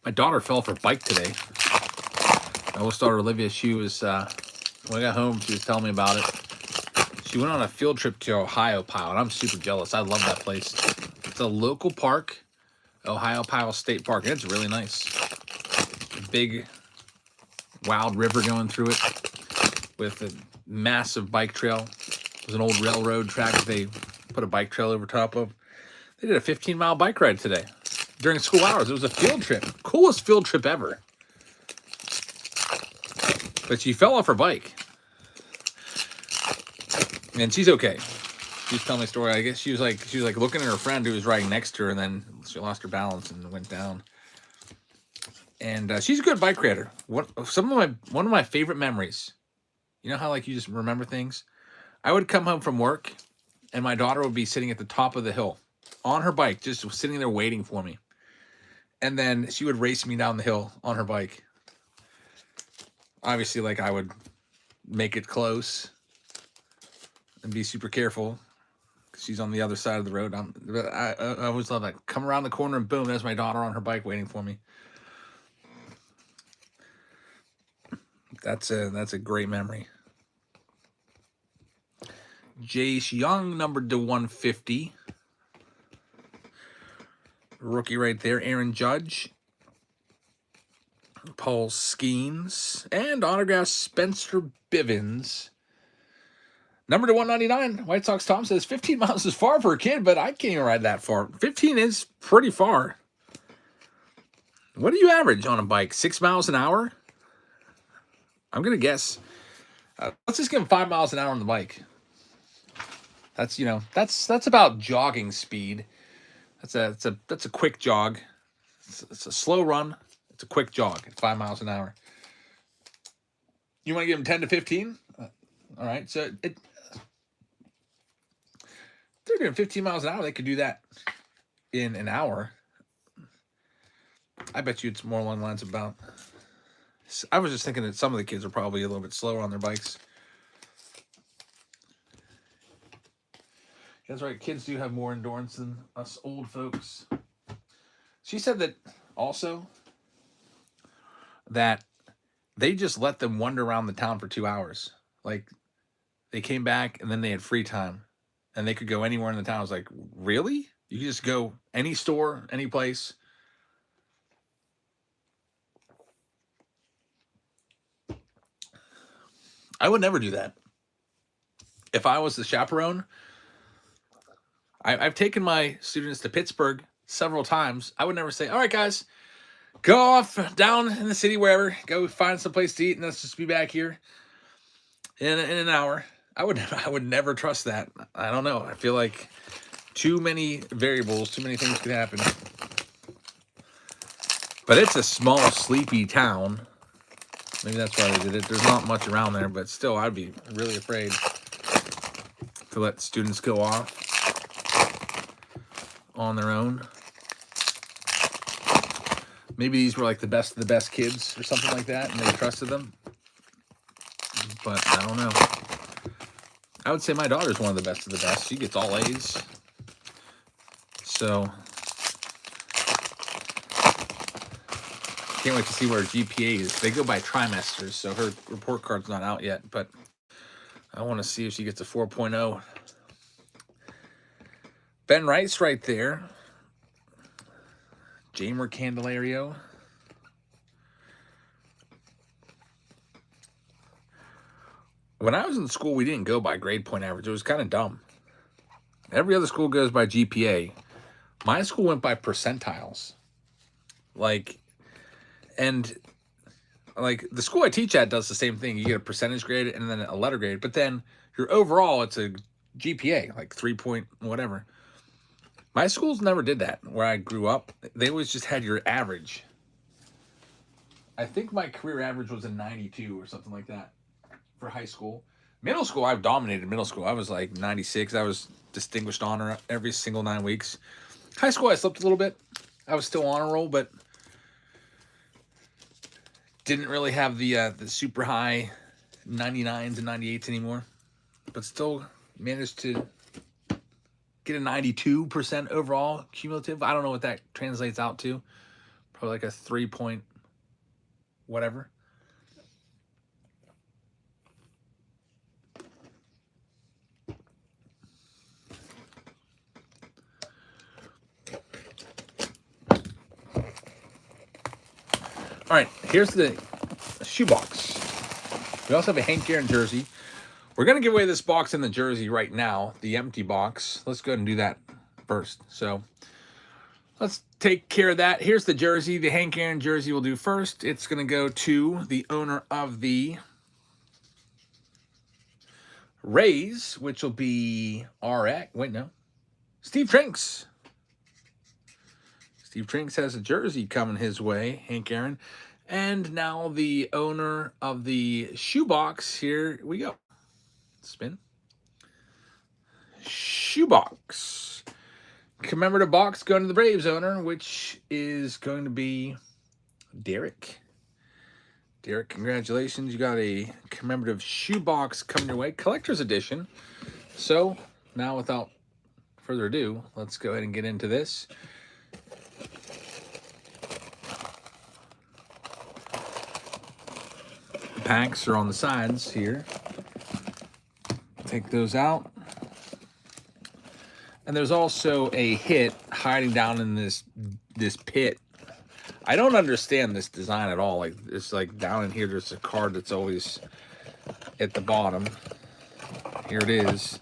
My daughter fell off her bike today. My oldest daughter, Olivia, she was, when I got home, she was telling me about it. She went on a field trip to Ohio Pile, and I'm super jealous. I love that place. It's a local park, Ohio Pile State Park, and it's really nice. A big, wild river going through it with a massive bike trail. It was an old railroad track that they put a bike trail over top of. They did a 15-mile bike ride today. During school hours. It was a field trip. Coolest field trip ever. But she fell off her bike. And she's okay. She was telling me a story. I guess she was like looking at her friend who was riding next to her, and then she lost her balance and went down. And she's a good bike rider. One of my favorite memories. You know how like you just remember things? I would come home from work, and my daughter would be sitting at the top of the hill on her bike, just sitting there waiting for me. And then she would race me down the hill on her bike. Obviously, like I would make it close and be super careful. She's on the other side of the road. I always love that. Come around the corner and boom, there's my daughter on her bike waiting for me. That's a great memory. Jace Young, numbered to 150. Rookie right there. Aaron Judge. Paul Skeens. And autograph Spencer Bivens. Number to 199. White Sox Tom says 15 miles is far for a kid, but I can't even ride that far. 15 is pretty far. What do you average on a bike? 6 miles an hour? I'm going to guess. Let's just give him 5 miles an hour on the bike. That's, you know, that's about jogging speed. That's a quick jog. It's a slow run. It's a quick jog at 5 miles an hour. You want to give him 10 to 15? All right. So they're doing 15 miles an hour. They could do that in an hour. I bet you it's more along the lines of about. I was just thinking that some of the kids are probably a little bit slower on their bikes. That's right. Kids do have more endurance than us old folks. She said that also that they just let them wander around the town for 2 hours. Like they came back and then they had free time and they could go anywhere in the town. I was like, really? You can just go any store, any place. I would never do that. If I was the chaperone, I've taken my students to Pittsburgh several times. I would never say, all right, guys, go off down in the city, wherever. Go find some place to eat, and let's just be back here in an hour. I would never trust that. I don't know. I feel like too many variables, too many things could happen. But it's a small, sleepy town. Maybe that's why they did it. There's not much around there, but still, I'd be really afraid to let students go off on their own. Maybe these were like the best of the best kids or something like that, and they trusted them. But I don't know. I would say my daughter's one of the best of the best. She gets all A's. So can't wait to see where her GPA is. They go by trimesters, so her report card's not out yet, but I want to see if she gets a 4.0. Ben Rice right there. Jamer Candelario. When I was in school, we didn't go by grade point average. It was kind of dumb. Every other school goes by GPA. My school went by percentiles. And the school I teach at does the same thing. You get a percentage grade and then a letter grade. But then your overall, it's a GPA, like 3 point whatever. My schools never did that where I grew up. They always just had your average. I think my career average was a 92 or something like that for high school. Middle school, I've dominated middle school. I was like 96. I was distinguished honor every single 9 weeks. High school, I slipped a little bit. I was still on a roll, but didn't really have the super high 99s and 98s anymore. But still managed to get a 92% overall cumulative. I don't know what that translates out to. Probably like a 3 point whatever. All right, here's the shoebox. We also have a Hank Aaron jersey. We're going to give away this box and the jersey right now, the empty box. Let's go ahead and do that first. So let's take care of that. Here's the jersey. The Hank Aaron jersey we'll do first. It's going to go to the owner of the Rays, which will be RX. Wait, no. Steve Trinks. Steve Trinks has a jersey coming his way, Hank Aaron. And now the owner of the shoebox. Here we go. Spin. Shoebox. Commemorative box going to the Braves owner, which is going to be Derek. Derek, congratulations. You got a commemorative shoebox coming your way. Collector's edition. So, now without further ado, let's go ahead and get into this. Packs are on the sides here. Take those out. And there's also a hit hiding down in this pit. I don't understand this design at all. Like, it's like down in here, there's a card that's always at the bottom. Here it is.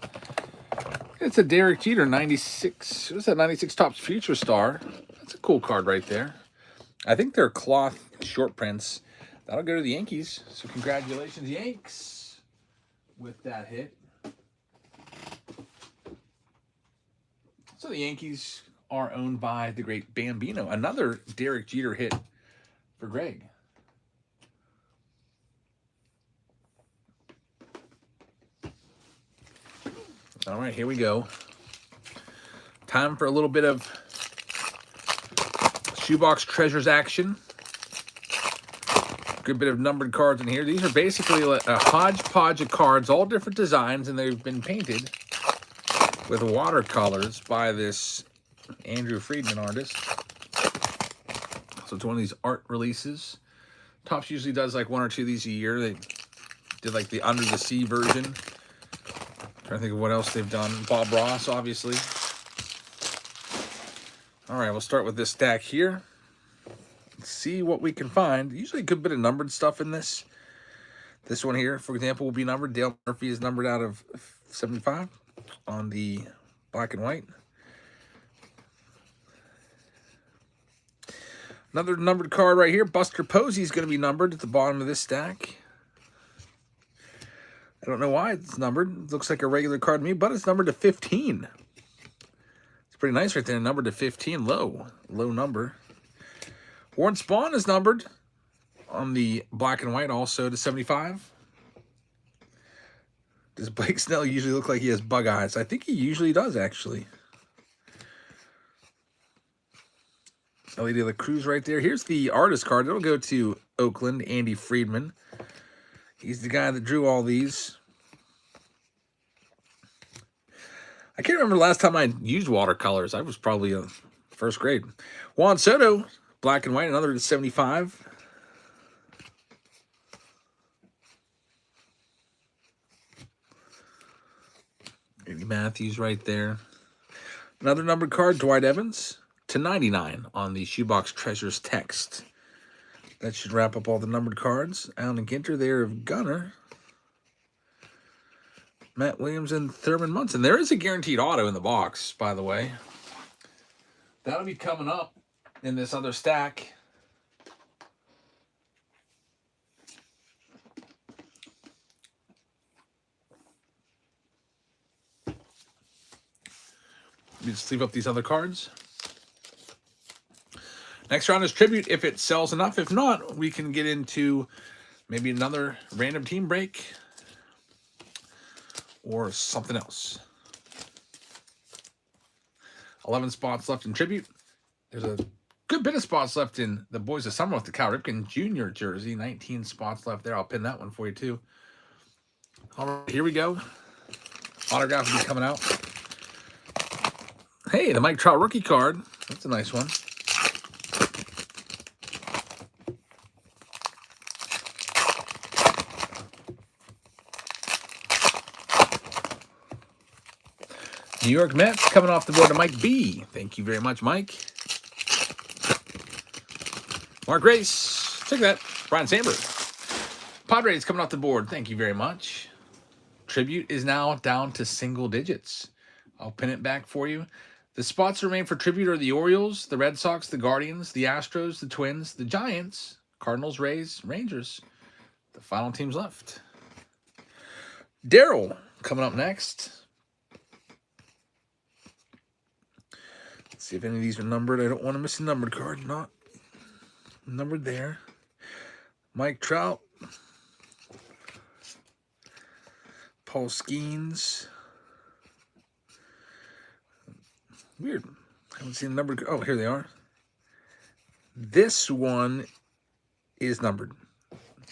It's a Derek Jeter 96. What's that? 96 Topps Future Star. That's a cool card right there. I think they're cloth short prints. That'll go to the Yankees. So congratulations, Yanks, with that hit. So the Yankees are owned by the great Bambino. Another Derek Jeter hit for Greg. All right, here we go. Time for a little bit of Shoebox Treasures action. Good bit of numbered cards in here. These are basically a hodgepodge of cards, all different designs, and they've been painted with watercolors by this Andrew Friedman artist. So it's one of these art releases. Topps usually does like one or two of these a year. They did like the Under the Sea version. Trying to think of what else they've done. Bob Ross, obviously. All right, we'll start with this stack here. Let's see what we can find. Usually a good bit of numbered stuff in this. This one here, for example, will be numbered. Dale Murphy is numbered out of 75 on the black and white. Another numbered card right here. Buster Posey is going to be numbered at the bottom of this stack. I don't know why it's numbered. It looks like a regular card to me, but it's numbered to 15. It's pretty nice right there. Numbered to 15. Low number. Warren Spahn is numbered on the black and white also to 75. Does Blake Snell usually look like he has bug eyes? I think he usually does, actually. Ellie De La Cruz right there. Here's the artist card. It'll go to Oakland, Andy Friedman. He's the guy that drew all these. I can't remember the last time I used watercolors. I was probably in first grade. Juan Soto, black and white, another to 75. Eddie Matthews right there. Another numbered card, Dwight Evans, to 99 on the Shoebox Treasures text. That should wrap up all the numbered cards. Alan Ginter there of Gunner. Matt Williams and Thurman Munson. There is a guaranteed auto in the box, by the way. That'll be coming up in this other stack. Let me just leave up these other cards. Next round is Tribute if it sells enough. If not, we can get into maybe another random team break or something else. 11 spots left in Tribute. There's a good bit of spots left in the Boys of Summer with the Cal Ripken Jr. jersey. 19 spots left there. I'll pin that one for you, too. All right, here we go. Autograph will be coming out. Hey, the Mike Trout rookie card. That's a nice one. New York Mets coming off the board to Mike B. Thank you very much, Mike. Mark Grace. Check that. Brian Samberg. Padres coming off the board. Thank you very much. Tribute is now down to single digits. I'll pin it back for you. The spots remain for Tribute are the Orioles, the Red Sox, the Guardians, the Astros, the Twins, the Giants, Cardinals, Rays, Rangers. The final teams left. Daryl Coming up next. Let's see if any of these are numbered. I don't want to miss a numbered card. Not numbered there. Mike Trout. Paul Skeens. Weird. I haven't seen a numbered. Oh, here they are. This one is numbered.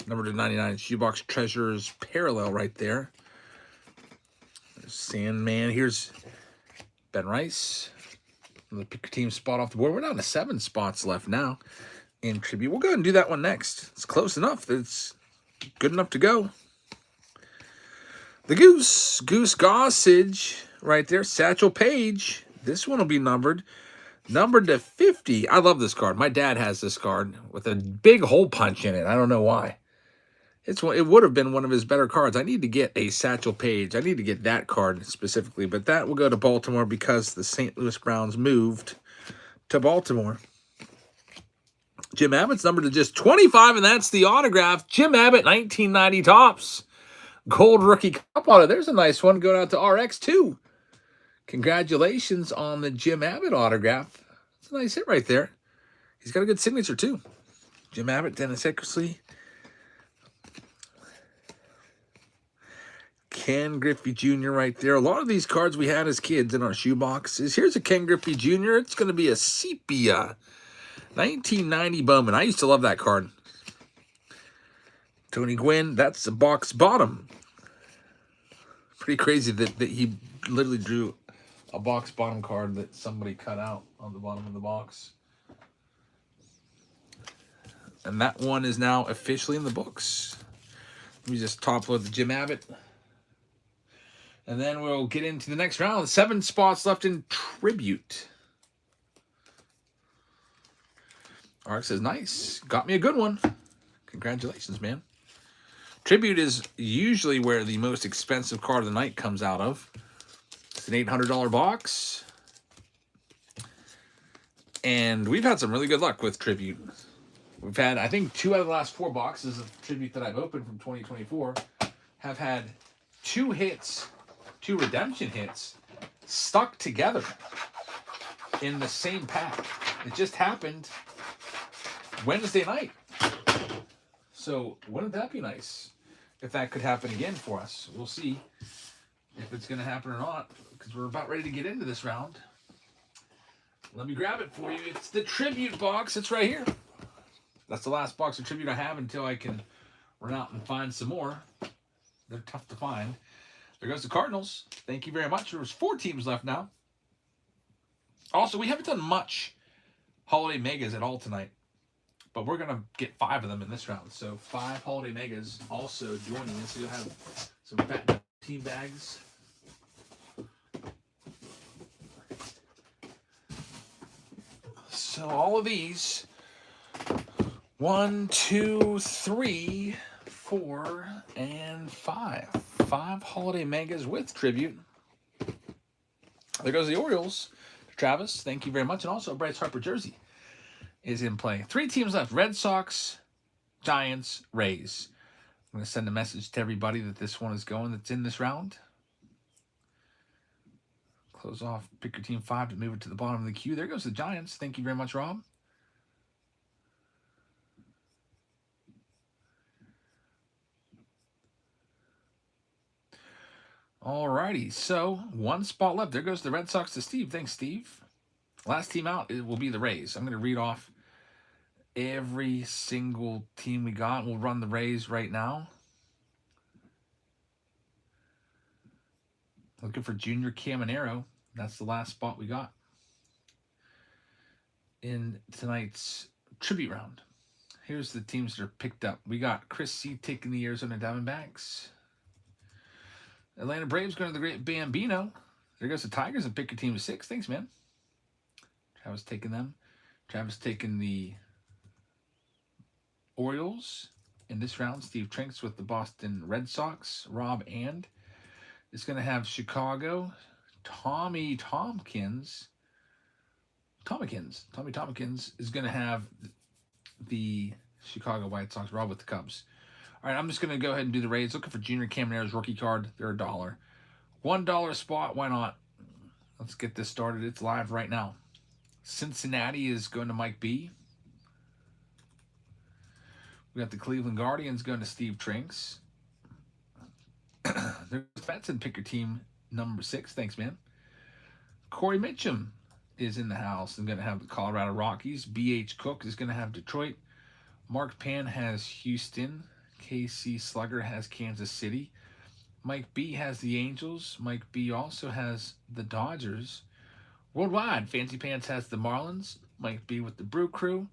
Numbered to 99. Shoebox Treasures parallel right there. There's Sandman. Here's Ben Rice. The pick your team spot off the board. We're down to 7 spots left now in tribute. We'll go ahead and do that one next. It's close enough. It's good enough to go. The Goose Gossage right there. Satchel Paige. This one will be numbered to 50. I love this card. My dad has this card with a big hole punch in it. I don't know why. It would have been one of his better cards. I need to get a Satchel Paige. I need to get that card specifically, but that will go to Baltimore because the St. Louis Browns moved to Baltimore. Jim Abbott's numbered to just 25, and that's the autograph. Jim Abbott, 1990 Topps. Gold Rookie Cup auto. There's a nice one going out to RX2. Congratulations on the Jim Abbott autograph. It's a nice hit right there. He's got a good signature, too. Jim Abbott, Dennis Eckersley. Ken Griffey Jr. right there. A lot of these cards we had as kids in our shoe boxes. Here's a Ken Griffey Jr. It's going to be a sepia. 1990 Bowman. I used to love that card. Tony Gwynn, that's a box bottom. Pretty crazy that he literally drew a box bottom card that somebody cut out on the bottom of the box. And that one is now officially in the books. Let me just top load the Jim Abbott. And then we'll get into the next round. 7 spots left in tribute. RX says, nice. Got me a good one. Congratulations, man. Tribute is usually where the most expensive card of the night comes out of. It's an $800 box. And we've had some really good luck with Tribute. We've had, I think, 2 out of the last 4 boxes of Tribute that I've opened from 2024 have had 2 hits, 2 redemption hits stuck together in the same pack. It just happened Wednesday night. So wouldn't that be nice if that could happen again for us? We'll see if it's going to happen or not, because we're about ready to get into this round. Let me grab it for you. It's the Tribute box. It's right here. That's the last box of Tribute I have until I can run out and find some more. They're tough to find. There goes the Cardinals. Thank you very much. There's 4 teams left now. Also, we haven't done much Holiday Megas at all tonight, but we're going to get 5 of them in this round. So 5 Holiday Megas also joining us. So you'll have some fat team bags. So all of these, 1, 2, 3, 4, and 5. 5 Holiday Megas with Tribute. There goes the Orioles. Travis, thank you very much. And also Bryce Harper jersey is in play. 3 teams left. Red Sox, Giants, Rays. I'm going to send a message to everybody that this one is going that's in this round. Close off, pick your team 5 to move it to the bottom of the queue. There goes the Giants. Thank you very much, Rob. Alrighty, so 1 spot left. There goes the Red Sox to Steve. Thanks, Steve. Last team out, it will be the Rays. I'm going to read off every single team we got. We'll run the Rays right now. Looking for Junior Caminero. That's the last spot we got in tonight's tribute round. Here's the teams that are picked up. We got Chris C. taking the Arizona Diamondbacks. Atlanta Braves going to the Great Bambino. There goes the Tigers and pick your team of 6. Thanks, man. Travis taking them. Travis taking the Orioles in this round. Steve Trinks with the Boston Red Sox. Rob And is going to have Chicago. Tommy Tompkins is going to have the Chicago White Sox. Rob with the Cubs. All right, I'm just going to go ahead and do the Rays. Looking for Junior Caminero's rookie card. They're $1. $1 spot. Why not? Let's get this started. It's live right now. Cincinnati is going to Mike B. We got the Cleveland Guardians going to Steve Trinks. There's Benson, pick your team number 6. Thanks, man. Corey Mitchum is in the house and going to have the Colorado Rockies. B.H. Cook is going to have Detroit. Mark Pan has Houston. K.C. Slugger has Kansas City. Mike B has the Angels. Mike B also has the Dodgers. Worldwide, Fancy Pants has the Marlins. Mike B with the Brew Crew.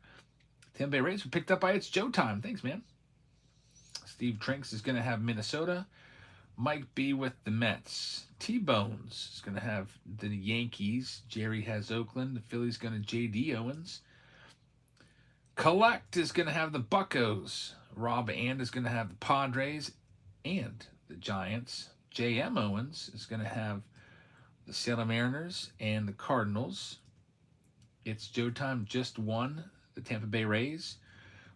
Tampa Bay Rays were picked up by It's Joe Time. Thanks, man. Steve Trinks is going to have Minnesota. Mike B with the Mets. T-Bones is going to have the Yankees. Jerry has Oakland. The Phillies going to J.D. Owens. Collect is going to have the Buccos. Rob And is going to have the Padres and the Giants. J.M. Owens is going to have the Salem Mariners and the Cardinals. It's Joe Time just won the Tampa Bay Rays.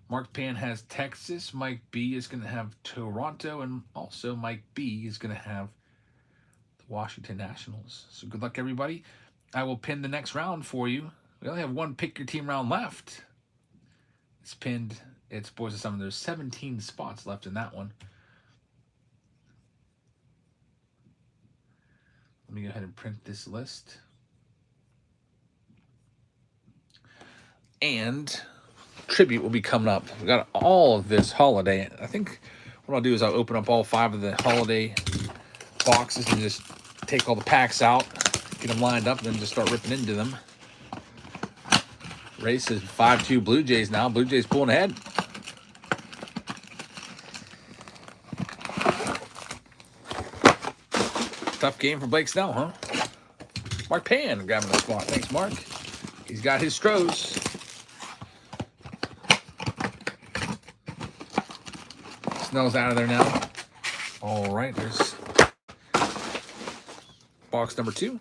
Mark Pan has Texas. Mike B is going to have Toronto. And also Mike B is going to have the Washington Nationals. So good luck, everybody. I will pin the next round for you. We only have one pick your team round left. It's pinned. It's Boys of Summer. There's 17 spots left in that one. Let me go ahead and print this list. And tribute will be coming up. We got all of this holiday. I think what I'll do is I'll open up all 5 of the holiday boxes and just take all the packs out, get them lined up, and then just start ripping into them. Race is 5-2 Blue Jays now. Blue Jays pulling ahead. Tough game for Blake Snell, huh? Mark Pan grabbing the spot. Thanks, Mark. He's got his Stros. Snell's out of there now. All right, there's box number 2.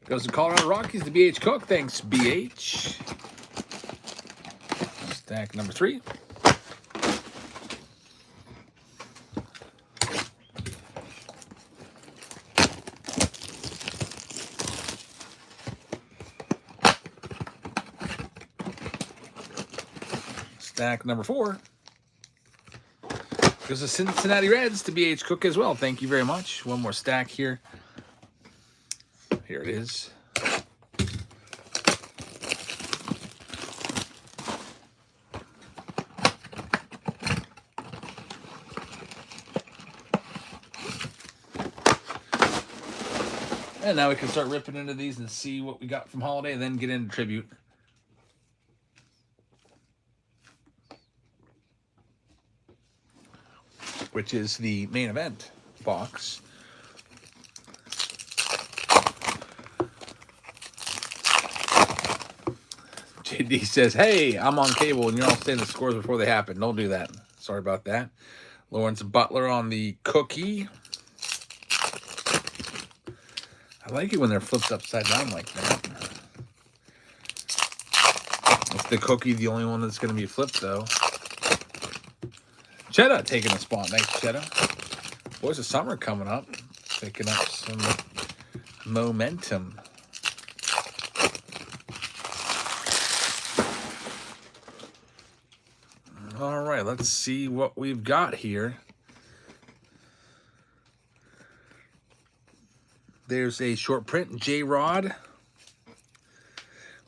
Goes to Colorado Rockies, the B.H. Cook. Thanks, B.H. Stack number 3. Stack number 4 goes to Cincinnati Reds to B.H. Cook as well. Thank you very much. One more stack here. Here it is. And now we can start ripping into these and see what we got from holiday, and then get into tribute. Which is the main event box. JD says, hey, I'm on cable and you're all saying the scores before they happen. Don't do that. Sorry about that. Lawrence Butler on the cookie. I like it when they're flipped upside down like that. Is the cookie the only one that's going to be flipped, though? Cheddar taking a spot. Thanks, Cheddar. Boys of Summer coming up. Picking up some momentum. All right, let's see what we've got here. There's a short print, J-Rod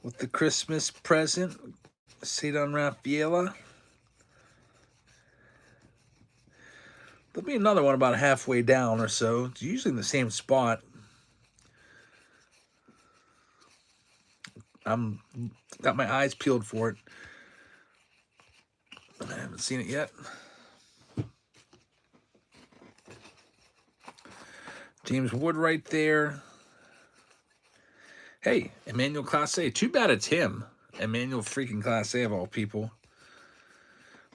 with the Christmas present, Cedon Rafaela. There'll be another one about halfway down or so. It's usually in the same spot. I'm got my eyes peeled for it. I haven't seen it yet. James Wood right there. Hey, Emmanuel Clase. Too bad it's him. Emmanuel freaking Clase of all people.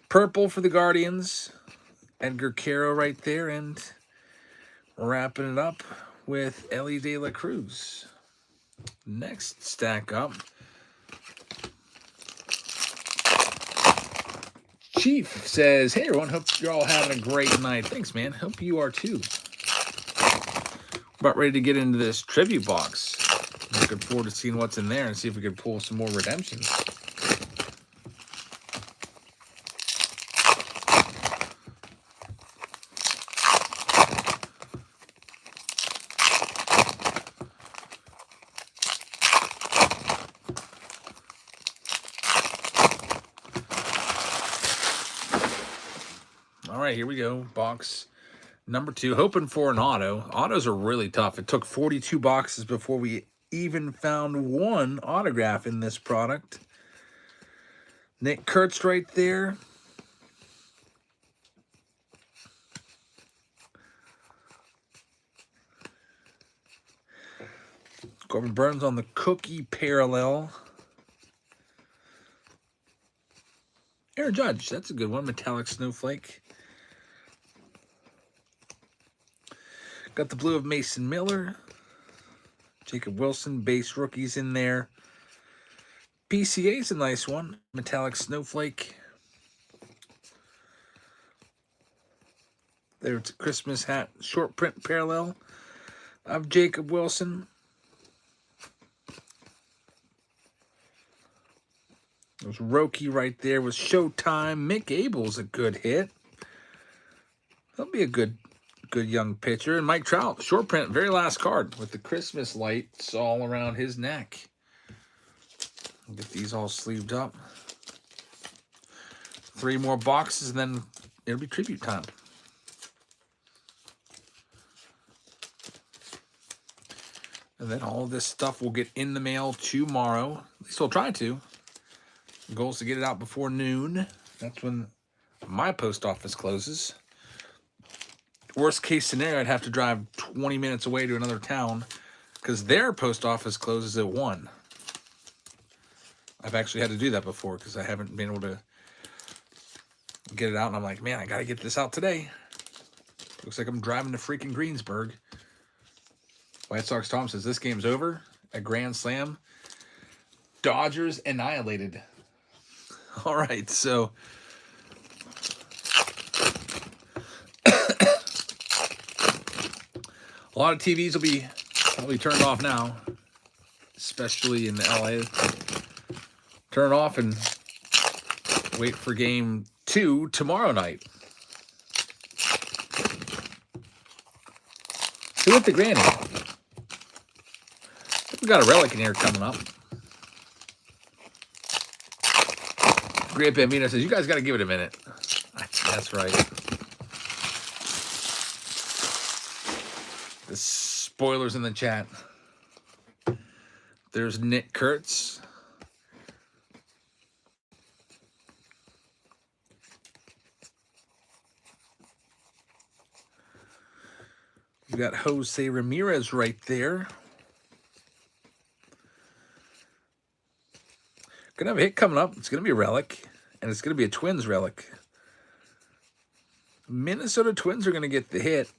Purple for the Guardians. Edgar Caro right there. And wrapping it up with Ellie De La Cruz. Next stack up. Chief says, hey, everyone. Hope you're all having a great night. Thanks, man. Hope you are, too. About ready to get into this tribute box. Looking forward to seeing what's in there and see if we can pull some more redemptions. All right, here we go. Box number 2. Hoping for an auto. Autos are really tough. It took 42 boxes before we even found one autograph in this product. Nick Kurtz right there. Corbin Burns on the cookie parallel. Aaron Judge, that's a good one. Metallic Snowflake. Got the blue of Mason Miller. Jacob Wilson, base rookies in there. PCA's a nice one. Metallic Snowflake. There's a Christmas hat short print parallel of Jacob Wilson. There's Roki right there with Showtime. Mick Abel's a good hit. That'll be a good young pitcher. And Mike Trout, short print, very last card with the Christmas lights all around his neck. I'll get these all sleeved up. 3 more boxes, and then it'll be tribute time. And then all this stuff will get in the mail tomorrow. At least we'll try to. The goal is to get it out before noon. That's when my post office closes. Worst case scenario, I'd have to drive 20 minutes away to another town because their post office closes at 1. I've actually had to do that before because I haven't been able to get it out. And I'm like, man, I got to get this out today. Looks like I'm driving to freaking Greensburg. White Sox Tom says this game's over. A grand slam. Dodgers annihilated. All right, so a lot of TVs will be probably turned off now, especially in LA. Turn off and wait for game 2 tomorrow night. Who hit the granny? We got a relic in here coming up. Great Bambino says, you guys got to give it a minute. That's right. The spoilers in the chat. There's Nick Kurtz. We got Jose Ramirez right there. Gonna have a hit coming up. It's gonna be a relic, and it's gonna be a Twins relic. Minnesota Twins are gonna get the hit.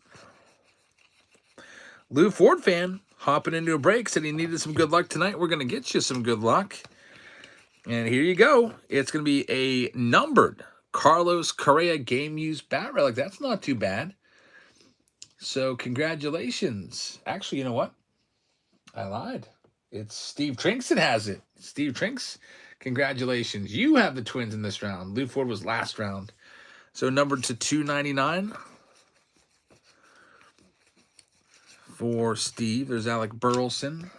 Lou Ford fan hopping into a break said he needed some good luck tonight. We're gonna get you some good luck, and here you go. It's gonna be a numbered Carlos Correa game used bat relic. That's not too bad. So congratulations. Actually, you know what? I lied. It's Steve Trinks that has it. Steve Trinks, congratulations. You have the Twins in this round. Lou Ford was last round. So numbered to 299 for Steve. There's Alec Burleson.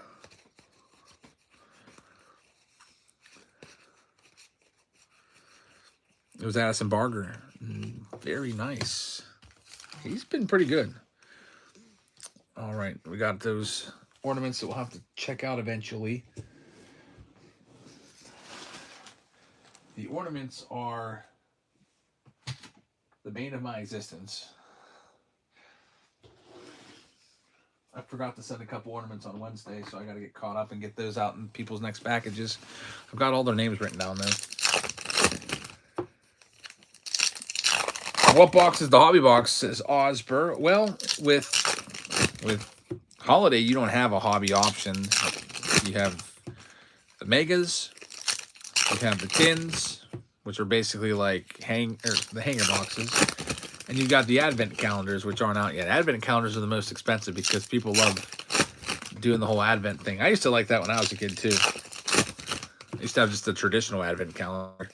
It was Addison Barger. Very nice. He's been pretty good. All right, we got those ornaments that we'll have to check out eventually. The ornaments are the bane of my existence. I forgot to send a couple ornaments on Wednesday, so I got to get caught up and get those out in people's next packages. I've got all their names written down though. What box is the hobby box? Says Osber. Well, with Holiday, you don't have a hobby option. You have the Megas, you have the Tins, which are basically like the hanger boxes. And you've got the advent calendars, which aren't out yet. Advent calendars are the most expensive because people love doing the whole advent thing. I used to like that when I was a kid too. I used to have just a traditional advent calendar.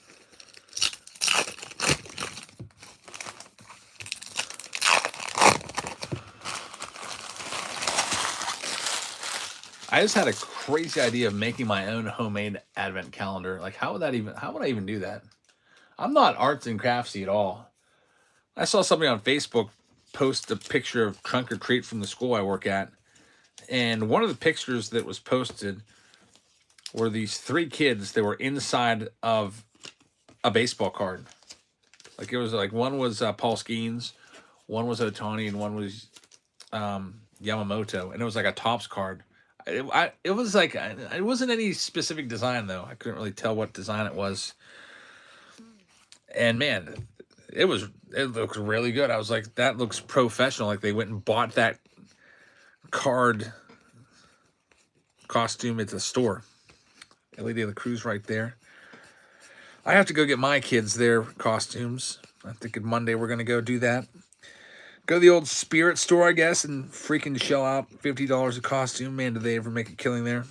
I just had a crazy idea of making my own homemade advent calendar. Like, how would I even do that? I'm not arts and craftsy at all. I saw somebody on Facebook post a picture of trunk or treat from the school I work at. And one of the pictures that was posted were these 3 kids that were inside of a baseball card. Like, it was like, one was Paul Skeens, one was Otani, and one was Yamamoto. And it was like a Topps card. It was like, it wasn't any specific design though. I couldn't really tell what design it was. And man, it looks really good. I was like, that looks professional. Like they went and bought that card costume at the store. Ellie De La Cruz right there. I have to go get my kids their costumes. I think on Monday we're gonna go do that. Go to the old Spirit store, I guess, and freaking shell out $50 a costume. Man, did they ever make a killing there.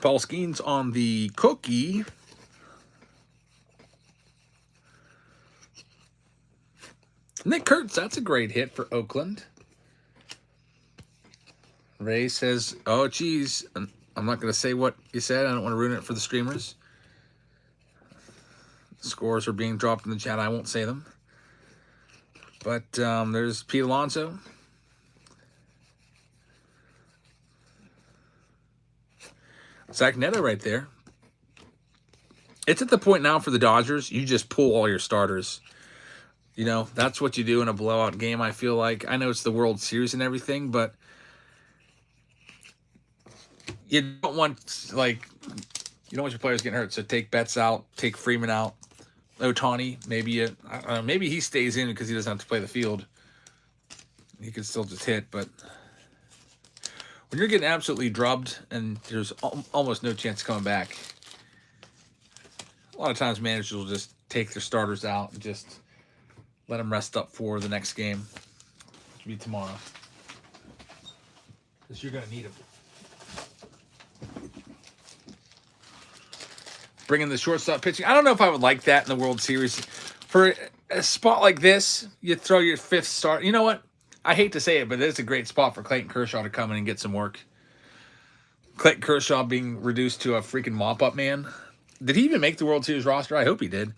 Paul Skeens on the cookie. Nick Kurtz, that's a great hit for Oakland. Ray says, oh, geez, I'm not going to say what you said. I don't want to ruin it for the streamers. Scores are being dropped in the chat. I won't say them. But there's Pete Alonso. Zach Neto right there. It's at the point now for the Dodgers, you just pull all your starters. You know, that's what you do in a blowout game, I feel like. I know it's the World Series and everything, but you don't want, like, you don't want your players getting hurt. So take Betts out, take Freeman out. Otani, maybe I don't know, maybe he stays in because he doesn't have to play the field. He could still just hit, but when you're getting absolutely drubbed and there's almost no chance of coming back, a lot of times managers will just take their starters out and just let them rest up for the next game, which will be tomorrow. Because you're going to need them. Bringing the shortstop pitching. I don't know if I would like that in the World Series. For a spot like this, you throw your 5th start. You know what? I hate to say it, but it's a great spot for Clayton Kershaw to come in and get some work. Clayton Kershaw being reduced to a freaking mop-up man. Did he even make the World Series roster? I hope he did.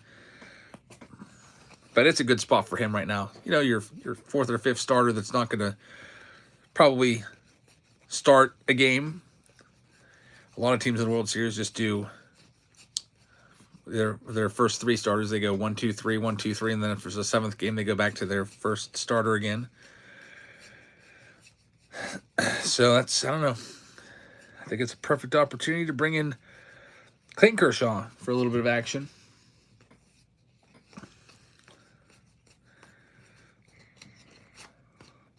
But it's a good spot for him right now. You know, your 4th or 5th starter that's not going to probably start a game. A lot of teams in the World Series just do their first 3 starters. They go 1, 2, 3, 1, 2, 3, and then if there's a 7th game, they go back to their first starter again. So that's, I don't know. I think it's a perfect opportunity to bring in Clayton Kershaw for a little bit of action.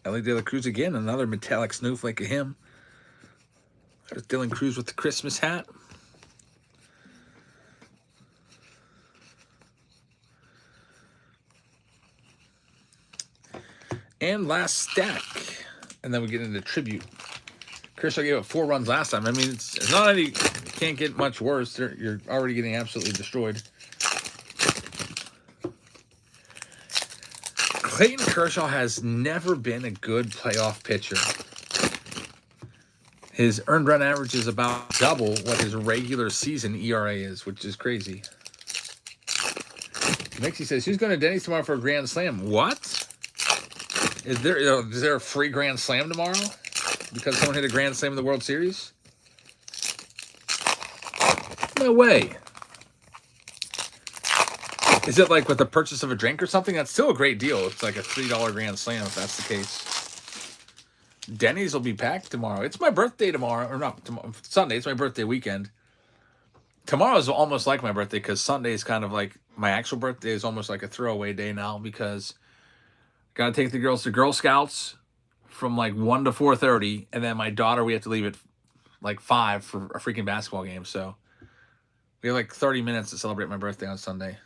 Ellie De La Cruz again, another metallic snowflake of him. There's Dylan Cruz with the Christmas hat. And last stack. And then we get into tribute. Kershaw gave up 4 runs last time. I mean, it's not any, it can't get much worse. You're already getting absolutely destroyed. Clayton Kershaw has never been a good playoff pitcher. His earned run average is about double what his regular season ERA is, which is crazy. Nixie says, who's going to Denny's tomorrow for a grand slam? What? Is there a free grand slam tomorrow? Because someone hit a grand slam in the World Series? No way. Is it like with the purchase of a drink or something? That's still a great deal. It's like a $3 grand slam if that's the case. Denny's will be packed tomorrow. It's my birthday tomorrow. Or not tomorrow, Sunday. It's my birthday weekend. Tomorrow is almost like my birthday because Sunday is kind of like my actual birthday is almost like a throwaway day now because got to take the girls to Girl Scouts from like 1 to 4:30, and then my daughter we have to leave at like 5 for a freaking basketball game. So we have like 30 minutes to celebrate my birthday on Sunday.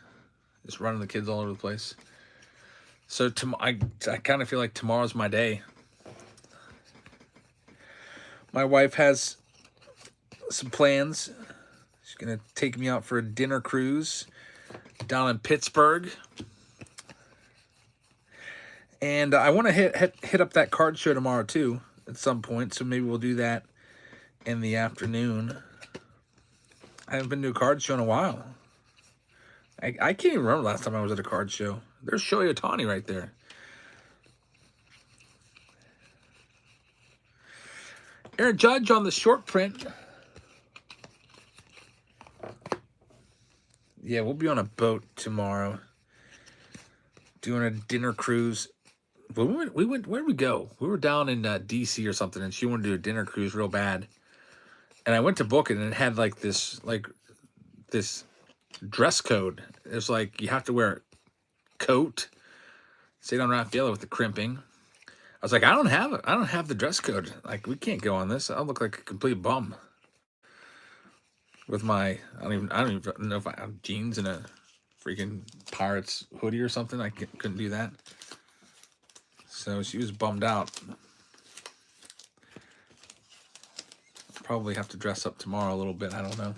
Just running the kids all over the place. So I kind of feel like tomorrow's my day. My wife has some plans. She's going to take me out for a dinner cruise down in Pittsburgh. And I want to hit up that card show tomorrow too at some point. So maybe we'll do that in the afternoon. I haven't been to a card show in a while. I can't even remember last time I was at a card show. There's Shohei Ohtani right there. Aaron Judge on the short print. Yeah, we'll be on a boat tomorrow. Doing a dinner cruise. But we went, where'd we go? We were down in D.C. or something, and she wanted to do a dinner cruise real bad. And I went to book it, and it had like this dress code. It was like you have to wear a coat. Stayed on Raffaello with the crimping. I was like, I don't have it. I don't have the dress code. Like, we can't go on this. I'll look like a complete bum. With my, I don't even know if I have jeans and a freaking Pirates hoodie or something. I couldn't do that. So she was bummed out. Probably have to dress up tomorrow a little bit. I don't know.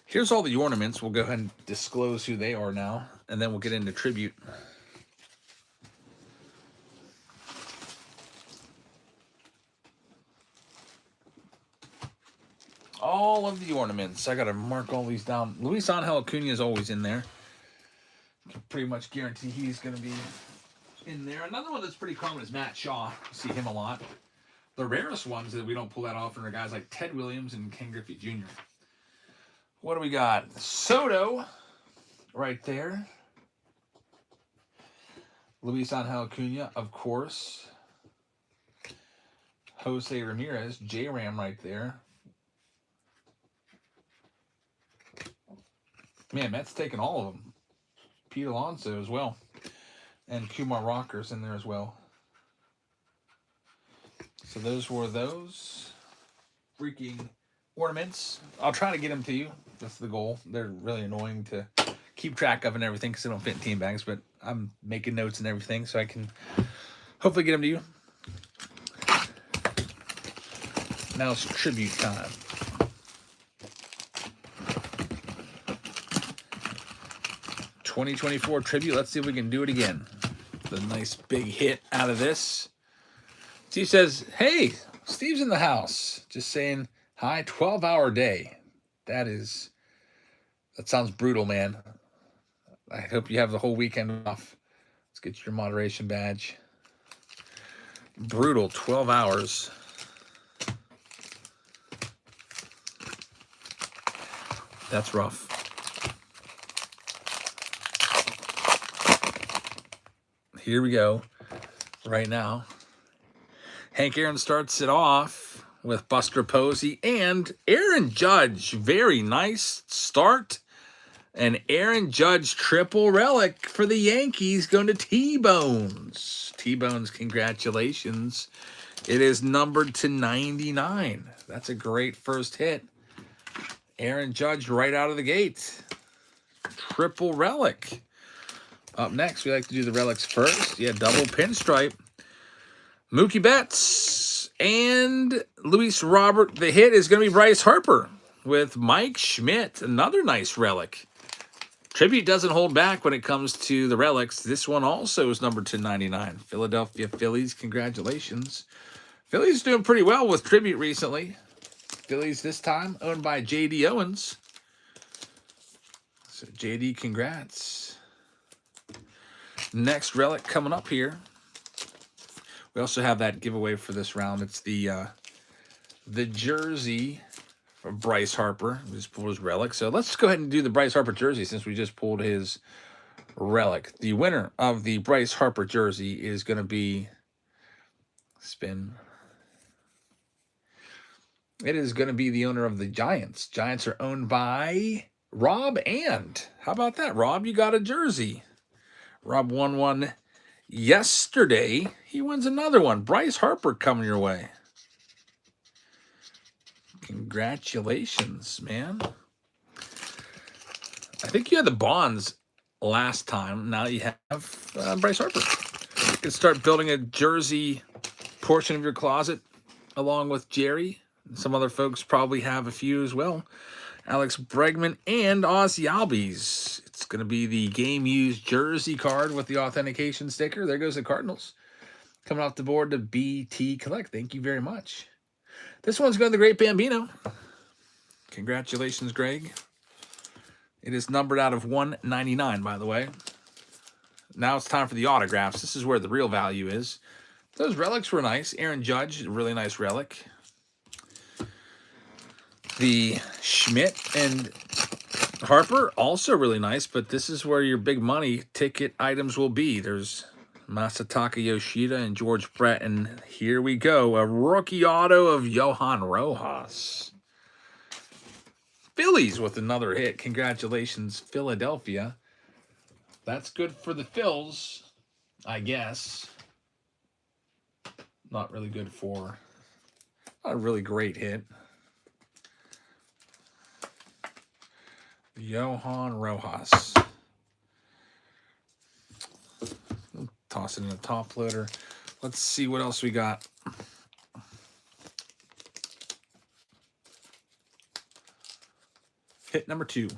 Here's all the ornaments. We'll go ahead and disclose who they are now, and then we'll get into tribute. All of the ornaments. I got to mark all these down. Luis Angel Acuna is always in there. Can pretty much guarantee he's going to be in there. Another one that's pretty common is Matt Shaw. See him a lot. The rarest ones that we don't pull that often are guys like Ted Williams and Ken Griffey Jr. What do we got? Soto right there. Luis Angel Acuna, of course. Jose Ramirez, J-Ram right there. Man, Mets taking all of them. Pete Alonso as well. And Kumar Rocker's in there as well. So those were those freaking ornaments. I'll try to get them to you. That's the goal. They're really annoying to keep track of and everything because they don't fit in team bags, but I'm making notes and everything so I can hopefully get them to you. Now it's tribute time. '24 tribute. Let's see if we can do it again. The nice big hit out of this. Steve says, hey, Steve's in the house. Just saying hi, 12-hour day. That sounds brutal, man. I hope you have the whole weekend off. Let's get your moderation badge. Brutal, 12 hours. That's rough. Here we go. Right now. Hank Aaron starts it off with Buster Posey and Aaron Judge. Very nice start. An Aaron Judge triple relic for the Yankees going to T-Bones. T-Bones, congratulations. It is numbered to 99. That's a great first hit. Aaron Judge right out of the gate. Triple relic. Up next, we like to do the relics first. Yeah, double pinstripe. Mookie Betts and Luis Robert. The hit is going to be Bryce Harper with Mike Schmidt. Another nice relic. Tribute doesn't hold back when it comes to the relics. This one also is numbered to 99. Philadelphia Phillies, congratulations. Phillies doing pretty well with Tribute recently. Phillies this time owned by J.D. Owens. So J.D., congrats. Next relic coming up here. We also have that giveaway for this round. It's the jersey from Bryce Harper. We just pulled his relic. So let's go ahead and do the Bryce Harper jersey since we just pulled his relic. The winner of the Bryce Harper jersey is going to be spin. It is going to be the owner of the Giants. Giants are owned by Rob and. How about that, Rob? You got a jersey. Rob won one yesterday. He wins another one. Bryce Harper coming your way. Congratulations, man. I think you had the Bonds last time. Now you have Bryce Harper. You can start building a jersey portion of your closet along with Jerry. Some other folks probably have a few as well. Alex Bregman and Ozzy Albies. It's going to be the game-used jersey card with the authentication sticker. There goes the Cardinals. Coming off the board to BT Collect. Thank you very much. This one's going to the Great Bambino. Congratulations, Greg. It is numbered out of 199, by the way. Now it's time for the autographs. This is where the real value is. Those relics were nice. Aaron Judge, a really nice relic. The Schmidt and Harper, also really nice, but this is where your big money ticket items will be. There's Masataka Yoshida and George Brett, and here we go. A rookie auto of Johan Rojas. Phillies with another hit. Congratulations, Philadelphia. That's good for the Phils, I guess. Not really good for... Not a really great hit. Johan Rojas. Toss it in a top loader. Let's see what else we got. Hit number 2.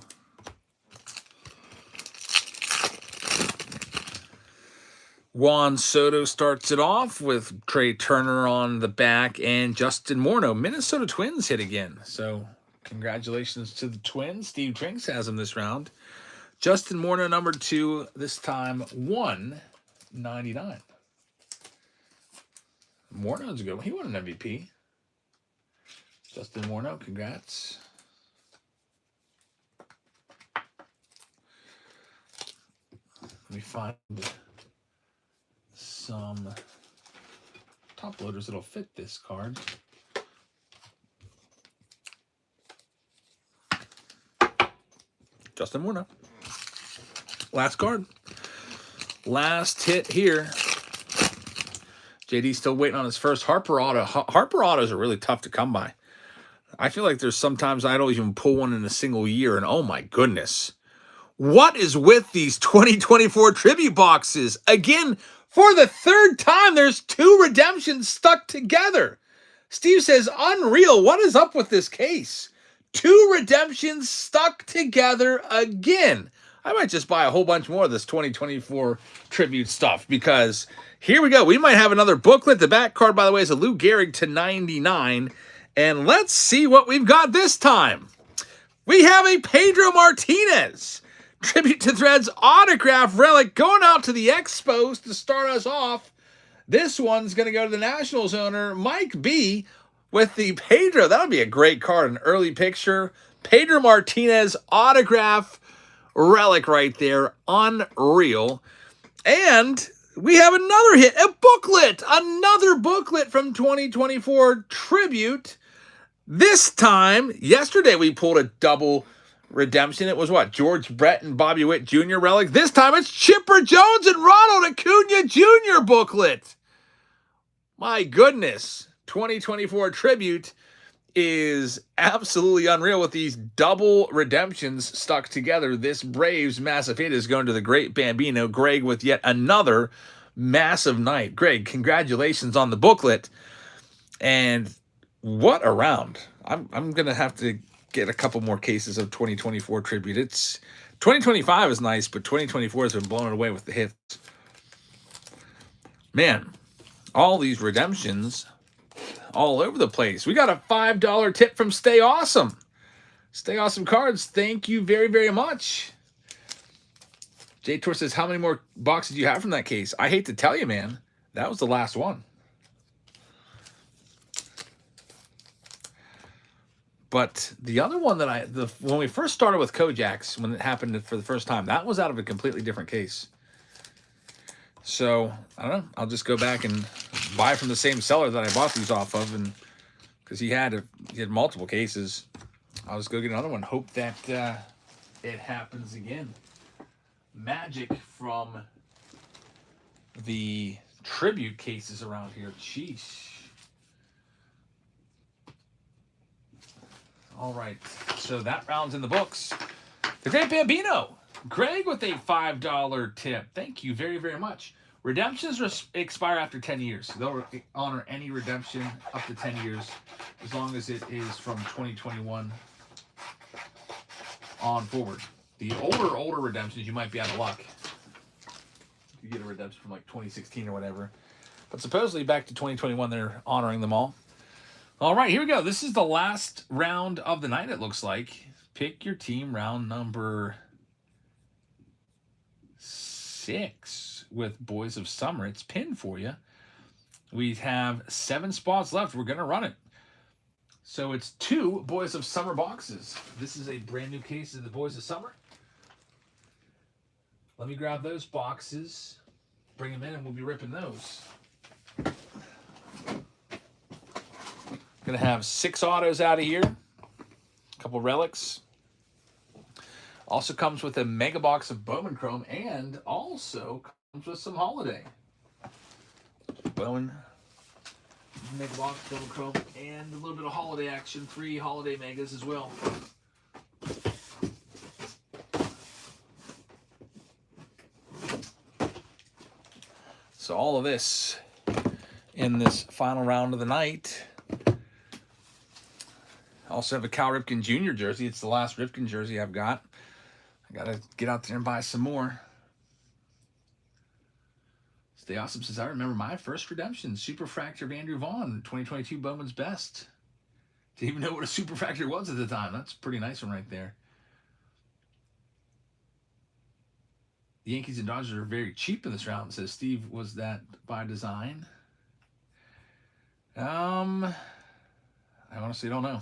Juan Soto starts it off with Trey Turner on the back and Justin Morneau. Minnesota Twins hit again. So congratulations to the Twins. Steve Trinks has them this round. Justin Morneau, number 2, this time $1.99. Morneau's a good one. He won an MVP. Justin Morneau, congrats. Let me find some top loaders that'll fit this card. Justin Morneau. Last card. Last hit here. JD's still waiting on his first Harper auto. Harper autos are really tough to come by. I feel like there's sometimes I don't even pull one in a single year, and oh my goodness. What is with these 2024 tribute boxes? Again, for the third time, there's 2 redemptions stuck together. Steve says, unreal. What is up with this case? 2 redemptions stuck together again. I might just buy a whole bunch more of this 2024 tribute stuff because here we go. We might have another booklet. The back card, by the way, is a Lou Gehrig to 99. And let's see what we've got this time. We have a Pedro Martinez Tribute to Threads autograph relic going out to the Expos to start us off. This one's going to go to the Nationals owner, Mike B, with the Pedro. That'll be a great card, an early picture. Pedro Martinez autograph relic right there. Unreal. And we have another hit, a booklet. Another booklet from 2024 Tribute. This time, yesterday we pulled a double redemption. It was what? George Brett and Bobby Witt Jr. relic. This time it's Chipper Jones and Ronald Acuna Jr. booklet. My goodness. 2024 Tribute is absolutely unreal with these double redemptions stuck together. This Braves massive hit is going to the Great Bambino. Greg with yet another massive night. Greg, congratulations on the booklet. And what a round. I'm going to have to get a couple more cases of 2024 Tribute. 2025 is nice, but 2024 has been blown away with the hits. Man, all these redemptions all over the place. We got a $5 tip from Stay Awesome. Stay Awesome Cards, thank you very, very much. J Tor says, how many more boxes do you have from that case? I hate to tell you, man. That was the last one. But the other one that when we first started with Kojak's, when it happened for the first time, that was out of a completely different case. So, I don't know. I'll just go back and buy from the same seller that I bought these off of, and because he had multiple cases. I'll just go get another one. Hope that it happens again. Magic from the tribute cases around here. Sheesh. All right, so that round's in the books. The Great Bambino, Greg with a $5 tip. Thank you very, very much. Redemptions expire after 10 years. They'll honor any redemption up to 10 years as long as it is from 2021 on forward. The older redemptions, you might be out of luck. You get a redemption from like 2016 or whatever. But supposedly back to 2021, they're honoring them all. All right, here we go. This is the last round of the night, it looks like. Pick your team, round number 6 with Boys of Summer. It's pinned for you. We have 7 spots left. We're going to run it. So it's 2 Boys of Summer boxes. This is a brand new case of the Boys of Summer. Let me grab those boxes, bring them in, and we'll be ripping those. Going to have 6 autos out of here. A couple relics. Also comes with a mega box of Bowman Chrome and also comes with some holiday. Bowman mega box, Bowman Chrome, and a little bit of holiday action. 3 holiday megas as well. So all of this in this final round of the night. I also have a Cal Ripken Jr. jersey. It's the last Ripken jersey I've got. I got to get out there and buy some more. Stay Awesome says, I remember my first redemption. Superfractor of Andrew Vaughn, 2022 Bowman's Best. Didn't even know what a Superfractor was at the time. That's a pretty nice one right there. The Yankees and Dodgers are very cheap in this round, says Steve. Was that by design? I honestly don't know.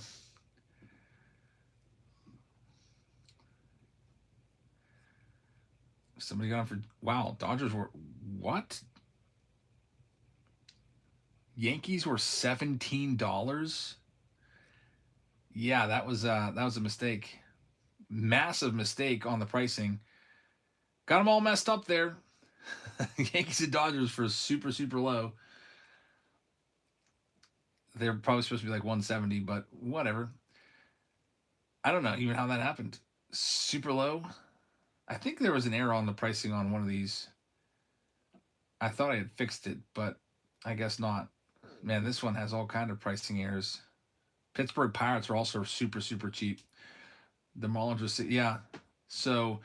Somebody got him for, wow, Dodgers were, what? Yankees were $17? Yeah, that was a mistake. Massive mistake on the pricing. Got them all messed up there. Yankees and Dodgers for super, super low. They're probably supposed to be like 170, but whatever. I don't know even how that happened. Super low. I think there was an error on the pricing on one of these. I thought I had fixed it, but I guess not. Man, this one has all kind of pricing errors. Pittsburgh Pirates are also super, super cheap. The Marlins are, yeah. So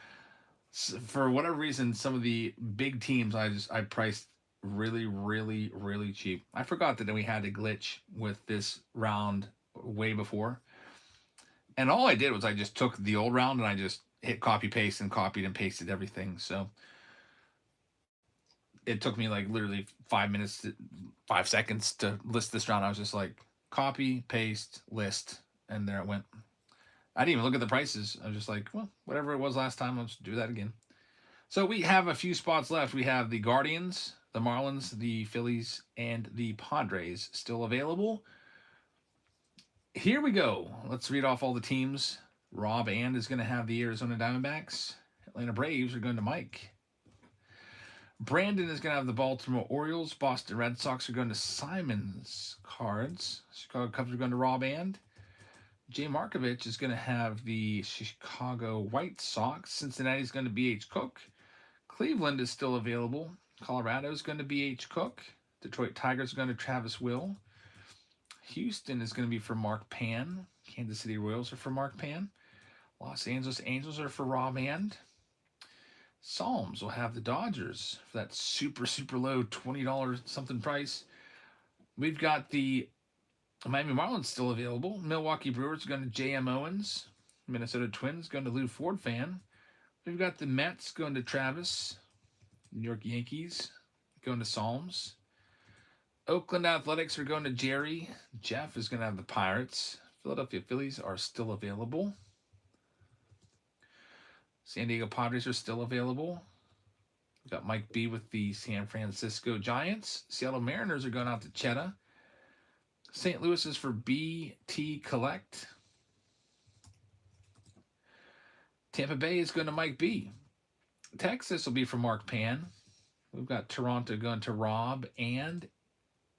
for whatever reason, some of the big teams I priced really, really, really cheap. I forgot that we had a glitch with this round way before. And all I did was I just took the old round and I just hit copy paste and copied and pasted everything. So it took me like literally 5 seconds to list this round. I was just like copy, paste, list, and there it went. I didn't even look at the prices. I was just like, well, whatever it was last time, I'll just do that again. So we have a few spots left. We have the Guardians, the Marlins, the Phillies, and the Padres still available. Here we go. Let's read off all the teams. Rob And is going to have the Arizona Diamondbacks. Atlanta Braves are going to Mike. Brandon is going to have the Baltimore Orioles. Boston Red Sox are going to Simon's Cards. Chicago Cubs are going to Rob And. Jay Markovich is going to have the Chicago White Sox. Cincinnati is going to B.H. Cook. Cleveland is still available. Colorado is going to B.H. Cook. Detroit Tigers are going to Travis Will. Houston is going to be for Mark Pan. Kansas City Royals are for Mark Pan. Los Angeles Angels are for Rob And. Psalms will have the Dodgers for that super, super low $20 something price. We've got the Miami Marlins still available. Milwaukee Brewers going to J.M. Owens. Minnesota Twins going to Lou Ford Fan. We've got the Mets going to Travis. New York Yankees going to Psalms. Oakland Athletics are going to Jerry. Jeff is going to have the Pirates. Philadelphia Phillies are still available. San Diego Padres are still available. We've got Mike B with the San Francisco Giants. Seattle Mariners are going out to Cheddar. St. Louis is for BT Collect. Tampa Bay is going to Mike B. Texas will be for Mark Pan. We've got Toronto going to Rob, and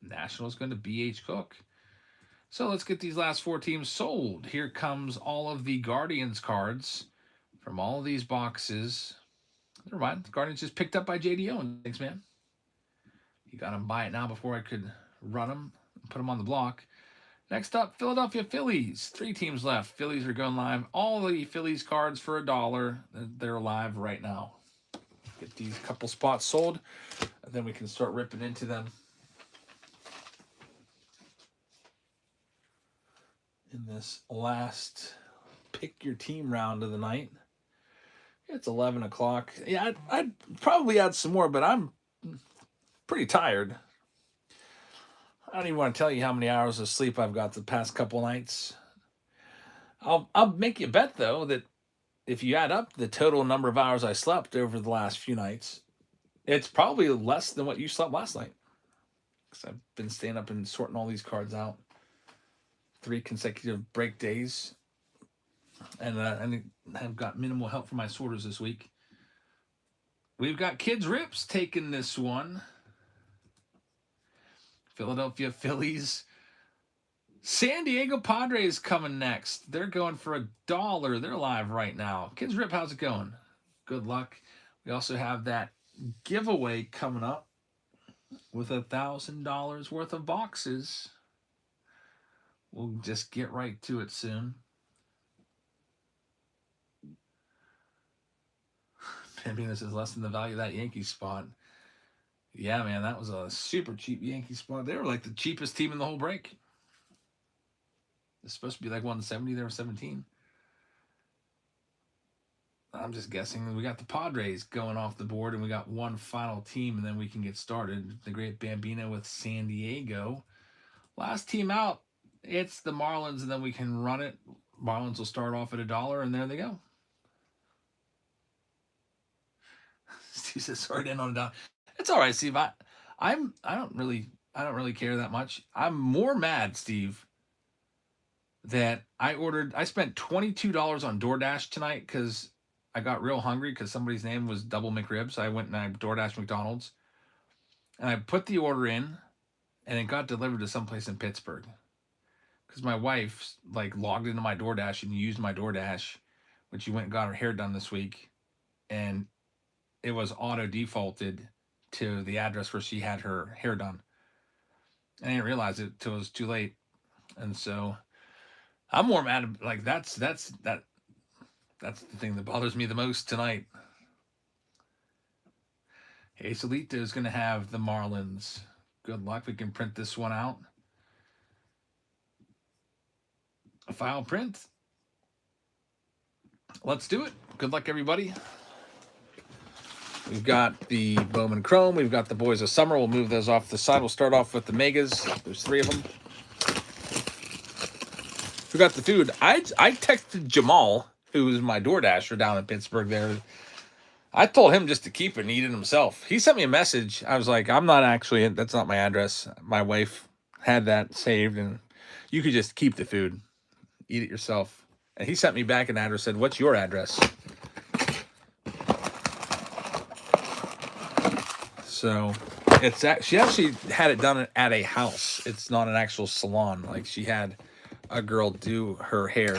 Nationals going to BH Cook. So let's get these last 4 teams sold. Here comes all of the Guardians cards from all of these boxes. Never mind. The Guardians just picked up by JD Owen. Thanks, man. You got them buy it now before I could run them and put them on the block. Next up, Philadelphia Phillies. 3 teams left. Phillies are going live. All the Phillies cards for $1. They're live right now. Get these couple spots sold, and then we can start ripping into them. In this last pick your team round of the night. It's 11 o'clock. Yeah, I'd probably add some more, but I'm pretty tired. I don't even want to tell you how many hours of sleep I've got the past couple nights. I'll make you a bet, though, that if you add up the total number of hours I slept over the last few nights, it's probably less than what you slept last night. Because I've been staying up and sorting all these cards out. 3 consecutive break days. And I've got minimal help from my sorters this week. We've got Kids Rips taking this one. Philadelphia Phillies. San Diego Padres coming next. They're going for $1. They're live right now. Kids Rip, how's it going? Good luck. We also have that giveaway coming up with $1,000 worth of boxes. We'll just get right to it soon. This is less than the value of that Yankee spot. Yeah, man, that was a super cheap Yankee spot. They were like the cheapest team in the whole break. It's supposed to be like 170. They were 17. I'm just guessing. We got the Padres going off the board, and we got one final team, and then we can get started. The Great Bambino with San Diego. Last team out. It's the Marlins, and then we can run it. Marlins will start off at $1, and there they go. Steve says, sorry, in on a dollar. It's all right, Steve. I don't really care that much. I'm more mad, Steve, that I spent $22 on DoorDash tonight because I got real hungry because somebody's name was Double McRib. So I went and I DoorDashed McDonald's, and I put the order in, and it got delivered to someplace in Pittsburgh. Because my wife logged into my DoorDash and used my DoorDash when she went and got her hair done this week, and it was auto defaulted to the address where she had her hair done. And I didn't realize it till it was too late, and so I'm more mad. That's the thing that bothers me the most tonight. Ace Elite is going to have the Marlins. Good luck. We can print this one out. A file print. Let's do it. Good luck, everybody. We've got the Bowman Chrome. We've got the Boys of Summer. We'll move those off the side. We'll start off with the Megas. There's 3 of them. We got the food. I texted Jamal, who was my DoorDasher down in Pittsburgh there. I told him just to keep it and eat it himself. He sent me a message. I was like, that's not my address. My wife had that saved, and you could just keep the food. Eat it yourself. And he sent me back an address, said, what's your address? So she actually had it done at a house. It's not an actual salon. She had a girl do her hair.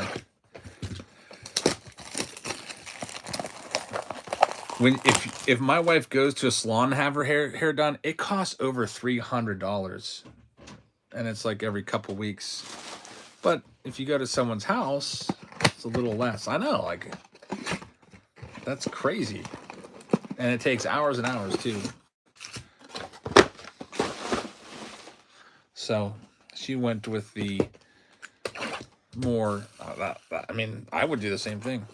If my wife goes to a salon to have her hair done, it costs over $300, and it's every couple weeks. But if you go to someone's house, it's a little less. I know, that's crazy, and it takes hours and hours too. So she went with the more. I would do the same thing.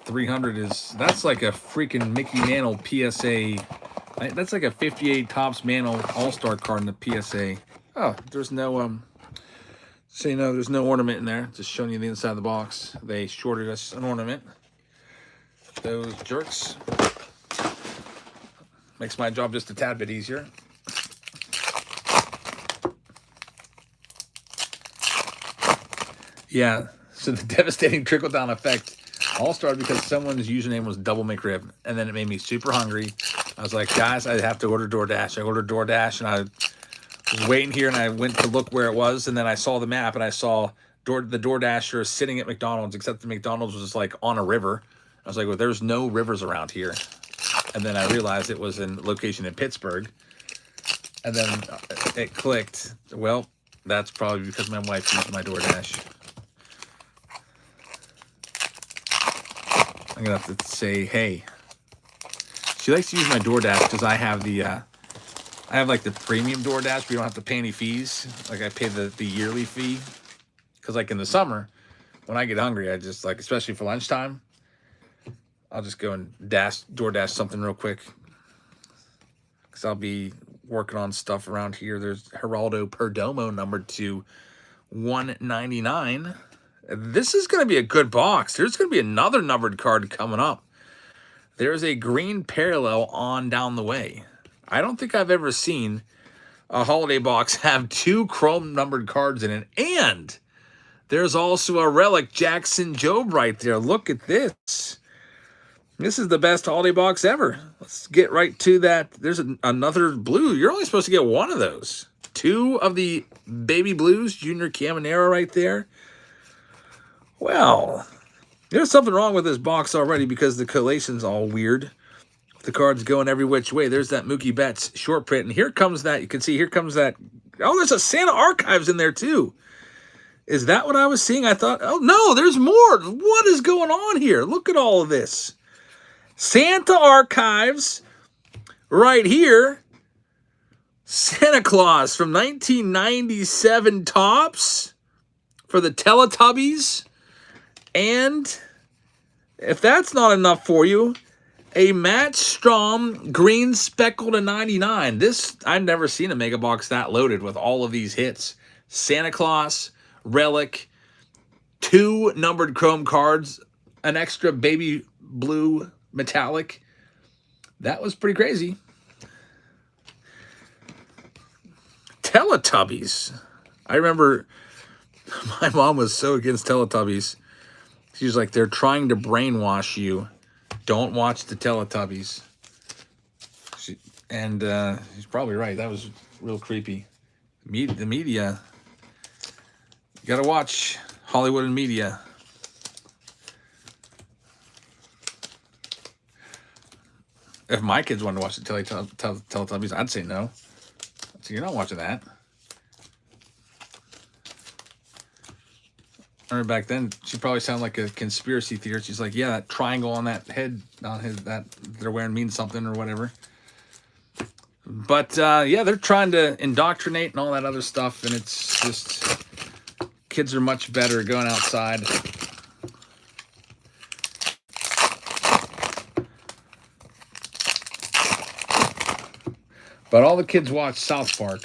$300 that's like a freaking Mickey Mantle PSA. That's like a 58 Topps Mantle All-Star card in the PSA. Oh, there's no there's no ornament in there. Just showing you the inside of the box. They shorted us an ornament. Those jerks. Makes my job just a tad bit easier. Yeah. So the devastating trickle down effect all started because someone's username was Double McRib, and then it made me super hungry. I was like, guys, I have to order DoorDash. I ordered DoorDash, and I was waiting here, and I went to look where it was, and then I saw the map, and I saw the DoorDasher sitting at McDonald's, except the McDonald's was like on a river. I was like, well, there's no rivers around here. And then I realized it was in location in Pittsburgh. And then it clicked. Well, that's probably because my wife used my DoorDash. I'm gonna have to say, hey. She likes to use my DoorDash because I have like the premium DoorDash where you don't have to pay any fees. Like I pay the yearly fee. Because like in the summer, when I get hungry, I just like, especially for lunchtime, I'll just go and DoorDash something real quick. Because I'll be working on stuff around here. There's Geraldo Perdomo numbered to 199. This is going to be a good box. There's going to be another numbered card coming up. There's a green parallel on down the way. I don't think I've ever seen a holiday box have 2 chrome numbered cards in it. And there's also a relic Jackson Jobe right there. Look at this. This is the best holiday box ever. Let's get right to that. There's another blue. You're only supposed to get 1 of those. 2 of the Baby Blues, Junior Caminero right there. Well, there's something wrong with this box already because the collation's all weird. The cards going every which way. There's that Mookie Betts short print. And here comes that. You can see here comes that. Oh, there's a Santa Archives in there too. Is that what I was seeing? I thought, oh, no, there's more. What is going on here? Look at all of this. Santa Archives right here. Santa Claus from 1997 Topps for the Teletubbies. And if that's not enough for you, a Matt Strom green speckled to 99. This, I've never seen a mega box that loaded with all of these hits. Santa Claus, relic, 2 numbered chrome cards, an extra baby blue metallic. That was pretty crazy. Teletubbies. I remember my mom was so against Teletubbies. She was like, they're trying to brainwash you. Don't watch the Teletubbies. She's probably right. That was real creepy. The media. You gotta watch Hollywood and media. If my kids wanted to watch the Teletubbies, I'd say no. So you're not watching that. I remember back then, she probably sounded like a conspiracy theorist. She's like, yeah, that triangle on that head, on his, that they're wearing means something or whatever. But yeah, they're trying to indoctrinate and all that other stuff, and it's just, kids are much better going outside. But all the kids watch South Park.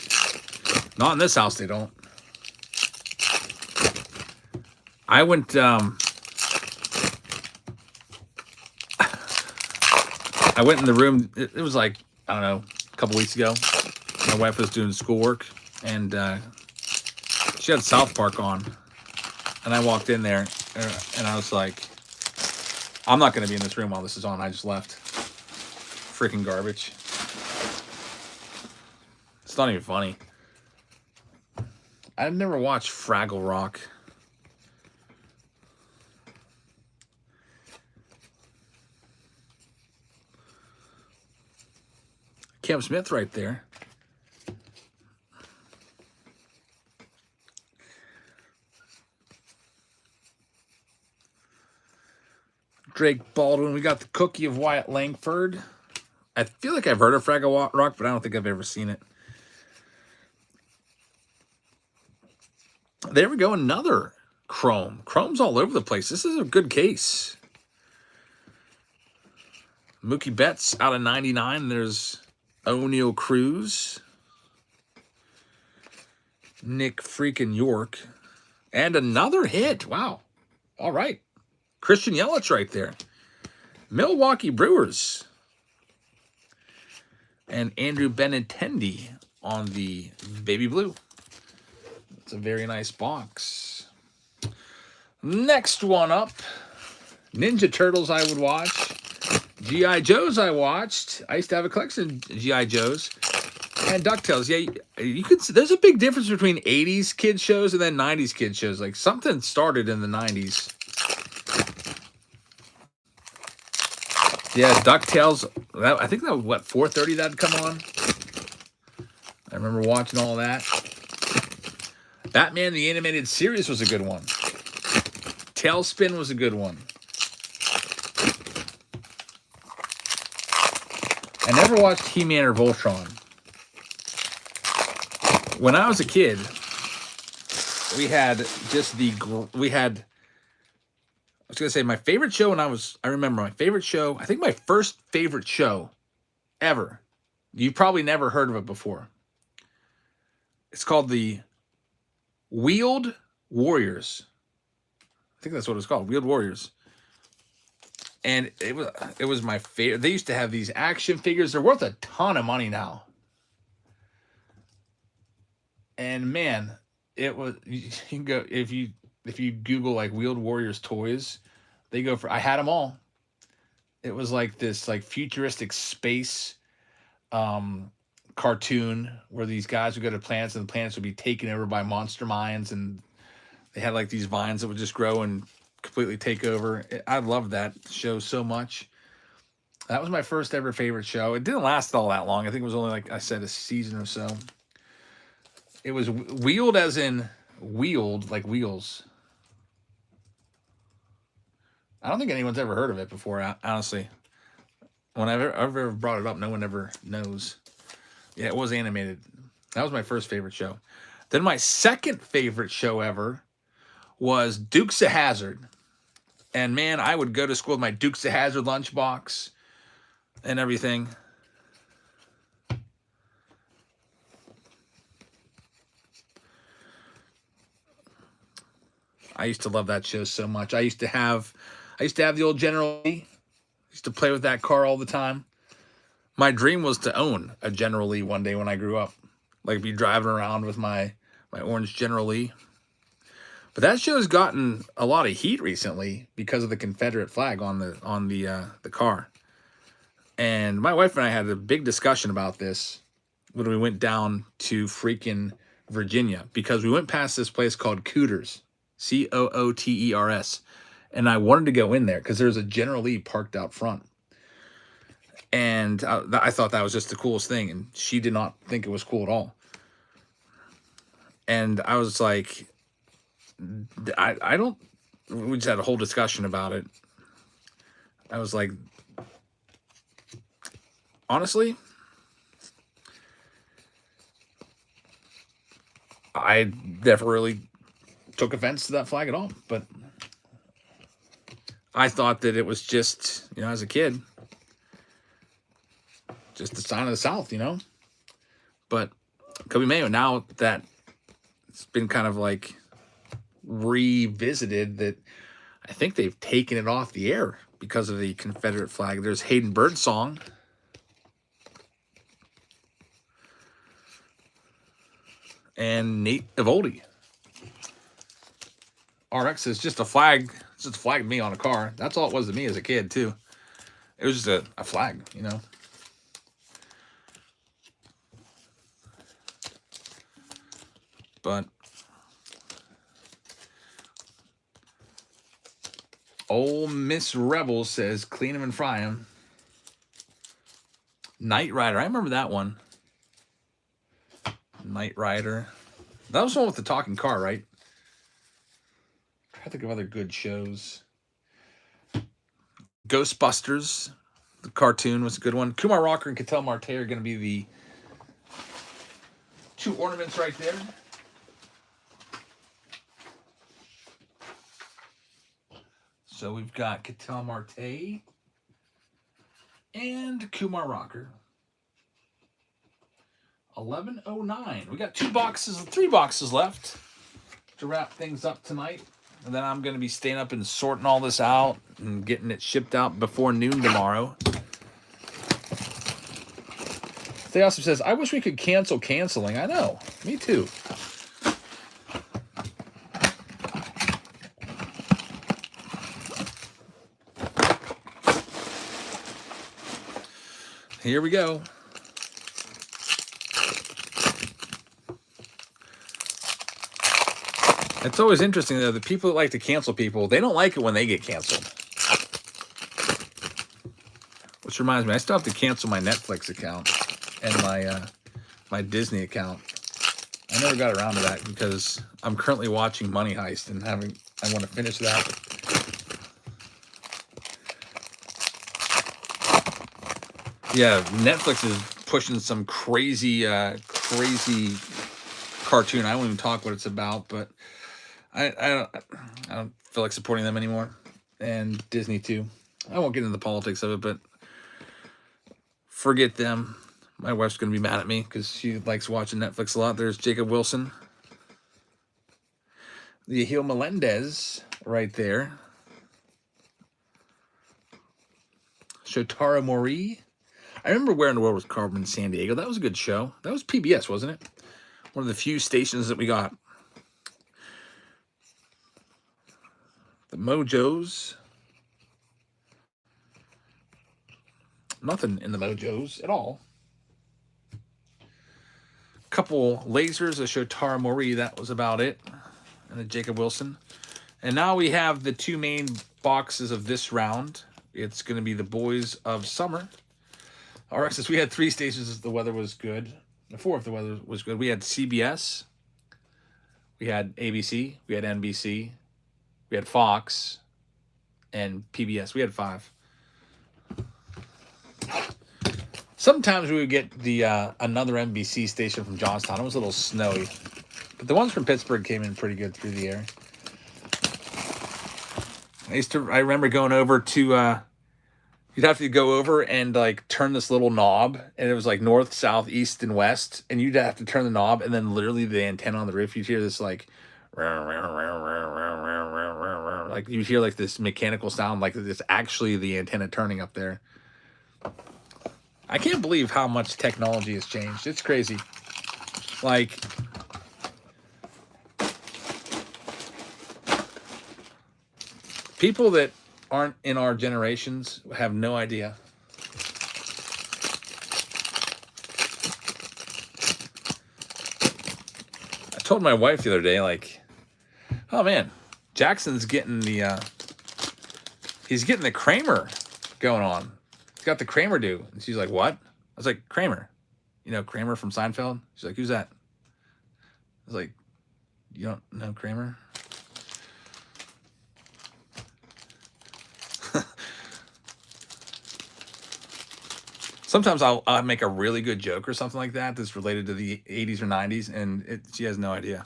Not in this house, they don't. I went, I went in the room, it was like, I don't know, a couple weeks ago. My wife was doing schoolwork, and she had South Park on. And I walked in there, and I was like, I'm not going to be in this room while this is on. I just left. Freaking garbage. It's not even funny. I've never watched Fraggle Rock. Cam Smith right there. Drake Baldwin. We got the Cookie of Wyatt Langford. I feel like I've heard of Fraggle Rock, but I don't think I've ever seen it. There we go. Another Chrome. Chrome's all over the place. This is a good case. Mookie Betts out of 99. There's O'Neal Cruz, Nick freaking York, and another hit. Wow. All right. Christian Yelich right there. Milwaukee Brewers. And Andrew Benintendi on the baby blue. It's a very nice box. Next one up, Ninja Turtles I would watch. G.I. Joes I watched. I used to have a collection of G.I. Joes. And DuckTales. Yeah, you could see there's a big difference between 80s kids shows and then 90s kids shows. Like something started in the 90s. Yeah, DuckTales. I think that was what, 4:30 that'd come on. I remember watching all that. Batman the Animated Series was a good one. Tailspin was a good one. I never watched He-Man or Voltron. When I was a kid, we had I was going to say my favorite show I remember my favorite show, I think my first favorite show ever. You've probably never heard of it before. It's called the Wheeled Warriors. I think that's what it's called, Wheeled Warriors. And it was my favorite. They used to have these action figures. They're worth a ton of money now. And man, it was, you can go, if you Google like Wheeled Warriors toys, they go for, I had them all. It was like this like futuristic space cartoon where these guys would go to planets and the planets would be taken over by monster mines, and they had like these vines that would just grow and completely take over. I loved that show so much. That was my first ever favorite show. It didn't last all that long. I think it was only, like I said, a season or so. It was wheeled as in wheeled, like wheels. I don't think anyone's ever heard of it before, honestly. When I've ever brought it up, no one ever knows. Yeah, it was animated. That was my first favorite show. Then my second favorite show ever was Dukes of Hazzard. And man, I would go to school with my Dukes of Hazzard lunchbox and everything. I used to love that show so much. I used to have the old General Lee. I used to play with that car all the time. My dream was to own a General Lee one day when I grew up. Like be driving around with my orange General Lee. But that show has gotten a lot of heat recently because of the Confederate flag on the car. And my wife and I had a big discussion about this when we went down to freaking Virginia, because we went past this place called Cooters, Cooters, and I wanted to go in there because there's a General Lee parked out front. And I thought that was just the coolest thing, and she did not think it was cool at all. And I was like, I don't, we just had a whole discussion about it. I was like, honestly, I never really took offense to that flag at all, but I thought that it was just, as a kid, just the sign of the South, But Kobe Mayo, now that it's been kind of like revisited, that I think they've taken it off the air because of the Confederate flag. There's Hayden Birdsong. And Nate Evoldi. RX is just a flag. It's just a flag to me on a car. That's all it was to me as a kid, too. It was just a flag, But old Miss Rebel says, clean him and fry him. Knight Rider. I remember that one. Knight Rider. That was the one with the talking car, right? I think of other good shows. Ghostbusters. The cartoon was a good one. Kumar Rocker and Cattell Marte are going to be the two ornaments right there. So we've got Cattell Marte and Kumar Rocker. 11:09. We got 3 boxes left to wrap things up tonight. And then I'm going to be staying up and sorting all this out and getting it shipped out before noon tomorrow. They also says, I wish we could cancel canceling. I know. Me too. Here we go. It's always interesting, though, the people that like to cancel people, they don't like it when they get canceled. Which reminds me, I still have to cancel my Netflix account and my Disney account. I never got around to that because I'm currently watching Money Heist and I want to finish that. Yeah, Netflix is pushing some crazy cartoon. I won't even talk what it's about, but I don't feel like supporting them anymore. And Disney too. I won't get into the politics of it, but forget them. My wife's going to be mad at me because she likes watching Netflix a lot. There's Jacob Wilson. The Yahil Melendez right there. Shotaro Mori. I remember Where in the World was Carmen Sandiego. That was a good show. That was PBS, wasn't it? One of the few stations that we got. The Mojos. Nothing in the Mojos at all. Couple lasers, a Shotaro Mori, that was about it. And a Jacob Wilson. And now we have the two main boxes of this round. It's going to be the Boys of Summer. RXS, we had 3 stations if the weather was good. 4 if the weather was good. We had CBS. We had ABC. We had NBC. We had Fox. And PBS. We had 5. Sometimes we would get the another NBC station from Johnstown. It was a little snowy. But the ones from Pittsburgh came in pretty good through the air. I remember going over to you'd have to go over and like turn this little knob, and it was like north, south, east, and west, and you'd have to turn the knob, and then literally the antenna on the roof, you'd hear this like you'd hear like this mechanical sound, like it's actually the antenna turning up there. I can't believe how much technology has changed. It's crazy. Like, people that aren't in our generations have no idea. I told my wife the other day, like, oh man, Jackson's getting he's getting the Kramer going on. He's got the Kramer do. And she's like, what? I was like, Kramer. You know, Kramer from Seinfeld? She's like, who's that? I was like, you don't know Kramer? Sometimes I'll make a really good joke or something like that that's related to the 80s or 90s, and she has no idea.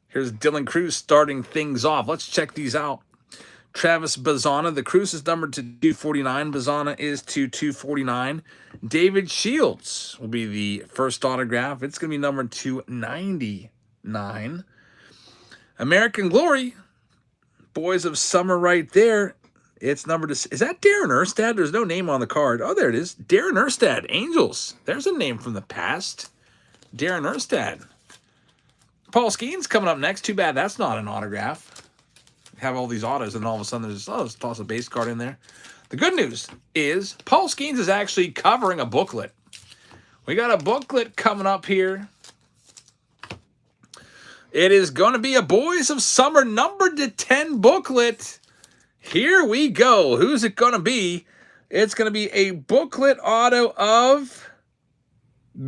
Here's Dylan Cruz starting things off. Let's check these out. Travis Bazana. The Cruz is numbered to 249. Bazana is to 249. David Shields will be the first autograph. It's going to be numbered to 99. American Glory. Boys of Summer right there. It's numbered to... Is that Darren Erstad? There's no name on the card. Oh, there it is. Darren Erstad. Angels. There's a name from the past. Darren Erstad. Paul Skeens coming up next. Too bad that's not an autograph. Have all these autos, and all of a sudden there's, let's toss a base card in there. The good news is Paul Skeens is actually covering a booklet. We got a booklet coming up here. It is going to be a Boys of Summer numbered to 10 booklet. Here we go. Who's it going to be? It's going to be a booklet auto of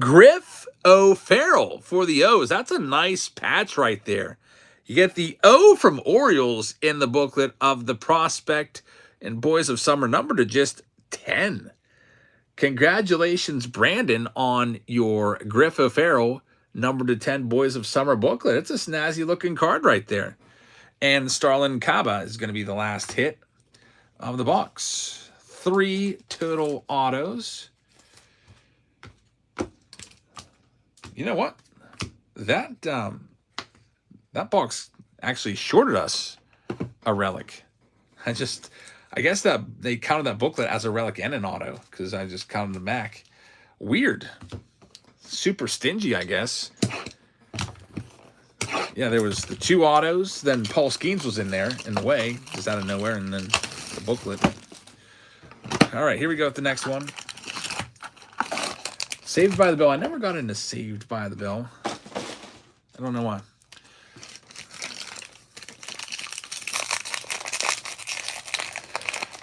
Griff O'Farrell for the O's. That's a nice patch right there. You get the O from Orioles in the booklet of the prospect and Boys of Summer number to just 10. Congratulations, Brandon, on your Griff O'Farrell number to 10 Boys of Summer booklet. It's a snazzy looking card right there. And Starlin Caba is going to be the last hit of the box. 3 total autos. You know what? That box actually shorted us a relic. I guess that they counted that booklet as a relic and an auto because I just counted them back. Weird. Super stingy, I guess. Yeah, there was the 2 autos. Then Paul Skeens was in there in the way, just out of nowhere, and then the booklet. All right, here we go with the next one. Saved by the Bell. I never got into Saved by the Bell. I don't know why.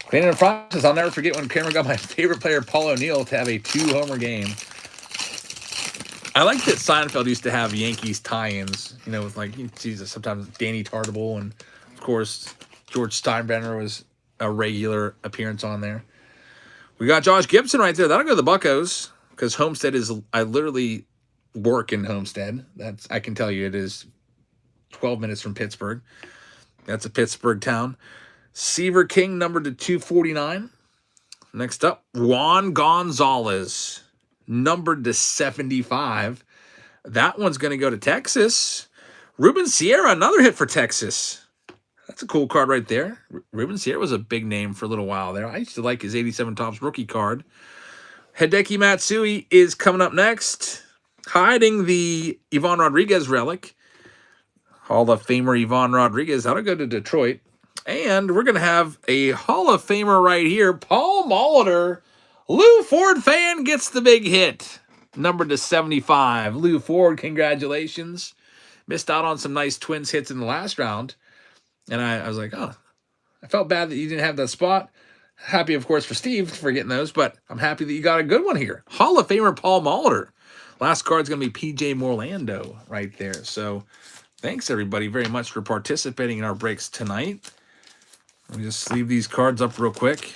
Cleaning the process. I'll never forget when Kramer got my favorite player, Paul O'Neill, to have a 2-homer game. I like that Seinfeld used to have Yankees tie-ins, you know, with like, Jesus, sometimes Danny Tartable, and of course, George Steinbrenner was a regular appearance on there. We got Josh Gibson right there. That'll go to the Buccos, because Homestead is, I literally work in Homestead. That's, I can tell you, it is 12 minutes from Pittsburgh. That's a Pittsburgh town. Seaver King, numbered to 249. Next up, Juan Gonzalez, numbered to 75. That one's going to go to Texas. Ruben Sierra, another hit for Texas. That's a cool card right there. Ruben Sierra was a big name for a little while there. I used to like his 87 Topps rookie card. Hideki Matsui is coming up next, hiding the Ivan Rodriguez relic. Hall of Famer Ivan Rodriguez. That'll go to Detroit. And we're going to have a Hall of Famer right here, Paul Molitor. Lou Ford fan gets the big hit. Numbered to 75. Lou Ford, congratulations. Missed out on some nice Twins hits in the last round. And I was like, oh, I felt bad that you didn't have that spot. Happy, of course, for Steve for getting those, but I'm happy that you got a good one here. Hall of Famer Paul Molitor. Last card's going to be P.J. Morlando right there. So thanks, everybody, very much for participating in our breaks tonight. Let me just sleeve these cards up real quick.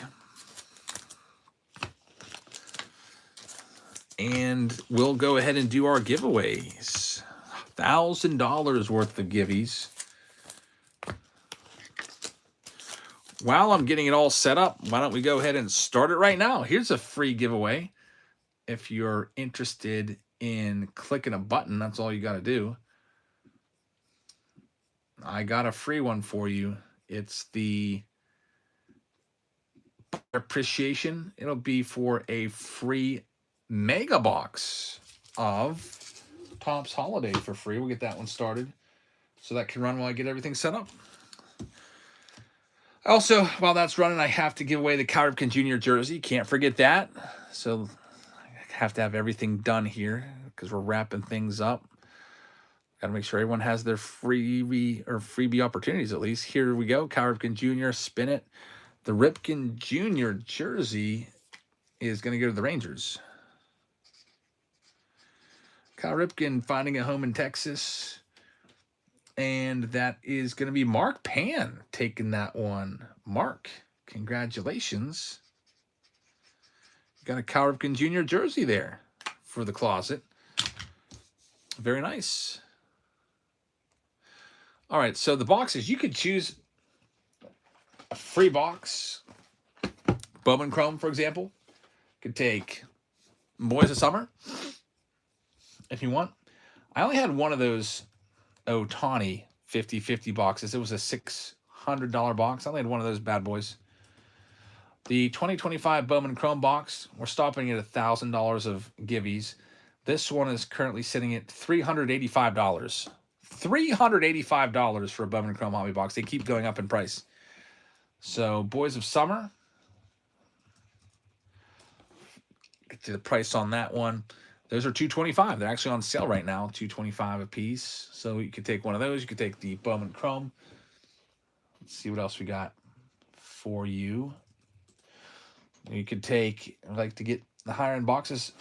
And we'll go ahead and do our giveaways. $1,000 worth of giveies. While I'm getting it all set up, why don't we go ahead and start it right now? Here's a free giveaway. If you're interested in clicking a button, that's all you got to do. I got a free one for you. It's the appreciation. It'll be for a free mega box of Topps Holiday for free. We'll get that one started so that can run while I get everything set up. Also, while that's running, I have to give away the Cal Ripken Jr. jersey. Can't forget that. So I have to have everything done here because we're wrapping things up. Got to make sure everyone has their freebie opportunities at least. Here we go. Cal Ripken Jr. Spin it. The Ripken Jr. jersey is going to go to the Rangers. Cal Ripken finding a home in Texas. And that is going to be Mark Pan taking that one. Mark, congratulations. Got a Cal Ripken Jr. jersey there for the closet. Very nice. All right, so the boxes, you could choose a free box. Bowman Chrome, for example. Could take Boys of Summer if you want. I only had one of those Ohtani 50-50 boxes. It was a $600 box. I only had one of those bad boys. The 2025 Bowman Chrome box, we're stopping at $1,000 of giveies. This one is currently sitting at $385. $385 for a Bowman Chrome hobby box. They keep going up in price. So, Boys of Summer. Get to the price on that one. Those are $225. They're actually on sale right now, $225 a piece. So you could take one of those. You could take the Bowman Chrome. Let's see what else we got for you. You could take, I'd like to get the higher end boxes.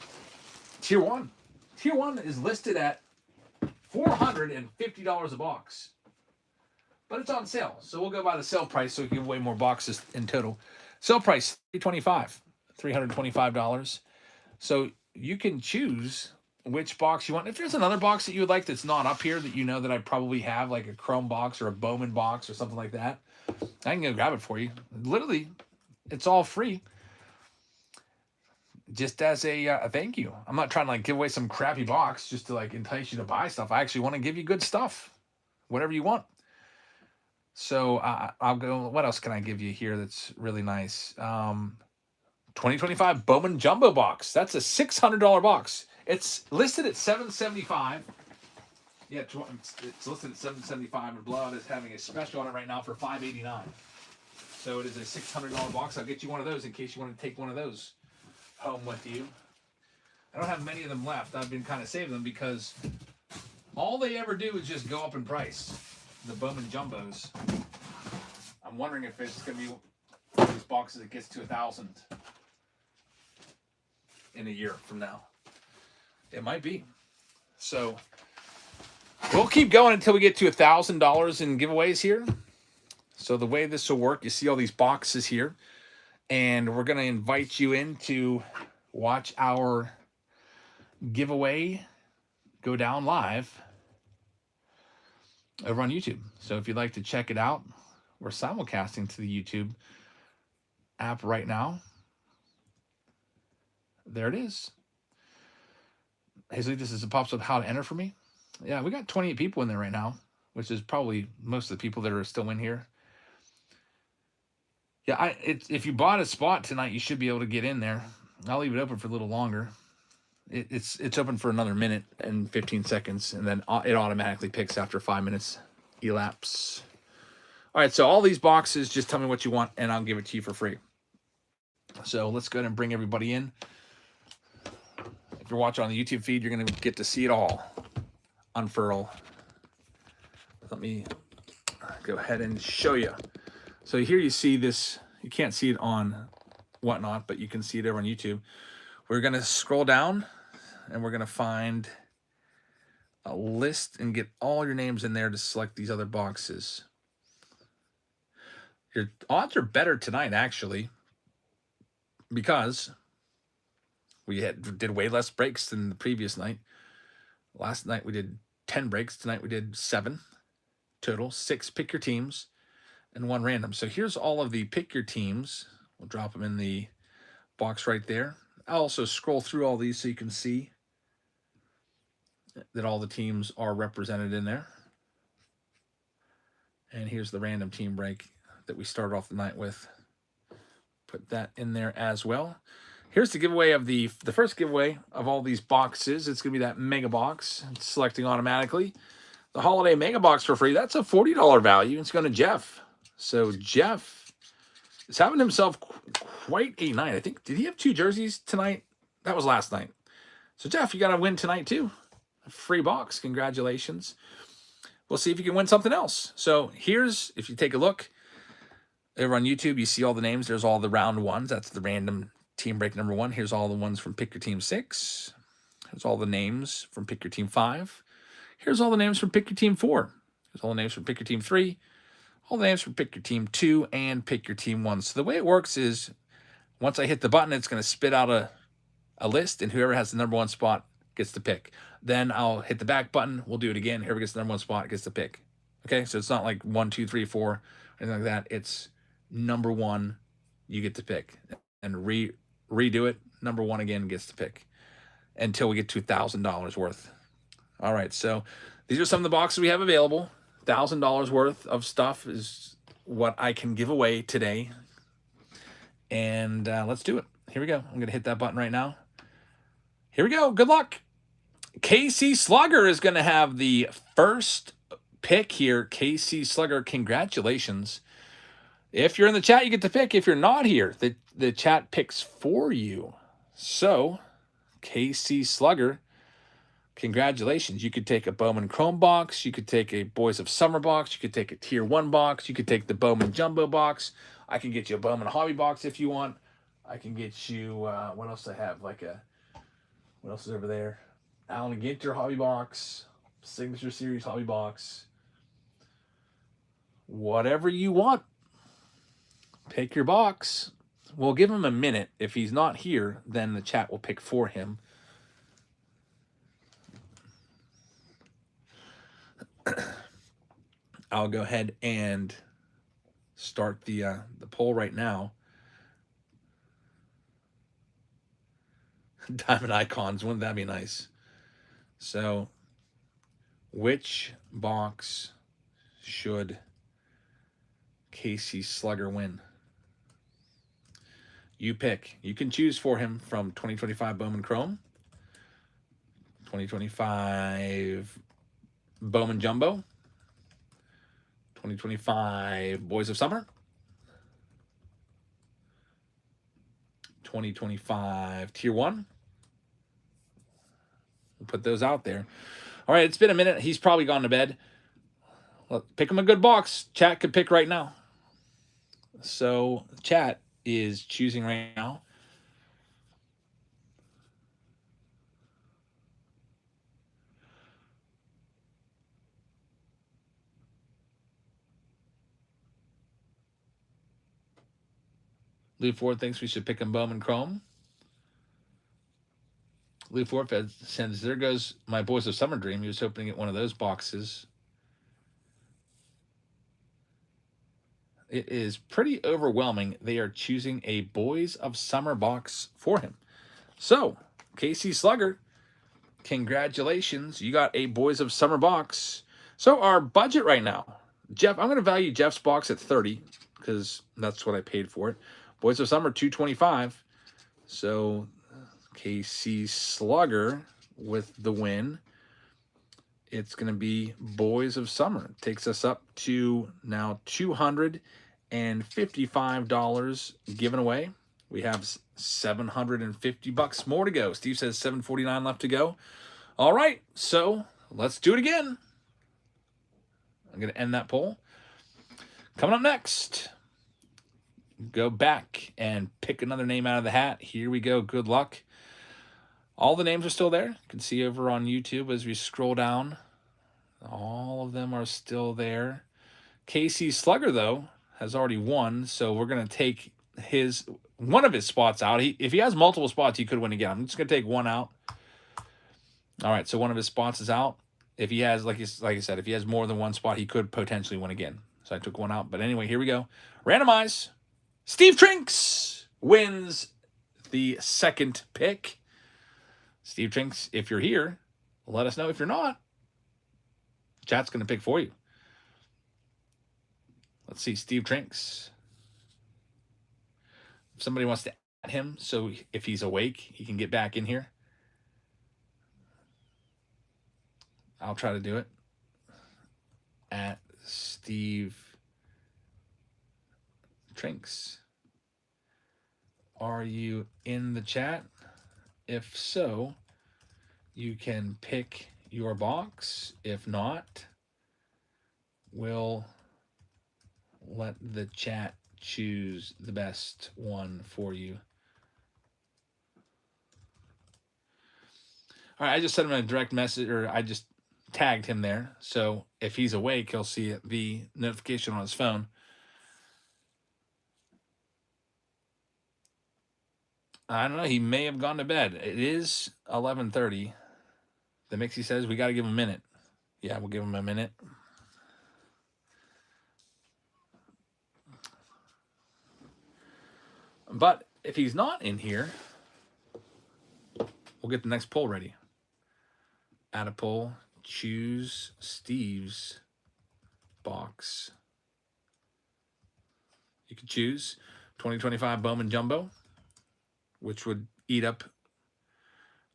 Tier 1. Tier 1 is listed at $450 a box. But it's on sale. So we'll go by the sale price so we can give away more boxes in total. Sale price, $325. So you can choose which box you want. If there's another box that you would like that's not up here that you know that I probably have, like a Chrome box or a Bowman box or something like that, I can go grab it for you. Literally, it's all free. Just as a thank you. I'm not trying to like give away some crappy box just to like entice you to buy stuff. I actually want to give you good stuff, whatever you want. So I'll go. What else can I give you here that's really nice? 2025 Bowman Jumbo Box. That's a $600 box. It's listed at $775. Yeah, it's listed at $775. And Blowout is having a special on it right now for $589. So it is a $600 box. I'll get you one of those in case you want to take one of those home with you. I don't have many of them left. I've been kind of saving them because all they ever do is just go up in price. The Bowman Jumbos. I'm wondering if it's going to be one of these boxes that gets to 1,000 in a year from now. It might be. So we'll keep going until we get to $1,000 in giveaways here. So the way this will work, you see all these boxes here, and we're going to invite you in to watch our giveaway go down live over on YouTube. So if you'd like to check it out, we're simulcasting to the YouTube app right now. There it is. Hazley, this is, it pops up how to enter for me. Yeah, we got 28 people in there right now, which is probably most of the people that are still in here. Yeah, if you bought a spot tonight, you should be able to get in there. I'll leave it open for a little longer. It's open for another minute and 15 seconds, and then it automatically picks after 5 minutes elapse. All right, so all these boxes, just tell me what you want, and I'll give it to you for free. So let's go ahead and bring everybody in. If you're watching on the YouTube feed, you're going to get to see it all unfurl. Let me go ahead and show you. So here you see this. You can't see it on Whatnot, but you can see it over on YouTube. We're going to scroll down, and we're going to find a list and get all your names in there to select these other boxes. Your odds are better tonight, actually, because we did way less breaks than the previous night. Last night we did 10 breaks. Tonight we did 7 total, 6 pick your teams, and 1 random. So here's all of the pick your teams. We'll drop them in the box right there. I'll also scroll through all these so you can see that all the teams are represented in there. And here's the random team break that we started off the night with. Put that in there as well. Here's the giveaway of the first giveaway of all these boxes. It's going to be that mega box. It's selecting automatically. The holiday mega box for free. That's a $40 value. It's going to Jeff. So Jeff is having himself quite a night. I think, did he have 2 jerseys tonight? That was last night. So Jeff, you got to win tonight too. A free box. Congratulations. We'll see if you can win something else. So here's, if you take a look over on YouTube, you see all the names. There's all the round ones. That's the random team break number 1. Here's all the ones from Pick Your Team 6. Here's all the names from Pick Your Team 5. Here's all the names from Pick Your Team 4. Here's all the names from Pick Your Team 3. All the names from Pick Your Team 2 and Pick Your Team 1. So the way it works is once I hit the button, it's going to spit out a list, and whoever has the number 1 spot gets to pick. Then I'll hit the back button. We'll do it again. Whoever gets the number 1 spot gets to pick. Okay, so it's not like 1, 2, 3, 4, or anything like that. It's number 1, you get to pick. And redo it. Number 1 again gets to pick until we get to $1,000 worth. All right, so these are some of the boxes we have available. $1,000 worth of stuff is what I can give away today. And let's do it. Here we go. I'm going to hit that button right now. Here we go. Good luck. KC Slugger is going to have the first pick here. KC Slugger, congratulations. If you're in the chat, you get to pick. If you're not here, the chat picks for you. So, KC Slugger, congratulations. You could take a Bowman Chrome box. You could take a Boys of Summer box. You could take a Tier 1 box. You could take the Bowman Jumbo box. I can get you a Bowman Hobby box if you want. I can get you, what else do I have? What else is over there? Allen Ginter Hobby box. Signature Series Hobby box. Whatever you want. Pick your box. We'll give him a minute. If he's not here, then the chat will pick for him. I'll go ahead and start the poll right now. Diamond icons, wouldn't that be nice? So, which box should KC Slugger win? You pick. You can choose for him from 2025 Bowman Chrome, 2025 Bowman Jumbo, 2025 Boys of Summer, 2025 Tier 1, put those out there. All right, it's been a minute. He's probably gone to bed. Well, pick him a good box. Chat could pick right now. So chat is choosing right now. Lou Ford thinks we should pick him Bowman Chrome. Lou Ford says, there goes my Boys of Summer dream. He was hoping to get one of those boxes. It is pretty overwhelming. They are choosing a Boys of Summer box for him. So, KC Slugger, congratulations. You got a Boys of Summer box. So our budget right now, Jeff, I'm going to value Jeff's box at 30 because that's what I paid for it. Boys of Summer, 225. So KC Slugger with the win. It's going to be Boys of Summer. It takes us up to now $255 given away. We have $750 more to go. Steve says $749 left to go. All right, so let's do it again. I'm going to end that poll. Coming up next, go back and pick another name out of the hat. Here we go. Good luck. All the names are still there. You can see over on YouTube as we scroll down. All of them are still there. KC Slugger, though, has already won, so we're going to take one of his spots out. If he has multiple spots, he could win again. I'm just going to take one out. All right, so one of his spots is out. If he has, like I said, if he has more than one spot, he could potentially win again. So I took one out. But anyway, here we go. Randomize. Steve Trinks wins the second pick. Steve Trinks, if you're here, let us know. If you're not, chat's going to pick for you. Let's see, Steve Trinks. If somebody wants to add him, so if he's awake, he can get back in here. I'll try to do it. At Steve Trinks. Are you in the chat? If so, you can pick your box. If not, we'll let the chat choose the best one for you. All right, I just sent him a direct message, or I just tagged him there. So if he's awake, he'll see the notification on his phone. I don't know. He may have gone to bed. It is 11:30. The Mixie says we got to give him a minute. Yeah, we'll give him a minute. But if he's not in here, we'll get the next poll ready. Add a poll. Choose Steve's box. You can choose 2025 Bowman Jumbo, which would eat up.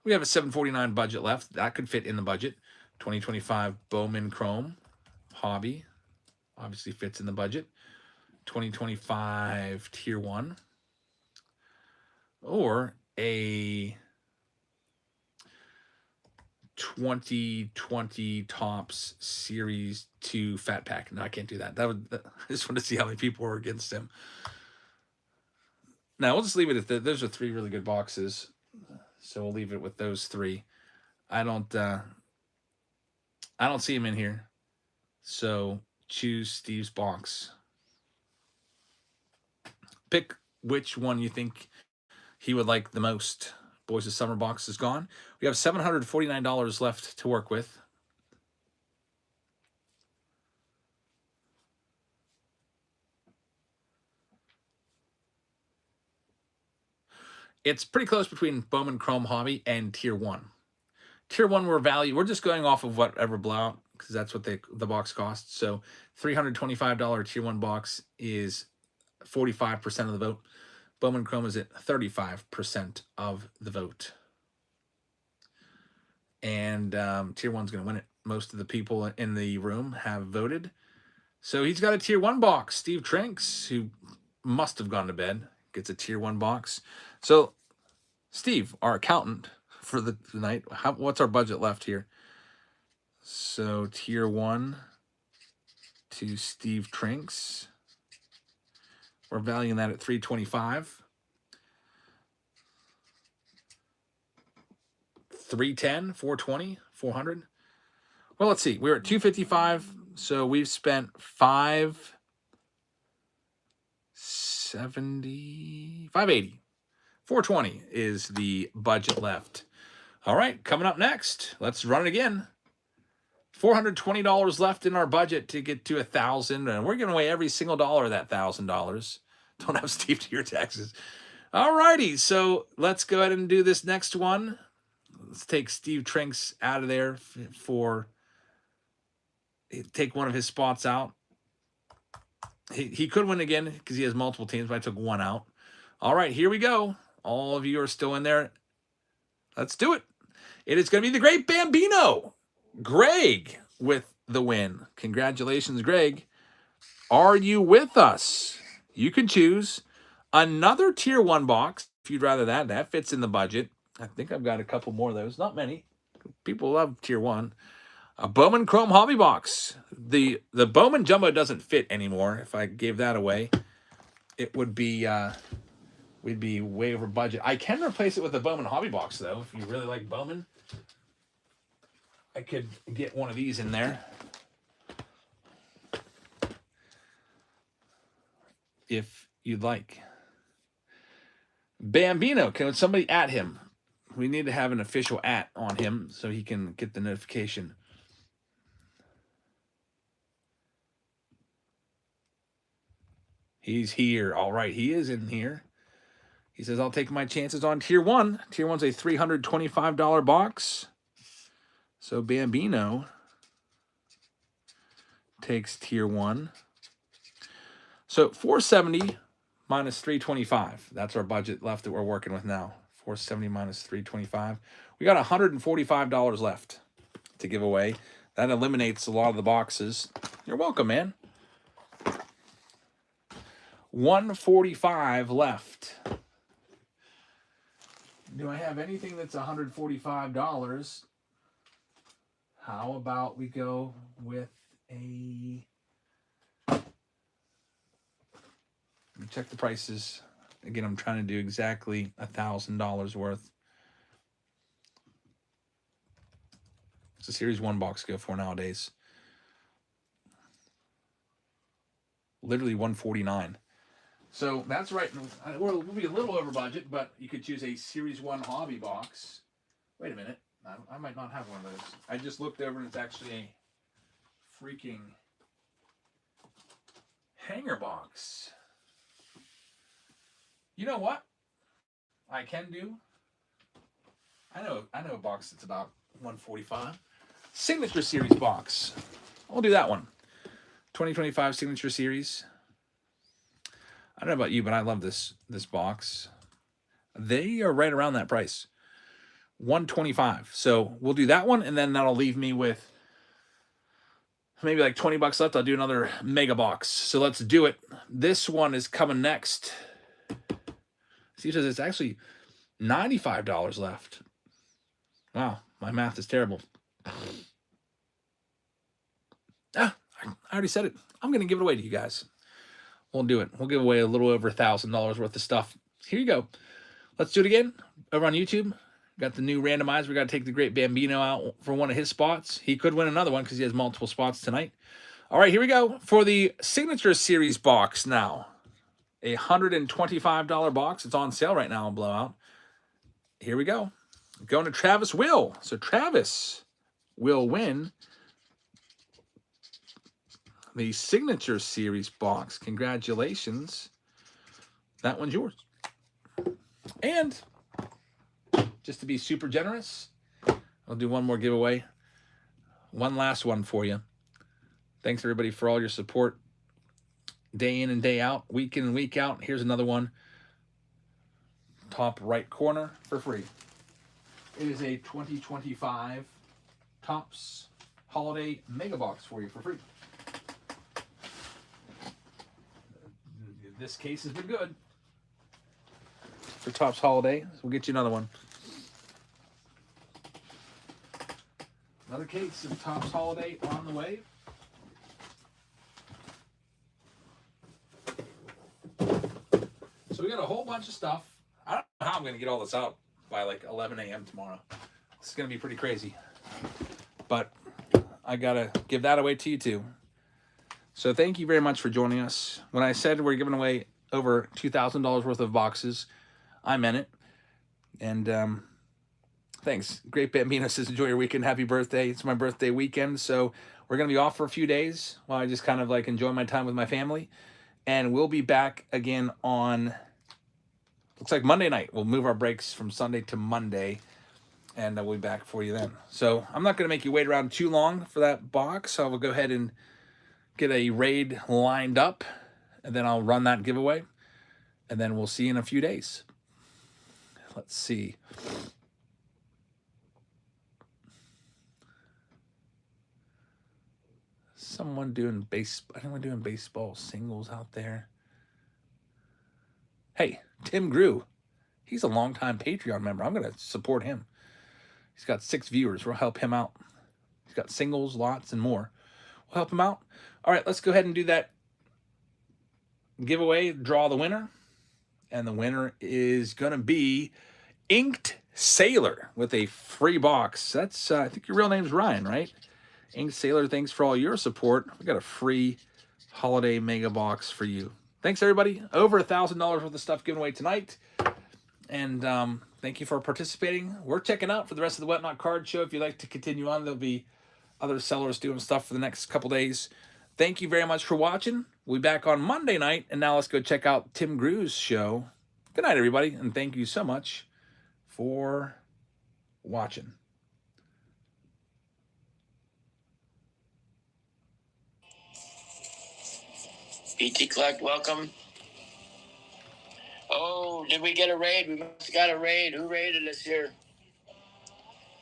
We have a $749 budget left. That could fit in the budget. 2025 Bowman Chrome Hobby obviously fits in the budget. 2025 Tier 1. Or a 2020 Topps Series 2 Fat Pack. No, I can't do that. I just want to see how many people were against him. Now, we'll just leave it at that. Those are three really good boxes. So we'll leave it with those three. I don't see him in here. So choose Steve's box. Pick which one you think he would like the most. Boys of Summer box is gone. We have $749 left to work with. It's pretty close between Bowman Chrome Hobby and Tier 1. Tier 1 we're just going off of whatever blowout, because that's what the box costs. So $325 Tier 1 box is 45% of the vote. Bowman Chrome is at 35% of the vote. And Tier 1's going to win it. Most of the people in the room have voted. So he's got a Tier 1 box. Steve Trinks, who must have gone to bed, gets a Tier 1 box. So Steve, our accountant for the night. What's our budget left here? So tier 1 to Steve Trinks. We're valuing that at $325. 310, 420, 400. Well, let's see. We're at 255, so we've spent 570, 580. 420 is the budget left. All right, coming up next, let's run it again. $420 left in our budget to get to 1,000, and we're giving away every single dollar of that $1,000. Don't have Steve to your taxes. All righty, so let's go ahead and do this next one. Let's take Steve Trinks out of there take one of his spots out. He could win again because he has multiple teams, but I took one out. All right, here we go. All of you are still in there. Let's do it. It is going to be the great Bambino, Greg, with the win. Congratulations, Greg. Are you with us? You can choose another tier 1 box if you'd rather that. That fits in the budget. I think I've got a couple more of those. Not many. People love tier 1. A Bowman Chrome Hobby Box. The Bowman Jumbo doesn't fit anymore. If I gave that away, it would be we'd be way over budget. I can replace it with a Bowman Hobby Box though. If you really like Bowman, I could get one of these in there. If you'd like. Bambino, can somebody at him? We need to have an official at on him so he can get the notification. He's here. All right, he is in here. He says, I'll take my chances on tier 1. Tier 1's a $325 box. So Bambino takes tier 1. So 470 minus 325. That's our budget left that we're working with now. 470 minus 325. We got $145 left to give away. That eliminates a lot of the boxes. You're welcome, man. 145 left. Do I have anything that's $145? How about we go with a... Let me check the prices. Again, I'm trying to do exactly $1,000 worth. What's a Series 1 box go for nowadays? Literally $149. So that's right. We'll be a little over budget, but you could choose a Series 1 hobby box. Wait a minute. I might not have one of those. I just looked over and it's actually a freaking hanger box. You know what I can do? I know a box that's about $145. Signature Series box. I'll do that one. 2025 Signature Series. I don't know about you, but I love this box. They are right around that price. $125. So we'll do that one, and then that'll leave me with maybe like $20 left. I'll do another mega box. So let's do it. This one is coming next. See, it says it's actually $95 left. Wow, my math is terrible. I already said it. I'm going to give it away to you guys. We'll do it. We'll give away a little over $1,000 worth of stuff. Here you go. Let's do it again. Over on YouTube, got the new randomizer. We got to take the great Bambino out for one of his spots. He could win another one because he has multiple spots tonight. All right, here we go for the Signature Series box now. A $125 box. It's on sale right now on Blowout. Here we go. Going to Travis Will. So Travis will win the Signature Series box. Congratulations. That one's yours. And just to be super generous, I'll do one more giveaway. One last one for you. Thanks, everybody, for all your support. Day in and day out, week in and week out. Here's another one. Top right corner for free. It is a 2025 Topps Holiday Mega Box for you for free. This case has been good for Topps Holiday. So we'll get you another one. Another case of Topps Holiday on the way. So we got a whole bunch of stuff. I don't know how I'm going to get all this out by like 11 a.m. tomorrow. This is going to be pretty crazy. But I got to give that away to you too. So thank you very much for joining us. When I said we're giving away over $2,000 worth of boxes, I meant it. And thanks. Great Bambino says, enjoy your weekend. Happy birthday. It's my birthday weekend. So we're going to be off for a few days while I just kind of like enjoy my time with my family. And we'll be back again on, looks like Monday night. We'll move our breaks from Sunday to Monday. And we'll be back for you then. So I'm not going to make you wait around too long for that box. So I will go ahead and get a raid lined up. And then I'll run that giveaway. And then we'll see you in a few days. Let's see. Anyone doing baseball singles out there? Hey, Tim Grew. He's a longtime Patreon member. I'm going to support him. He's got 6 viewers. We'll help him out. He's got singles, lots, and more. We'll help him out. All right, let's go ahead and do that giveaway, draw the winner. And the winner is going to be Inked Sailor with a free box. That's, I think your real name's Ryan, right? Inked Sailor, thanks for all your support. We got a free holiday mega box for you. Thanks, everybody. Over $1,000 worth of stuff given away tonight. And thank you for participating. We're checking out for the rest of the Whatnot Card Show. If you'd like to continue on, there'll be other sellers doing stuff for the next couple days. Thank you very much for watching. We'll be back on Monday night. And now let's go check out Tim Grew's show. Good night, everybody. And thank you so much for watching. BT Collect, welcome. Oh, did we get a raid? We must have got a raid. Who raided us here?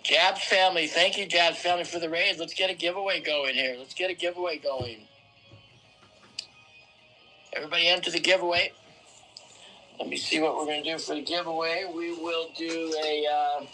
Jabs family. Thank you, Jabs family, for the raid. Let's get a giveaway going here. Let's get a giveaway going. Everybody enter the giveaway. Let me see what we're going to do for the giveaway. We will do a...